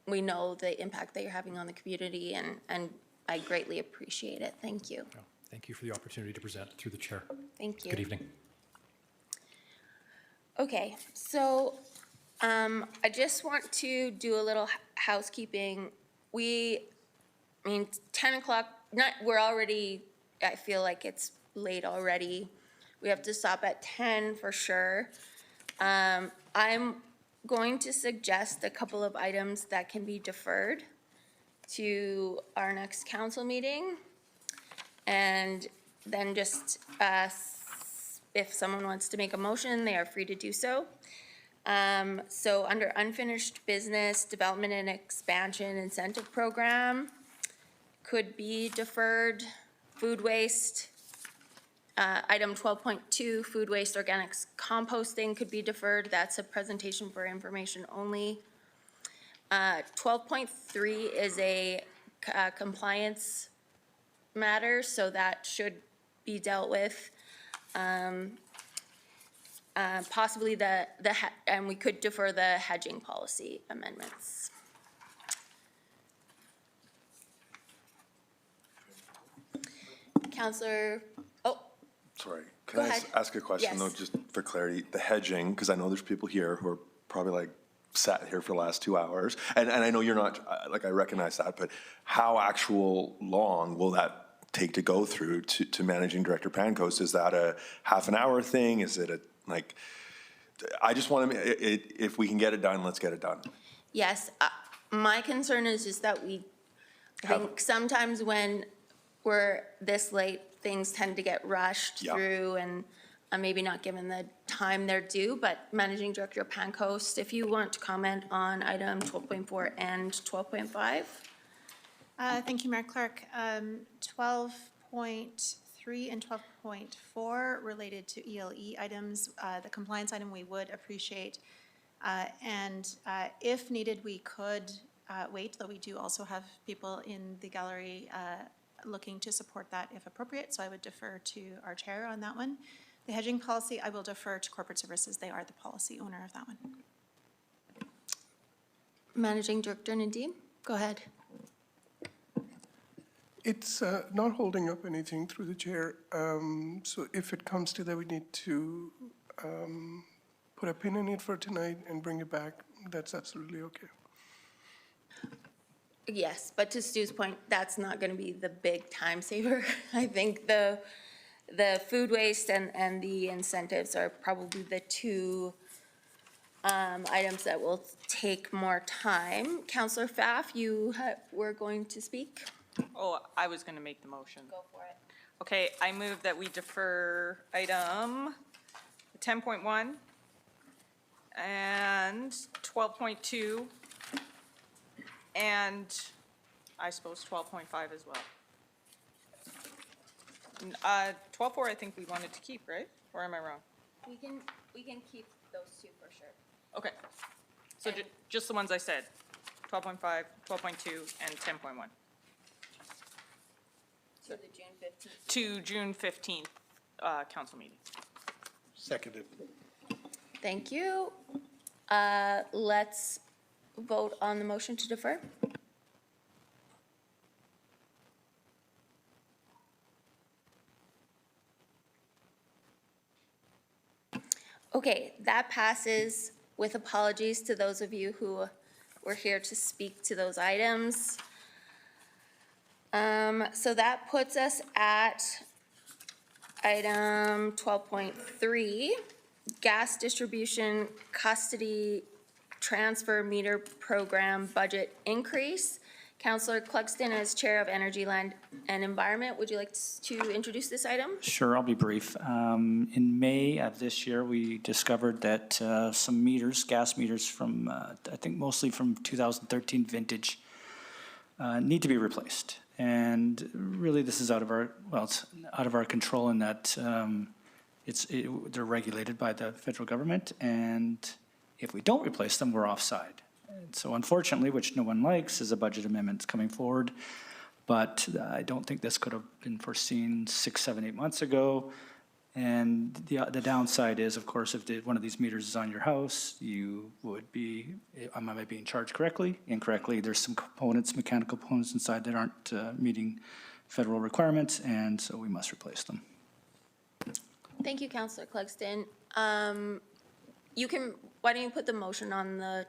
know the impact that you're having on the community, and I greatly appreciate it. Thank you. Thank you for the opportunity to present through the chair. Thank you. Good evening. Okay, so I just want to do a little housekeeping. 10 o'clock, we're already, I feel like it's late already. We have to stop at 10 for sure. I'm going to suggest a couple of items that can be deferred to our next council meeting. And then just if someone wants to make a motion, they are free to do so. So under unfinished business, development and expansion incentive program could be deferred. Food waste, item 12.2, food waste organics composting could be deferred. That's a presentation for information only. 12.3 is a compliance matter, so that should be dealt with. Possibly and we could defer the hedging policy amendments. Councillor, Sorry, Go can I ahead. ask a question though, Yes. just for clarity? The hedging, because I know there's people here who are probably like sat here for the last 2 hours, and I know you're not, like, I recognize that, but how actual long will that take to go through to Managing Director Pancos? Is that a half an hour thing? Is it a, like, I just want to, if we can get it done, let's get it done. yes, my concern is just that I think sometimes when we're this late, things tend to get rushed Yeah. through and maybe not given the time they're due, but Managing Director Pancoast, if you want to comment on item 12.4 and 12.5. Thank you, Mayor Clerk. 12.3 and 12.4 related to ELE items. The compliance item we would appreciate. And if needed, we could wait, though we do also have people in the gallery looking to support that if appropriate. So I would defer to our chair on that one. The hedging policy, I will defer to Corporate Services. They are the policy owner of that one. Managing Director Nadeem, go ahead. It's not holding up anything through the chair. So if it comes to that, we need to put a pin in it for tonight and bring it back. That's absolutely okay. Yes, but to Stu's point, that's not going to be the big time saver. I think the food waste and the incentives are probably the two items that will take more time. Councillor Pfaff, you were going to speak? Oh, I was going to make the motion. Go for it. Okay, I move that we defer item 10.1 and 12.2 and I suppose 12.5 as well. 12.4 I think we wanted to keep, right? Or am I wrong? We can keep those two for sure. Okay. So just the ones I said, 12.5, 12.2, and 10.1. To the June 15th. To June 15th council meeting. Seconded. Thank you. Let's vote on the motion to defer. Okay, that passes with apologies to those of you who were here to speak to those items. So that puts us at item 12.3, gas distribution custody transfer meter program budget increase. Councillor Clugston, as Chair of Energy, Land and Environment, would you like to introduce this item? Sure, I'll be brief. In May of this year, we discovered that some meters, gas meters from, I think mostly from 2013 vintage, need to be replaced. And really, this is out of our, well, it's out of our control in that they're regulated by the federal government, and if we don't replace them, we're offside. And so unfortunately, which no one likes, is a budget amendment coming forward. But I don't think this could have been foreseen 6, 7, 8 months ago. And the downside is, of course, if one of these meters is on your house, you would be, am I being charged correctly? Incorrectly, there's some components, mechanical components inside that aren't meeting federal requirements, and so we must replace them. Thank you, Councillor Clugston. You can, why don't you put the motion on the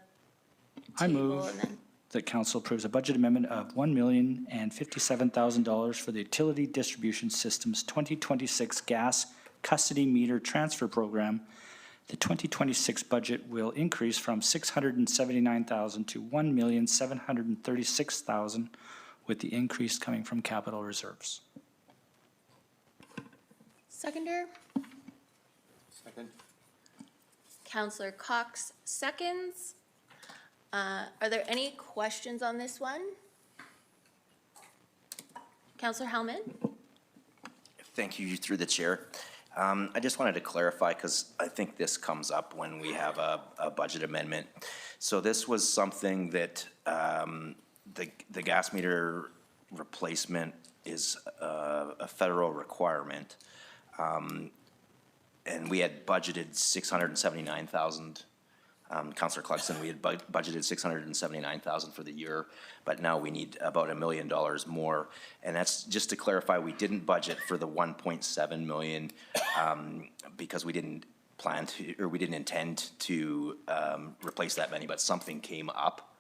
I table move and then, that council approves a budget amendment of $1,057,000 for the Utility Distribution System's 2026 gas custody meter transfer program. The 2026 budget will increase from $679,000 to $1,736,000, with the increase coming from capital reserves. seconder? Second. Councillor Cox seconds. Are there any questions on this one? Councillor Hellman? Thank you, through the chair. I just wanted to clarify, because I think this comes up when we have a budget amendment. So this was something that the gas meter replacement is a federal requirement. and we had budgeted 679,000. Councillor Clugston, we had budgeted 679,000 for the year, but now we need about $1 million more. And that's just to clarify, we didn't budget for the 1.7 million because we didn't plan to, or we didn't intend to replace that many, but something came up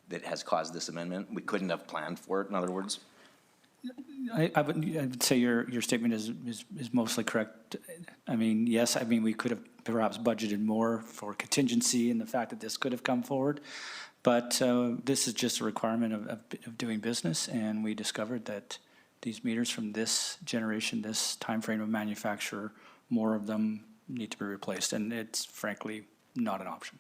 that has caused this amendment. We couldn't have planned for it, in other words. I would say your statement is mostly correct. I mean, yes, I mean, we could have perhaps budgeted more for contingency and the fact that this could have come forward, but this is just a requirement of doing business, and we discovered that these meters from this generation, this timeframe of manufacture, more of them need to be replaced, and it's frankly not an option.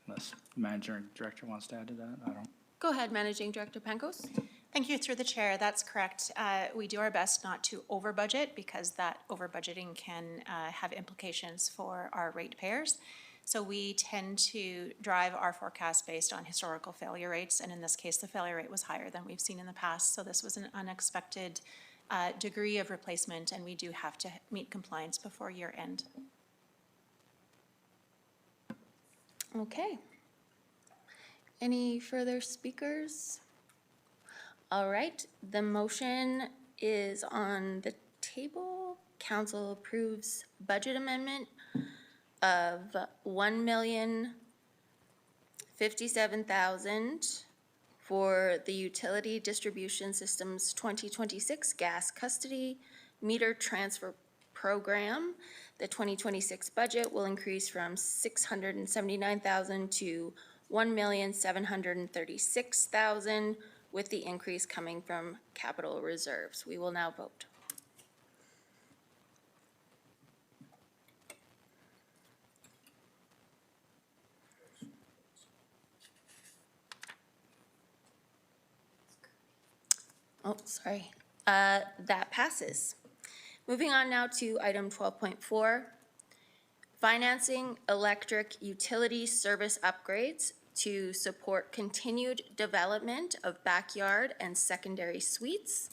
Unless the manager and director wants to add to that, I don't. Go ahead, Managing Director Pankos. Thank you, through the chair. That's correct. We do our best not to over budget because that over budgeting can have implications for our ratepayers. So we tend to drive our forecast based on historical failure rates, and in this case, the failure rate was higher than we've seen in the past. So this was an unexpected degree of replacement, and we do have to meet compliance before year end. Okay. Any further speakers? All right, the motion is on the table. Council approves budget amendment of $1,057,000 for the Utility Distribution Systems 2026 Gas Custody Meter Transfer Program. The 2026 budget will increase from $679,000 to $1,736,000, with the increase coming from capital reserves. We will now vote. Oh, sorry. That passes. Moving on now to item 12.4, financing electric utility service upgrades to support continued development of backyard and secondary suites.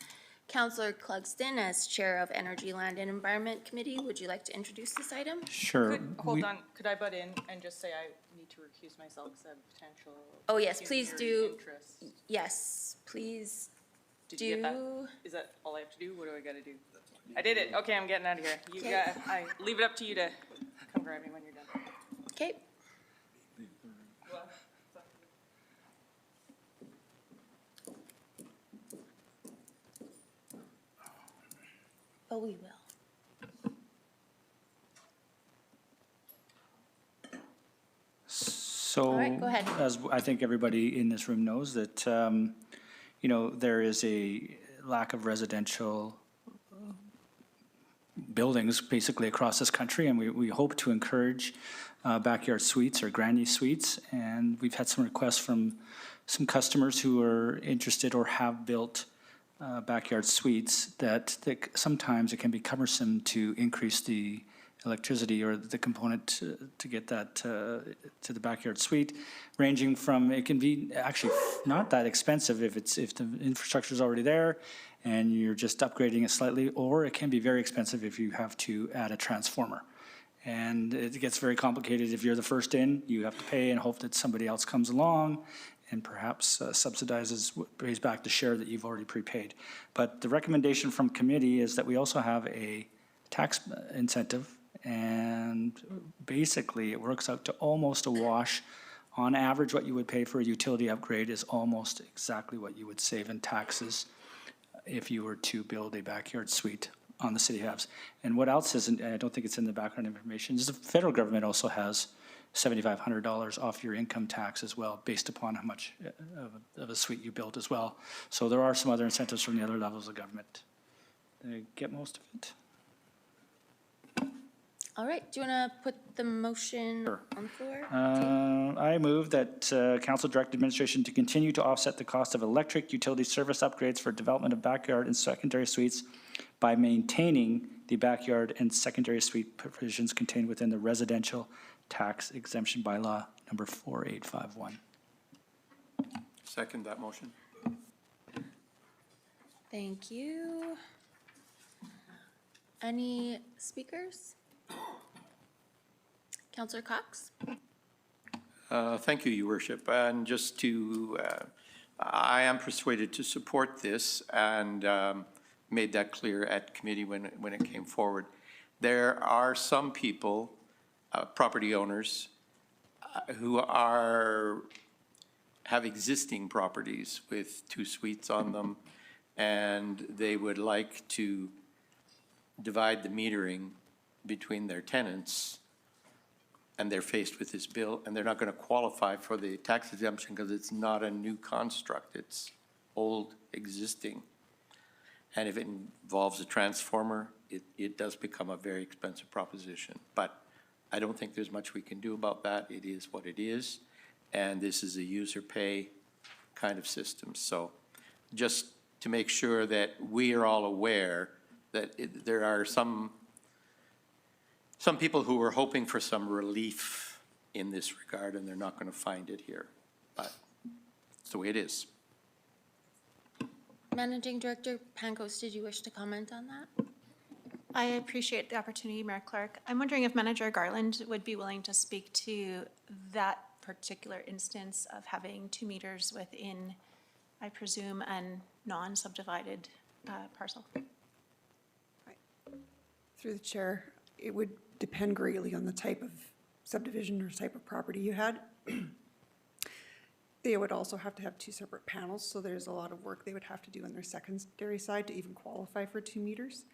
Councillor Clugston, as Chair of Energy, Land and Environment Committee, would you like to introduce this item? Sure. Hold on, could I butt in and just say I need to recuse myself because I have potential. Oh, yes, please do. interest. Yes, please Did you get that? Is that all I have to do? What do I gotta do? I did it. Okay, I'm getting out of here. You Okay. got, I leave it up to you to come grab me when you're done. Okay. Oh, we will. So, All right, go ahead. as I think everybody in this room knows, that, you know, there is a lack of residential buildings basically across this country, and we hope to encourage backyard suites or granny suites. And we've had some requests from some customers who are interested or have built backyard suites that sometimes it can be cumbersome to increase the electricity or the component to get that to the backyard suite, ranging from, it can be actually not that expensive if the infrastructure is already there and you're just upgrading it slightly, or it can be very expensive if you have to add a transformer. And it gets very complicated. If you're the first in, you have to pay and hope that somebody else comes along and perhaps pays back the share that you've already prepaid. But the recommendation from committee is that we also have a tax incentive, and basically it works out to almost a wash. On average, what you would pay for a utility upgrade is almost exactly what you would save in taxes if you were to build a backyard suite on the city halves. And what else isn't, and I don't think it's in the background information, is the federal government also has $7,500 off your income tax as well, based upon how much of a suite you built as well. So there are some other incentives from the other levels of government. Did I get most of it? All right, do you want to put the motion on the floor? I move that council direct administration to continue to offset the cost of electric utility service upgrades for development of backyard and secondary suites by maintaining the backyard and secondary suite provisions contained within the residential tax exemption bylaw number 4851. Second that motion. Thank you. Any speakers? Councillor Cox? Thank you, Your Worship. And just to, I am persuaded to support this and made that clear at committee when it came forward. There are some people, property owners, who have existing properties with 2 suites on them, and they would like to divide the metering between their tenants, and they're faced with this bill, and they're not going to qualify for the tax exemption because it's not a new construct, it's old, existing. And if it involves a transformer, it does become a very expensive proposition. But I don't think there's much we can do about that. It is what it is, and this is a user pay kind of system. So just to make sure that we are all aware that there are some people who are hoping for some relief in this regard, and they're not going to find it here. But it's the way it is. Managing Director Pankos, did you wish to comment on that? I appreciate the opportunity, Mayor Clark. I'm wondering if Manager Garland would be willing to speak to that particular instance of having 2 meters within, I presume, a non-subdivided parcel. Through the chair, it would depend greatly on the type of subdivision or type of property you had. They would also have to have 2 separate panels, so there's a lot of work they would have to do on their secondary side to even qualify for 2 meters.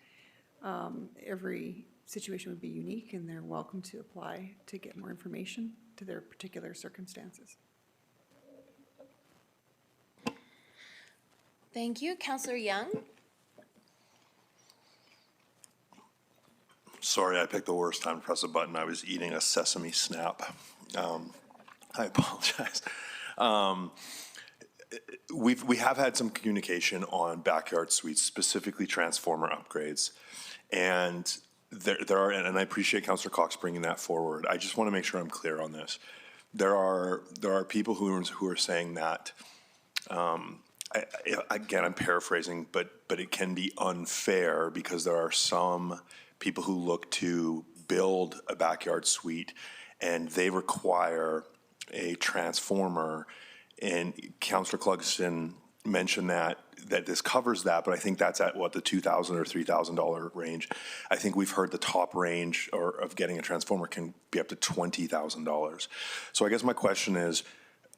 Every situation would be unique, and they're welcome to apply to get more information to their particular circumstances. Thank you. Councillor Young? Sorry, I picked the worst time to press a button. I was eating a sesame snap. I apologize. We have had some communication on backyard suites, specifically transformer upgrades. And there are, and I appreciate Councillor Cox bringing that forward. I just want to make sure I'm clear on this. There are people who are saying that, again, I'm paraphrasing, but it can be unfair because there are some people who look to build a backyard suite and they require a transformer. And Councillor Clugston mentioned that this covers that, but I think that's at what, the $2,000 or $3,000 range. I think we've heard the top range of getting a transformer can be up to $20,000. So I guess my question is,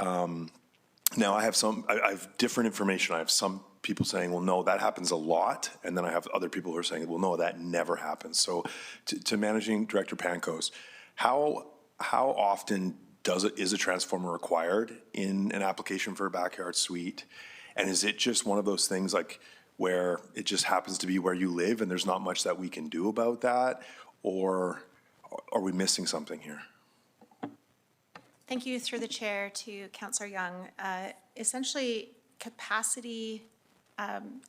now I have different information. I have some people saying, well, no, that happens a lot. And then I have other people who are saying, well, no, that never happens. So to Managing Director Pankos, how often is a transformer required in an application for a backyard suite? And is it just one of those things like where it just happens to be where you live and there's not much that we can do about that? Or are we missing something here? Thank you through the chair to Councillor Young. Essentially, capacity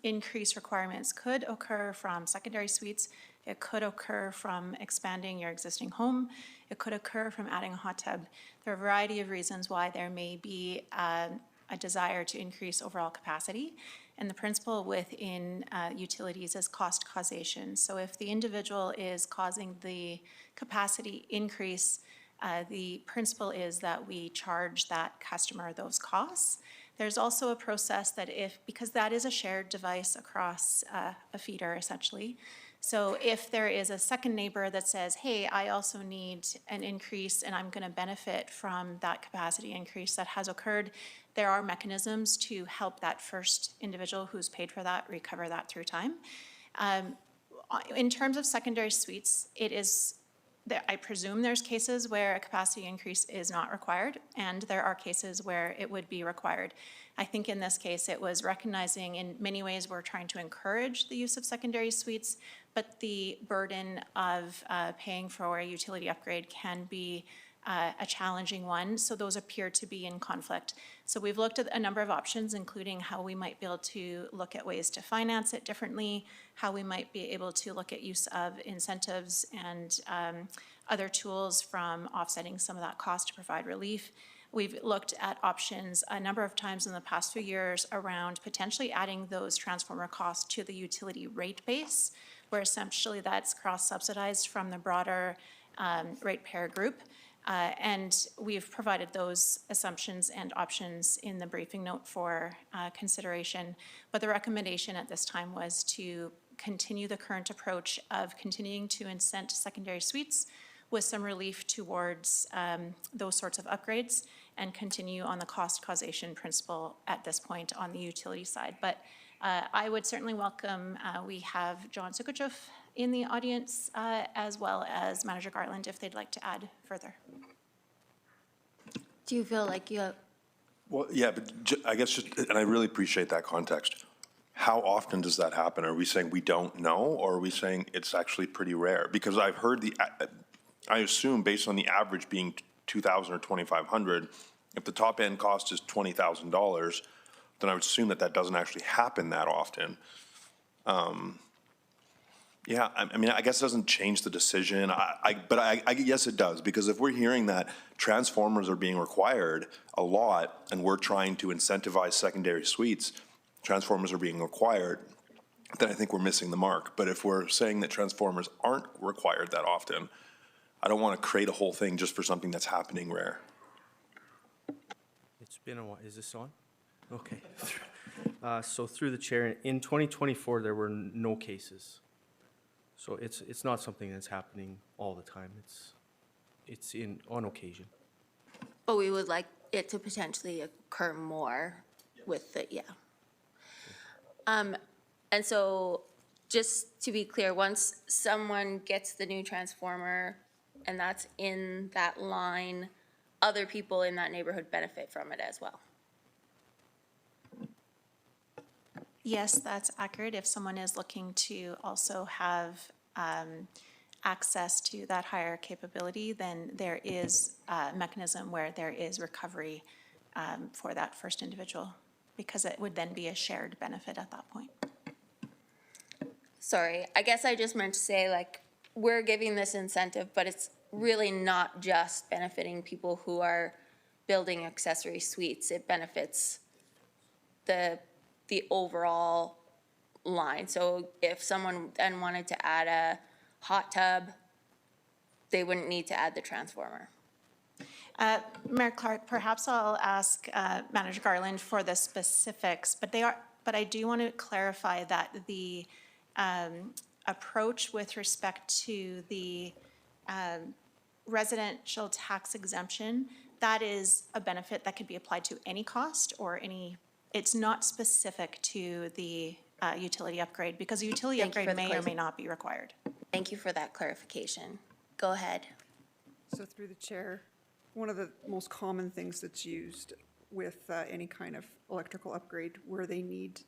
increase requirements could occur from secondary suites. It could occur from expanding your existing home. It could occur from adding a hot tub. There are a variety of reasons why there may be a desire to increase overall capacity. And the principle within utilities is cost causation. So if the individual is causing the capacity increase, the principle is that we charge that customer those costs. There's also a process that because that is a shared device across a feeder essentially, so if there is a second neighbor that says, hey, I also need an increase and I'm going to benefit from that capacity increase that has occurred, there are mechanisms to help that first individual who's paid for that recover that through time. In terms of secondary suites, I presume there's cases where a capacity increase is not required, and there are cases where it would be required. I think in this case, it was recognizing in many ways we're trying to encourage the use of secondary suites, but the burden of paying for a utility upgrade can be a challenging one, so those appear to be in conflict. So we've looked at a number of options, including how we might be able to look at ways to finance it differently, how we might be able to look at use of incentives and other tools from offsetting some of that cost to provide relief. We've looked at options a number of times in the past few years around potentially adding those transformer costs to the utility rate base, where essentially that's cross-subsidized from the broader ratepayer group. And we've provided those assumptions and options in the briefing note for consideration. But the recommendation at this time was to continue the current approach of continuing to incent secondary suites with some relief towards those sorts of upgrades, and continue on the cost causation principle at this point on the utility side. But I would certainly welcome, we have John Sukuchev in the audience, as well as Manager Garland, if they'd like to add further. Do you feel like you have? Well, yeah, but I guess just, and I really appreciate that context. How often does that happen? Are we saying we don't know, or are we saying it's actually pretty rare? Because I've heard I assume based on the average being 2,000 or 2,500, if the top end cost is $20,000, then I would assume that doesn't actually happen that often. Yeah, I mean, I guess it doesn't change the decision, but I guess it does, because if we're hearing that transformers are being required a lot, and we're trying to incentivize secondary suites, transformers are being required, then I think we're missing the mark. But if we're saying that transformers aren't required that often, I don't want to create a whole thing just for something that's happening rare. It's been a while. Is this on? Okay. So through the chair, in 2024, there were no cases. So it's not something that's happening all the time. It's on occasion. But we would like it to potentially occur more with the, yeah. And so just to be clear, once someone gets the new transformer and that's in that line, other people in that neighborhood benefit from it as well. Yes, that's accurate. If someone is looking to also have access to that higher capability, then there is a mechanism where there is recovery for that first individual, because it would then be a shared benefit at that point. Sorry, I guess I just meant to say, like, we're giving this incentive, but it's really not just benefiting people who are building accessory suites. It benefits the overall line. So if someone then wanted to add a hot tub, they wouldn't need to add the transformer. Mayor Clark, perhaps I'll ask Manager Garland for the specifics, but I do want to clarify that the approach with respect to the residential tax exemption, that is a benefit that could be applied to any cost or any. It's not specific to the utility upgrade, because a utility upgrade may or may not be required. Thank you for that clarification. Go ahead. So through the chair, one of the most common things that's used with any kind of electrical upgrade where they need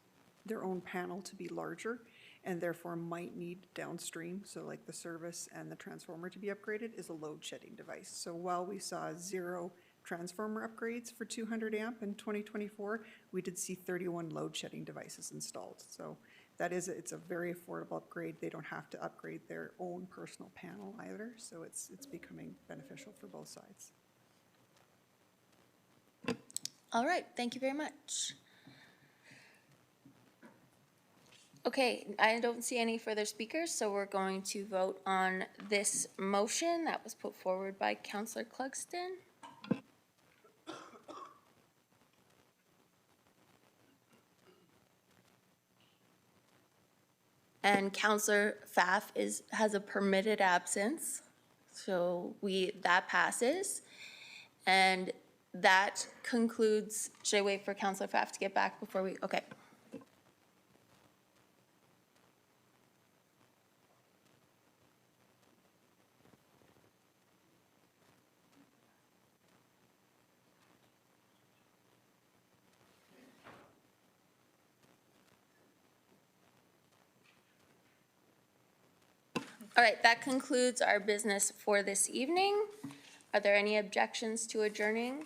their own panel to be larger and therefore might need downstream, so like the service and the transformer to be upgraded, is a load shedding device. So while we saw 0 transformer upgrades for 200 amp in 2024, we did see 31 load shedding devices installed. So that is, it's a very affordable upgrade. They don't have to upgrade their own personal panel either. So it's becoming beneficial for both sides. All right, thank you very much. Okay, I don't see any further speakers, so we're going to vote on this motion that was put forward by Councillor Clugston. And Councillor Pfaff has a permitted absence, so that passes. And that concludes, should I wait for Councillor Pfaff to get back before we, okay. All right, that concludes our business for this evening. Are there any objections to adjourning?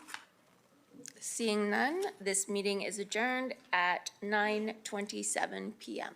Seeing none, this meeting is adjourned at 9:27 p.m.